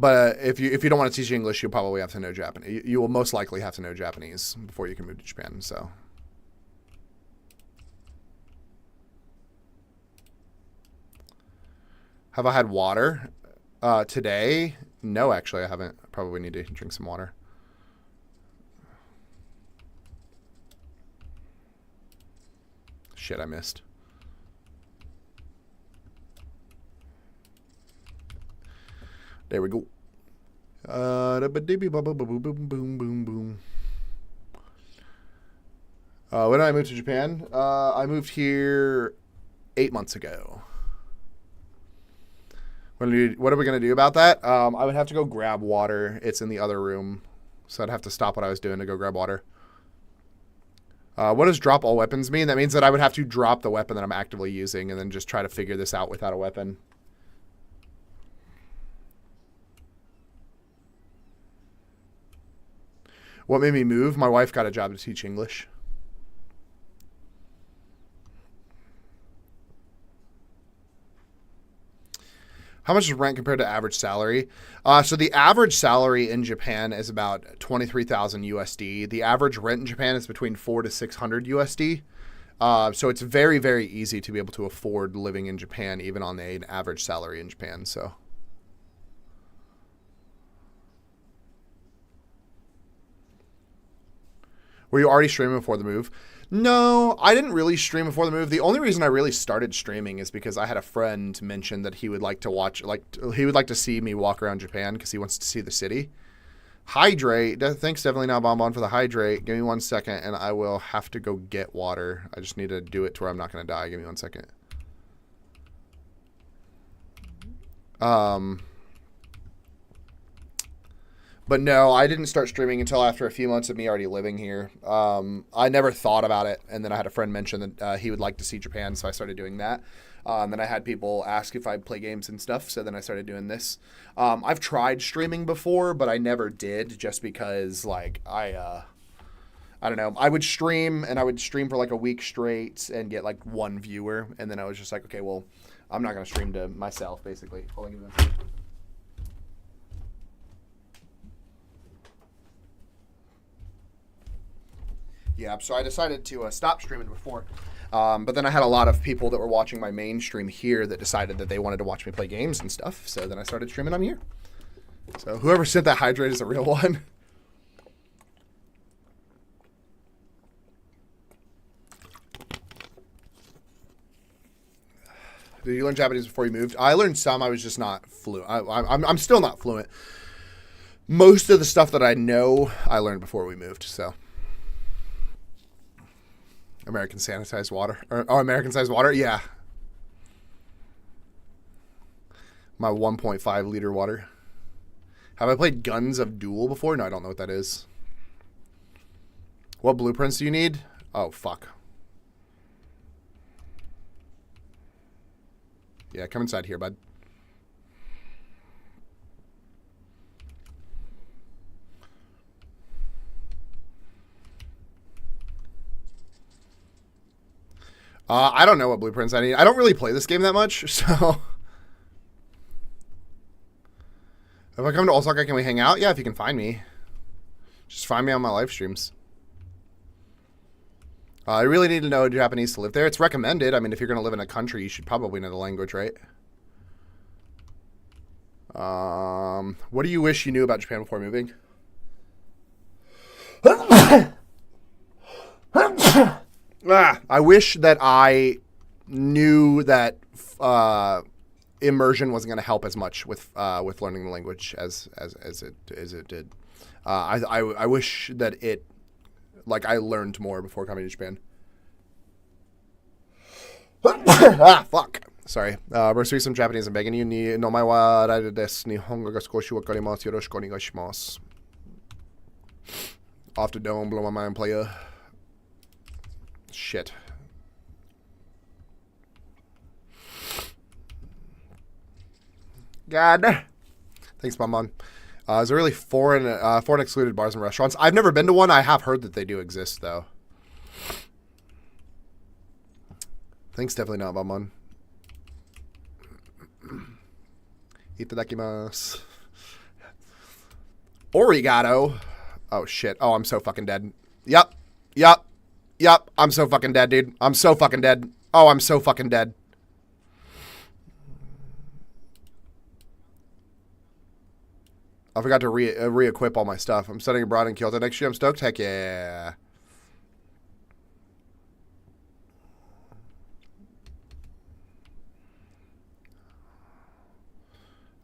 Speaker 1: But if you don't want to teach English, you'll probably have to know Japanese. You will most likely have to know Japanese before you can move to Japan. So. Have I had water today? No, actually, I haven't. I probably need to drink some water. Shit, I missed. There we go. Boom. When did I move to Japan? I moved here 8 months ago. What are we going to do about that? I would have to go grab water. It's in the other room. So I'd have to stop what I was doing to go grab water. What does drop all weapons mean? That means that I would have to drop the weapon that I'm actively using and then just try to figure this out without a weapon. What made me move? My wife got a job to teach English. How much is rent compared to average salary? So the average salary in Japan is about 23,000 USD. The average rent in Japan is between 400 to 600 USD. So it's very, very easy to be able to afford living in Japan, even on an average salary in Japan. So. Were you already streaming before the move? No, I didn't really stream before the move. The only reason I really started streaming is because I had a friend mention that he would like to watch, he would like to see me walk around Japan because he wants to see the city. Hydrate. Thanks, definitely now, Bonbon, for the hydrate. Give me 1 second, and I will have to go get water. I just need to do it to where I'm not going to die. Give me 1 second. But no, I didn't start streaming until after a few months of me already living here. I never thought about it, and then I had a friend mention that he would like to see Japan, so I started doing that. And then I had people ask if I'd play games and stuff, so then I started doing this. I've tried streaming before, but I never did, just because, like, I don't know. I would stream, and I would stream for, like, a week straight and get, like, 1 viewer, and then I was just like, okay, well, I'm not going to stream to myself, basically. Hold on, give me 1 second. Yeah, so I decided to stop streaming before. But then I had a lot of people that were watching my main stream here that decided that they wanted to watch me play games and stuff. So then I started streaming on here. So whoever sent that hydrate is a real one. Did you learn Japanese before you moved? I learned some. I was just not fluent. I'm still not fluent. Most of the stuff that I know, I learned before we moved, so... American sanitized water. American sized water? Yeah. My 1.5 liter water. Have I played Guns of Duel before? No, I don't know what that is. What blueprints do you need? Oh, fuck. Yeah, come inside here, bud. I don't know what blueprints I need. I don't really play this game that much, so... If I come to Osaka, can we hang out? Yeah, if you can find me. Just find me on my live streams. I really need to know Japanese to live there. It's recommended. I mean, if you're going to live in a country, you should probably know the language, right? What do you wish you knew about Japan before moving? I wish that I knew that immersion wasn't going to help as much with learning the language as it did. I wish that I learned more before coming to Japan. Fuck. Sorry. We're speaking some Japanese. I'm begging you. Nomai wa raide desu. Nihongo ga skoshi wakarimasu. Yoroshiku onegaishimasu. Off the dome. Blow my mind, player. Shit. God. Thanks, Bonbon. Is there really foreign excluded bars and restaurants? I've never been to one. I have heard that they do exist, though. Thanks, definitely not, Bonbon. Itadakimasu. Origato. Oh, shit. Oh, I'm so fucking dead. Yep. I'm so fucking dead, dude. I'm so fucking dead. Oh, I'm so fucking dead. I forgot to re-equip all my stuff. I'm studying abroad in Kyoto next year. I'm stoked. Heck yeah.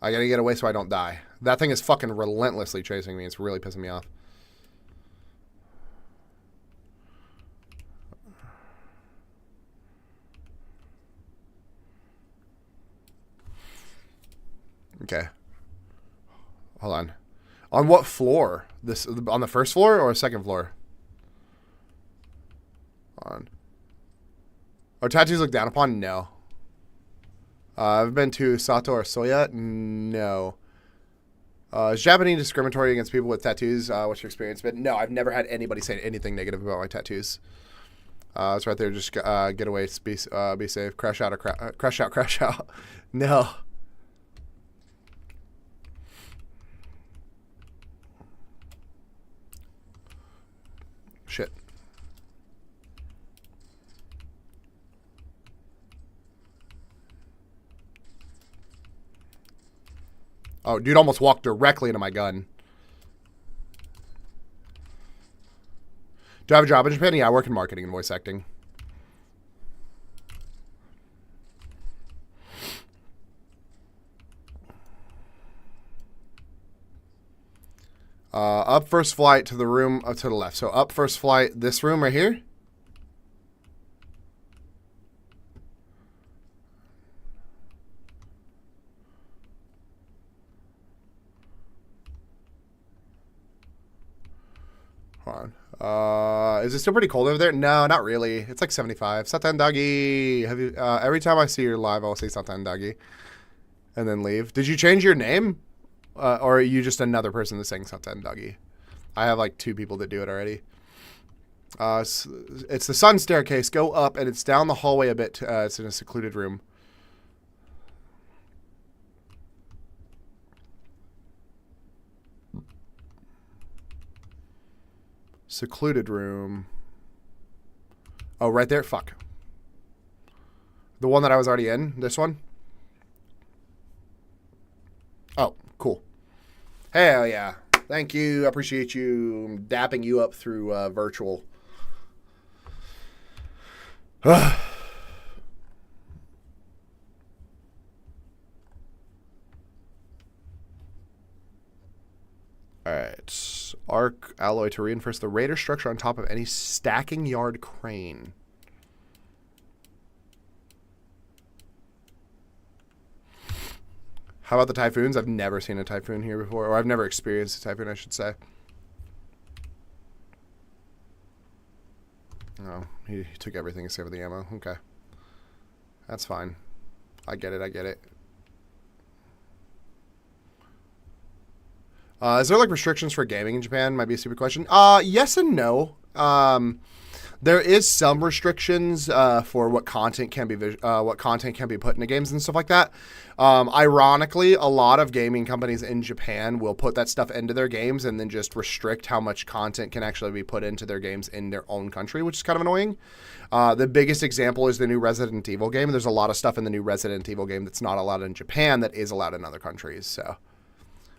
Speaker 1: I gotta get away so I don't die. That thing is fucking relentlessly chasing me. It's really pissing me off. Okay. Hold on. On what floor? This on the first floor or second floor? On. Are tattoos looked down upon? No. I've been to Sato or Soya? No. Is Japanese discriminatory against people with tattoos? What's your experience been? No, I've never had anybody say anything negative about my tattoos. It's right there. Just get away. Be safe. Crash out or crash out. Crash out. No. Shit. Oh, dude almost walked directly into my gun. Do I have a job in Japan? Yeah, I work in marketing and voice acting. Up first flight to the room to the left. So up first flight, this room right here. Hold on. Is it still pretty cold over there? No, not really. It's like 75. Satan Dagi. Have you? Every time I see you live, I'll say Satan Dagi, and then leave. Did you change your name, or are you just another person that's saying Satan Dagi? I have like 2 people that do it already. It's the sun staircase. Go up, and it's down the hallway a bit. It's in a secluded room. Secluded room. Oh, right there? Fuck. The one that I was already in? This one? Oh, cool. Hell yeah. Thank you. I appreciate you. I'm dapping you up through virtual. Alright. Arc alloy to reinforce the radar structure on top of any stacking yard crane. How about the typhoons? I've never seen a typhoon here before, or I've never experienced a typhoon, I should say. Oh, he took everything except for the ammo. Okay. That's fine. I get it, I get it. Is there like restrictions for gaming in Japan? Might be a stupid question. Yes and no. There is some restrictions for what content can be put into games and stuff like that. Ironically, a lot of gaming companies in Japan will put that stuff into their games and then just restrict how much content can actually be put into their games in their own country, which is kind of annoying. The biggest example is the new Resident Evil game. There's a lot of stuff in the new Resident Evil game that's not allowed in Japan that is allowed in other countries. So,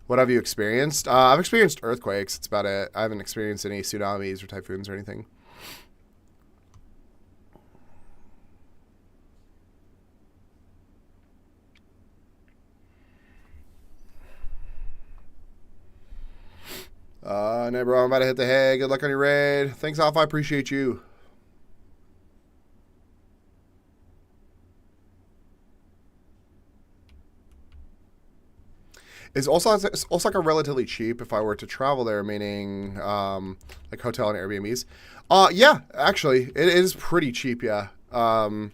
Speaker 1: what have you experienced? I've experienced earthquakes. That's about it. I haven't experienced any tsunamis or typhoons or anything. No, bro, I'm about to hit the hay. Good luck on your raid. Thanks, Alpha. I appreciate you. Is Osaka relatively cheap if I were to travel there, meaning like hotel and Airbnbs? Yeah, actually, it is pretty cheap, yeah. No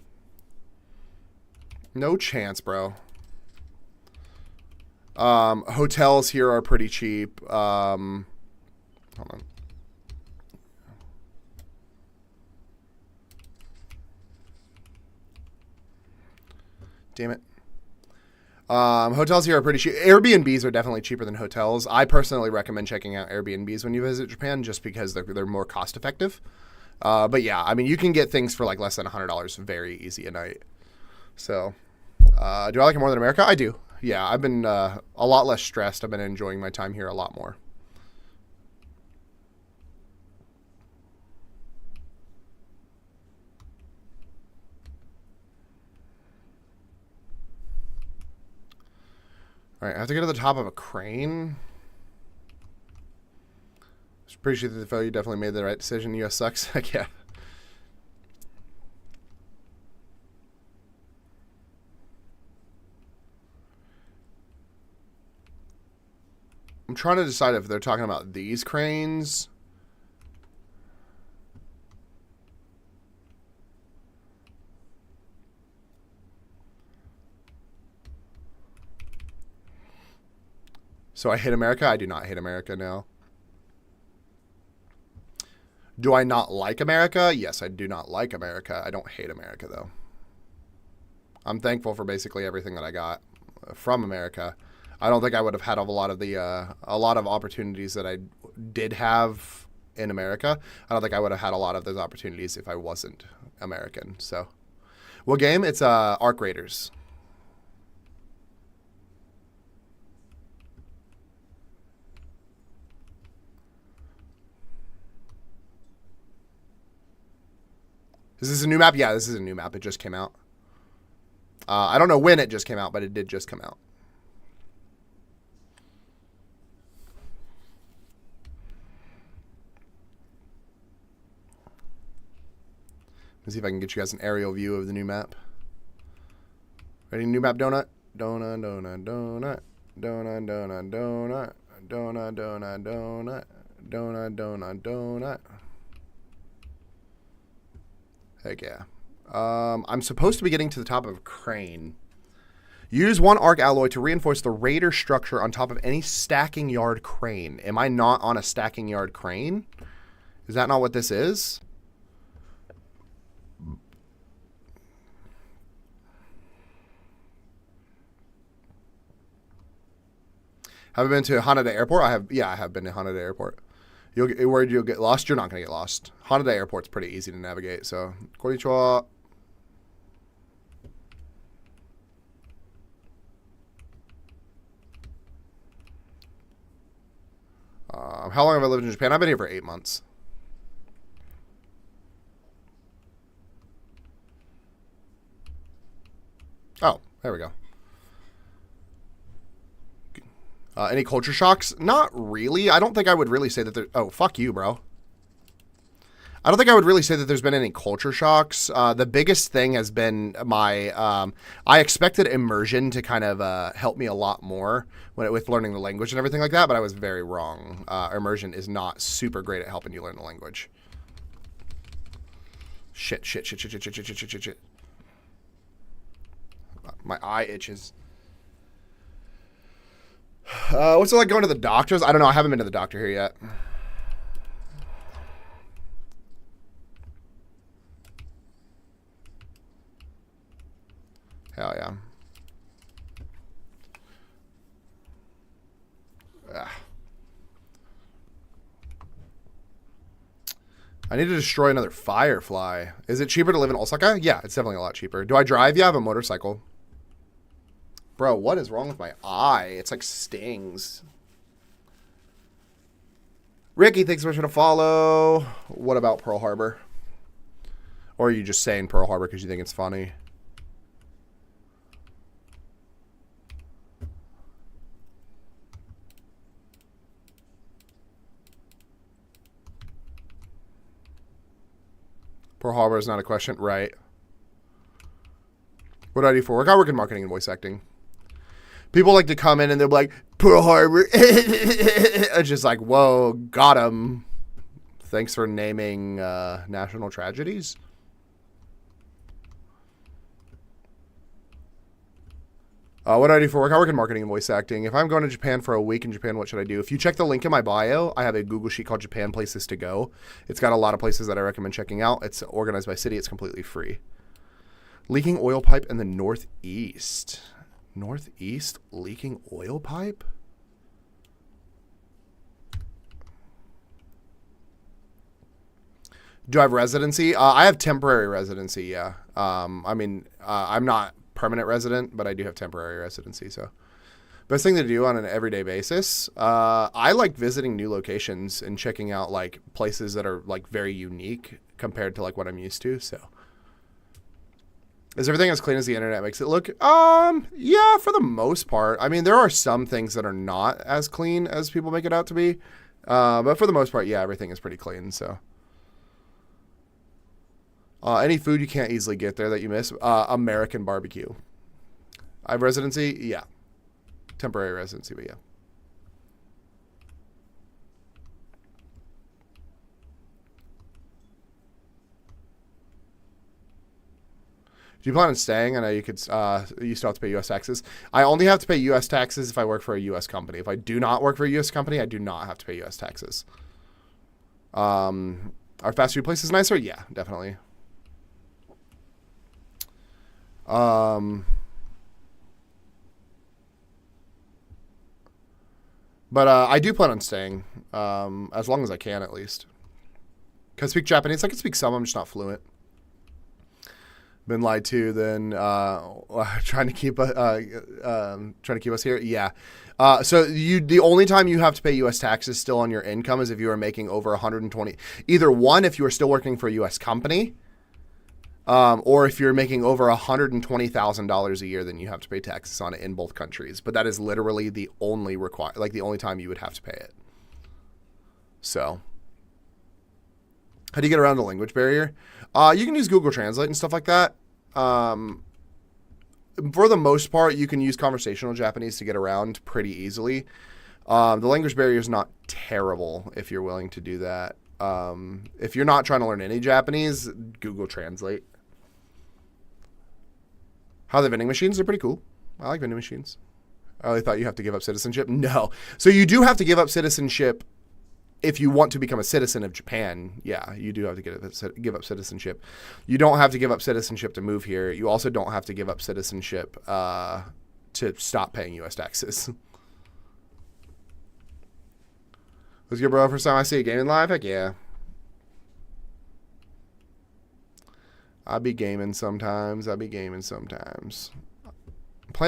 Speaker 1: chance, bro. Hotels here are pretty cheap. Hold on. Damn it. Hotels here are pretty cheap. Airbnbs are definitely cheaper than hotels. I personally recommend checking out Airbnbs when you visit Japan just because they're more cost effective. But yeah, I mean, you can get things for like less than $100 very easy a night. So, do I like it more than America? I do. Yeah, I've been a lot less stressed. I've been enjoying my time here a lot more. All right, I have to get to the top of a crane. Appreciate the vote. You definitely made the right decision. US sucks. Heck yeah. I'm trying to decide if they're talking about these cranes. So I hate America? I do not hate America now. Do I not like America? Yes, I do not like America. I don't hate America, though. I'm thankful for basically everything that I got from America. I don't think I would have had a lot of opportunities that I did have in America. I don't think I would have had a lot of those opportunities if I wasn't American. So, what game? It's Arc Raiders. Is this a new map? Yeah, this is a new map. It just came out. I don't know when it just came out, but it did just come out. Let's see if I can get you guys an aerial view of the new map. Ready? New map donut? Donut, donut, donut. Donut, donut, donut. Donut, donut, donut. Donut, donut, donut. Heck yeah. I'm supposed to be getting to the top of a crane. Use one arc alloy to reinforce the raider structure on top of any stacking yard crane. Am I not on a stacking yard crane? Is that not what this is? Have I been to Haneda Airport? I have. Yeah, I have been to Haneda Airport. Where you'll get lost? You're not going to get lost. Haneda Airport's pretty easy to navigate. So, konnichiwa. How long have I lived in Japan? I've been here for 8 months. Oh, there we go. Any culture shocks? Not really. I don't think I would really say that there... Oh, fuck you, bro. I don't think I would really say that there's been any culture shocks. The biggest thing has been my... I expected immersion to kind of help me a lot more with learning the language and everything like that, but I was very wrong. Immersion is not super great at helping you learn the language. Shit. My eye itches. What's it like going to the doctors? I don't know. I haven't been to the doctor here yet. Hell yeah. I need to destroy another firefly. Is it cheaper to live in Osaka? Yeah, it's definitely a lot cheaper. Do I drive? Yeah, I have a motorcycle. Bro, what is wrong with my eye? It's like stings. Ricky, thanks so much for the follow. What about Pearl Harbor? Or are you just saying Pearl Harbor because you think it's funny? Pearl Harbor is not a question. Right. What do I do for work? I work in marketing and voice acting. People like to come in and they're like, Pearl Harbor. It's just like, whoa, got him. Thanks for naming national tragedies. What do I do for work? I work in marketing and voice acting. If I'm going to Japan for a week in Japan, what should I do? If you check the link in my bio, I have a Google sheet called Japan Places to Go. It's got a lot of places that I recommend checking out. It's organized by city. It's completely free. Leaking oil pipe in the northeast. Northeast leaking oil pipe? Do I have residency? I have temporary residency, yeah. I'm not permanent resident, but I do have temporary residency, so. Best thing to do on an everyday basis? I like visiting new locations and checking out, like, places that are, like, very unique compared to, like, what I'm used to, so. Is everything as clean as the internet makes it look? Yeah, for the most part. I mean, there are some things that are not as clean as people make it out to be. But for the most part, yeah, everything is pretty clean, so. Any food you can't easily get there that you miss? American barbecue. I have residency? Yeah. Temporary residency, but yeah. Do you plan on staying? I know you could. You still have to pay U.S. taxes. I only have to pay U.S. taxes if I work for a U.S. company. If I do not work for a U.S. company, I do not have to pay U.S. taxes. Are fast food places nicer? Yeah, definitely. But I do plan on staying, as long as I can, at least. Can I speak Japanese? I can speak some. I'm just not fluent. Been lied to. Then trying to keep us here. Yeah. So the only time you have to pay U.S. taxes still on your income is if you are making over 120. Either one, if you are still working for a U.S. company, or if you're making over $120,000 a year, then you have to pay taxes on it in both countries. But that is literally the only the only time you would have to pay it. So, how do you get around the language barrier? You can use Google Translate and stuff like that. For the most part, you can use conversational Japanese to get around pretty easily. The language barrier is not terrible if you're willing to do that. If you're not trying to learn any Japanese, Google Translate. How are the vending machines? They're pretty cool. I like vending machines. I really thought you have to give up citizenship. No. So you do have to give up citizenship if you want to become a citizen of Japan. Yeah, you do have to give up citizenship. You don't have to give up citizenship to move here. You also don't have to give up citizenship to stop paying U.S. taxes. What's good, bro? First time I see a gaming live? Heck yeah. I be gaming sometimes. I'm playing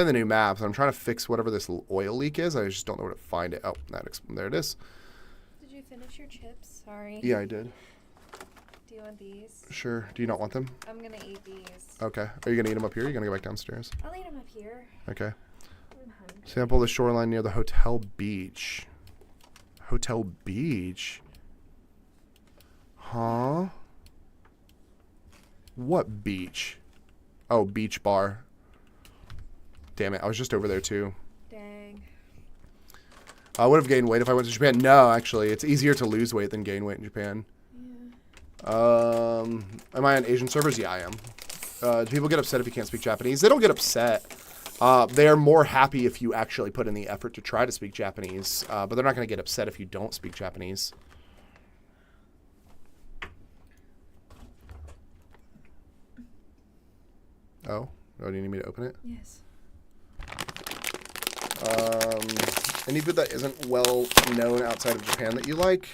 Speaker 1: the new maps. I'm trying to fix whatever this oil leak is. I just don't know where to find it. Oh, there it is.
Speaker 2: Did you finish your chips? Sorry.
Speaker 1: Yeah, I did.
Speaker 2: Do you want these?
Speaker 1: Sure. Do you not want them?
Speaker 2: I'm going to eat these.
Speaker 1: Okay. Are you going to eat them up here? Or are you going to go back downstairs?
Speaker 2: I'll eat them up here.
Speaker 1: Okay.
Speaker 2: I'm hungry.
Speaker 1: Sample the shoreline near the Hotel Beach. Hotel Beach? Huh? What beach? Oh, beach bar. Damn it. I was just over there too.
Speaker 2: Dang.
Speaker 1: I would have gained weight if I went to Japan. No, actually. It's easier to lose weight than gain weight in Japan.
Speaker 2: Yeah.
Speaker 1: Am I on Asian servers? Yeah, I am. Do people get upset if you can't speak Japanese? They don't get upset. They are more happy if you actually put in the effort to try to speak Japanese. But they're not going to get upset if you don't speak Japanese. Oh, do you need me to open it?
Speaker 2: Yes.
Speaker 1: Any food that isn't well known outside of Japan that you like?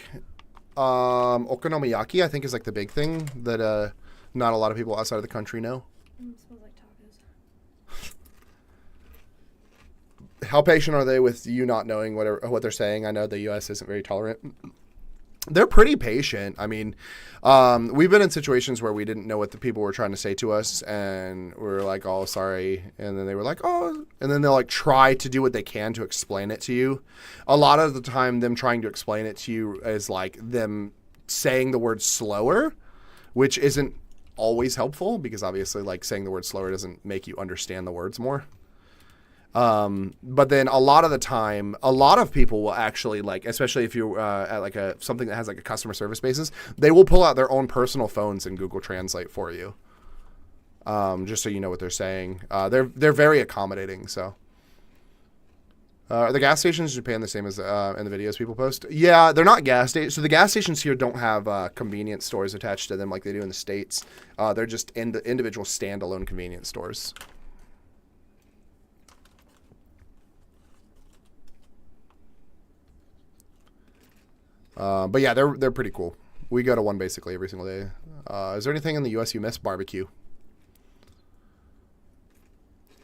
Speaker 1: Okonomiyaki, I think, is like the big thing that not a lot of people outside of the country know.
Speaker 2: Smells like tacos.
Speaker 1: How patient are they with you not knowing what they're saying? I know the U.S. isn't very tolerant. They're pretty patient. I mean, we've been in situations where we didn't know what the people were trying to say to us, and we were like, oh, sorry. And then they were like, oh. And then they'll like try to do what they can to explain it to you. A lot of the time, them trying to explain it to you is like them saying the word slower, which isn't always helpful because obviously like saying the word slower doesn't make you understand the words more. But then a lot of the time, a lot of people will actually like, especially if you're at like something that has like a customer service basis, they will pull out their own personal phones and Google Translate for you. Just so you know what they're saying. They're very accommodating. So, are the gas stations in Japan the same as in the videos people post? Yeah, they're not gas stations. So the gas stations here don't have convenience stores attached to them like they do in the States. They're just individual standalone convenience stores. But yeah, they're pretty cool. We go to one basically every single day. Is there anything in the U.S. you miss? Barbecue.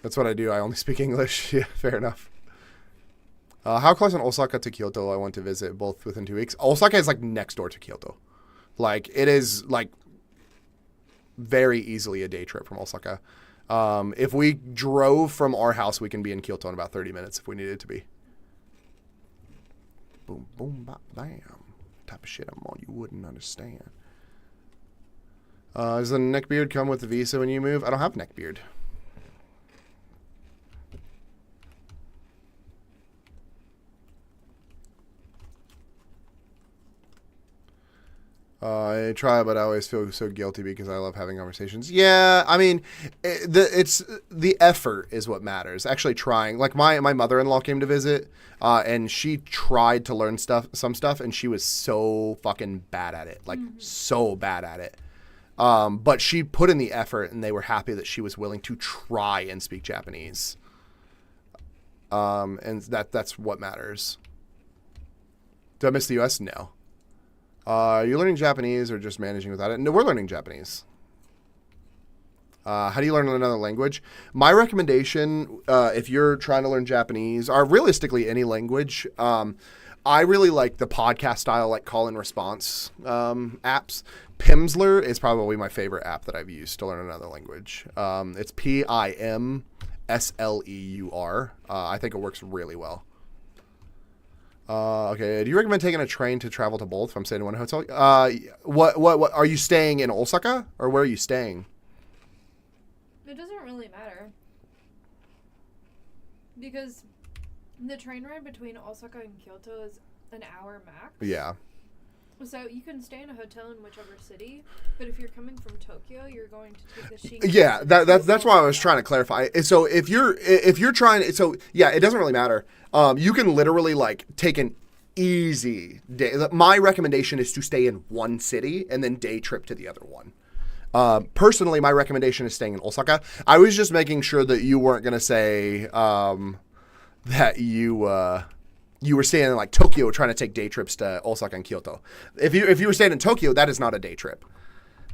Speaker 1: That's what I do. I only speak English. Yeah, fair enough. How close in Osaka to Kyoto I want to visit, both within 2 weeks? Osaka is like next door to Kyoto. Like it is like very easily a day trip from Osaka. If we drove from our house, we can be in Kyoto in about 30 minutes if we needed to be. Boom, boom, bop, bam. Type of shit I'm on you wouldn't understand. Does the neckbeard come with the visa when you move? I don't have neckbeard. I try, but I always feel so guilty because I love having conversations. Yeah, I mean, it's the effort is what matters. Actually trying. Like my mother-in-law came to visit, and she tried to learn some stuff, and she was so fucking bad at it. Like so bad at it. But she put in the effort, and they were happy that she was willing to try and speak Japanese. And that's what matters. Do I miss the U.S.? No. Are you learning Japanese or just managing without it? No, we're learning Japanese. How do you learn another language? My recommendation, if you're trying to learn Japanese, or realistically any language, I really like the podcast style, like call and response apps. Pimsleur is probably my favorite app that I've used to learn another language. It's Pimsleur. I think it works really well. Okay. Do you recommend taking a train to travel to both? If I'm staying in one hotel. What are you staying in Osaka or where are you staying?
Speaker 2: It doesn't really matter. Because the train ride between Osaka and Kyoto is an hour max.
Speaker 1: Yeah.
Speaker 2: So you can stay in a hotel in whichever city, but if you're coming from Tokyo, you're going to take the Shinkansen.
Speaker 1: Yeah, that's why I was trying to clarify. So if you're trying, so yeah, it doesn't really matter. You can literally like take an easy day. My recommendation is to stay in one city and then day trip to the other one. Personally, my recommendation is staying in Osaka. I was just making sure that you weren't going to say that you were staying in like Tokyo trying to take day trips to Osaka and Kyoto. If you were staying in Tokyo, that is not a day trip.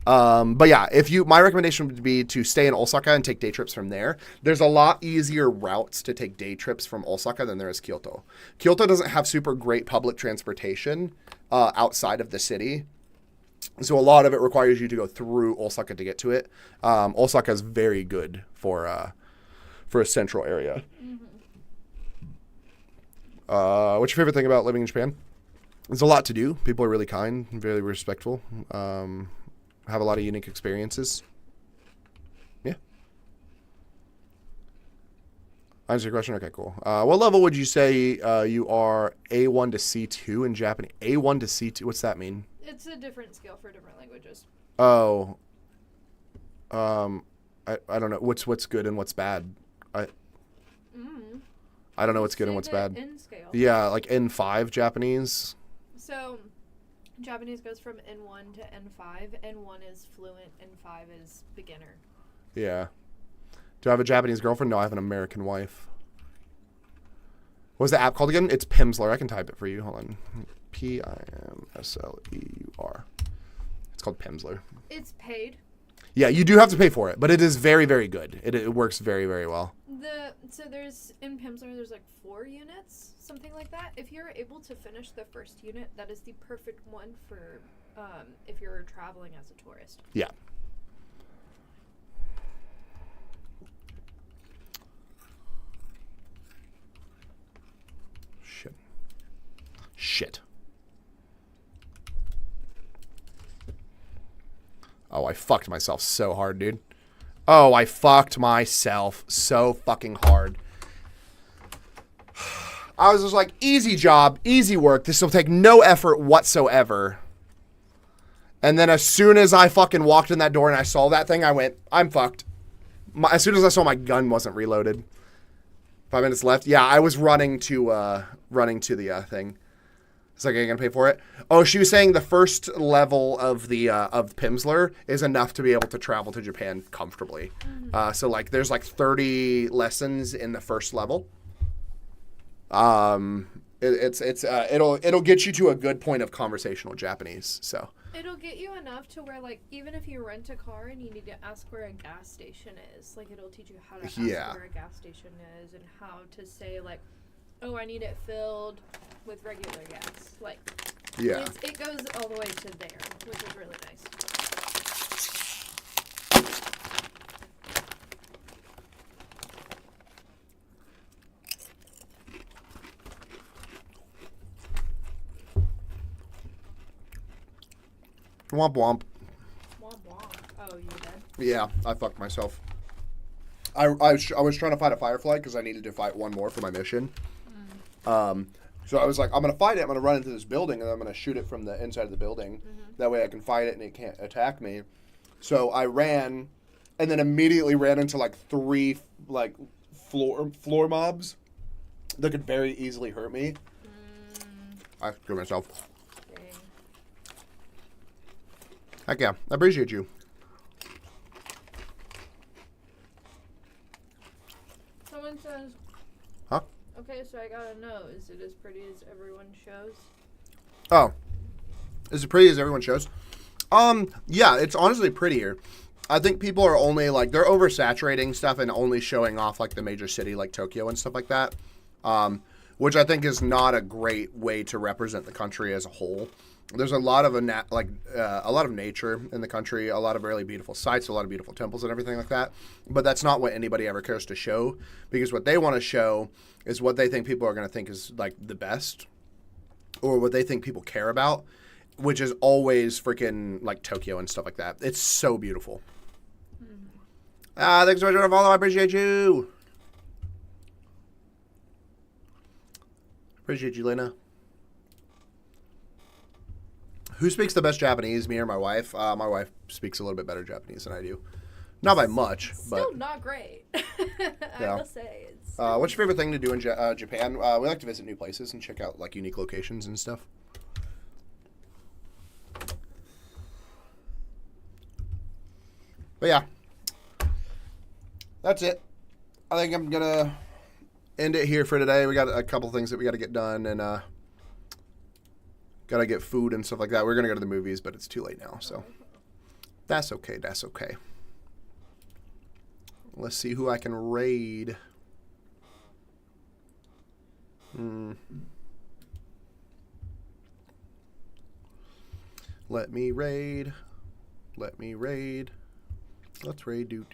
Speaker 1: But yeah, my recommendation would be to stay in Osaka and take day trips from there. There's a lot easier routes to take day trips from Osaka than there is Kyoto. Kyoto doesn't have super great public transportation outside of the city. So a lot of it requires you to go through Osaka to get to it. Osaka is very good for a central area. What's your favorite thing about living in Japan? There's a lot to do. People are really kind, very respectful. Have a lot of unique experiences. Yeah. Answer your question? Okay, cool. What level would you say you are A1 to C2 in Japanese? A1 to C2, what's that mean?
Speaker 2: It's a different scale for different languages.
Speaker 1: Oh. I don't know. What's good and what's bad? I don't know what's good and what's bad.
Speaker 2: N scale.
Speaker 1: Yeah, like N5 Japanese.
Speaker 2: So, Japanese goes from N1 to N5. N1 is fluent, N5 is beginner.
Speaker 1: Yeah. Do I have a Japanese girlfriend? No, I have an American wife. What was the app called again? It's Pimsleur. I can type it for you. Hold on. Pimsleur. It's called Pimsleur.
Speaker 2: It's paid.
Speaker 1: Yeah, you do have to pay for it, but it is very, very good. It works very, very well.
Speaker 2: So there's, in Pimsleur, there's like 4 units, something like that. If you're able to finish the first unit, that is the perfect one for if you're traveling as a tourist.
Speaker 1: Yeah. Shit. Oh, I fucked myself so hard, dude. Oh, I fucked myself so fucking hard. I was just like, easy job, easy work. This will take no effort whatsoever. And then as soon as I fucking walked in that door and I saw that thing, I went, I'm fucked. As soon as I saw my gun wasn't reloaded. 5 minutes left. Yeah, I was running to the thing. It's like, are you gonna pay for it? Oh, she was saying the first level of the of Pimsleur is enough to be able to travel to Japan comfortably. So like, there's like 30 lessons in the first level. It'll get you to a good point of conversational Japanese. So
Speaker 2: it'll get you enough to where, like, even if you rent a car and you need to ask where a gas station is, like, it'll teach you how to ask where a gas station is and how to say, like, oh, I need it filled with regular gas. Like,
Speaker 1: yeah,
Speaker 2: it goes all the way to there, which is really nice.
Speaker 1: Womp womp.
Speaker 2: Womp womp. Oh, you dead?
Speaker 1: Yeah, I fucked myself. I was trying to fight a firefly because I needed to fight one more for my mission. So I was like, I'm going to fight it. I'm going to run into this building, and I'm going to shoot it from the inside of the building. That way I can fight it, and it can't attack me. So I ran, and then immediately ran into like 3 like floor mobs that could very easily hurt me. I screwed myself.
Speaker 2: Dang.
Speaker 1: Heck yeah. I appreciate you.
Speaker 2: Someone says...
Speaker 1: Huh?
Speaker 2: Okay, so I gotta know, is it as pretty as everyone shows?
Speaker 1: Oh. Is it pretty as everyone shows? Yeah, it's honestly prettier. I think people are only, like, they're oversaturating stuff and only showing off, like, the major city, like Tokyo and stuff like that. Which I think is not a great way to represent the country as a whole. There's a lot of a lot of nature in the country, a lot of really beautiful sites, a lot of beautiful temples and everything like that. But that's not what anybody ever cares to show, because what they want to show is what they think people are going to think is like the best, or what they think people care about, which is always freaking like Tokyo and stuff like that. It's so beautiful. Thanks so much for the follow. I appreciate you. Appreciate you, Lena. Who speaks the best Japanese, me or my wife? My wife speaks a little bit better Japanese than I do. Not by much, but...
Speaker 2: Still not great. I will say. It's
Speaker 1: what's your favorite thing to do in Japan? We like to visit new places and check out like unique locations and stuff. But yeah. That's it. I think I'm going to end it here for today. We got a couple things that we got to get done, and got to get food and stuff like that. We're going to go to the movies, but it's too late now, so that's okay. That's okay. Let's see who I can raid. Let me raid. Let me raid. Let's raid. Do.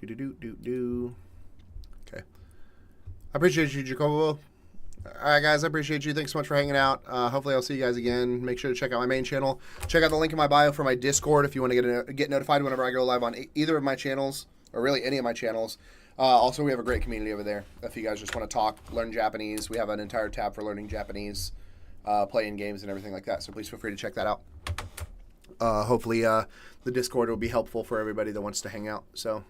Speaker 1: Okay. I appreciate you, Jacobo. All right, guys, I appreciate you. Thanks so much for hanging out. Hopefully, I'll see you guys again. Make sure to check out my main channel. Check out the link in my bio for my Discord if you want to get notified whenever I go live on either of my channels, or really any of my channels. Also, we have a great community over there. If you guys just want to talk, learn Japanese, we have an entire tab for learning Japanese, playing games and everything like that. So please feel free to check that out. Hopefully, the Discord will be helpful for everybody that wants to hang out. So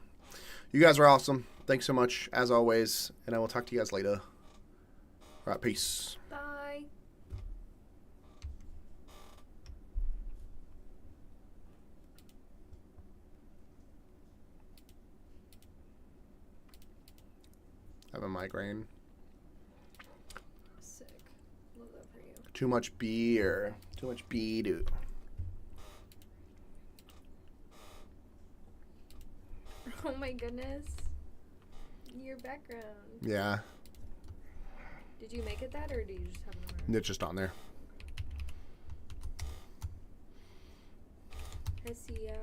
Speaker 1: you guys are awesome. Thanks so much, as always, and I will talk to you guys later. All right, peace.
Speaker 2: Bye.
Speaker 1: I have a migraine.
Speaker 2: Sick. Love that for you.
Speaker 1: Too much beer. Too much beer.
Speaker 2: Oh my goodness. Your background.
Speaker 1: Yeah.
Speaker 2: Did you make it that, or do you just have it on?
Speaker 1: It's just on there.
Speaker 2: I see ya.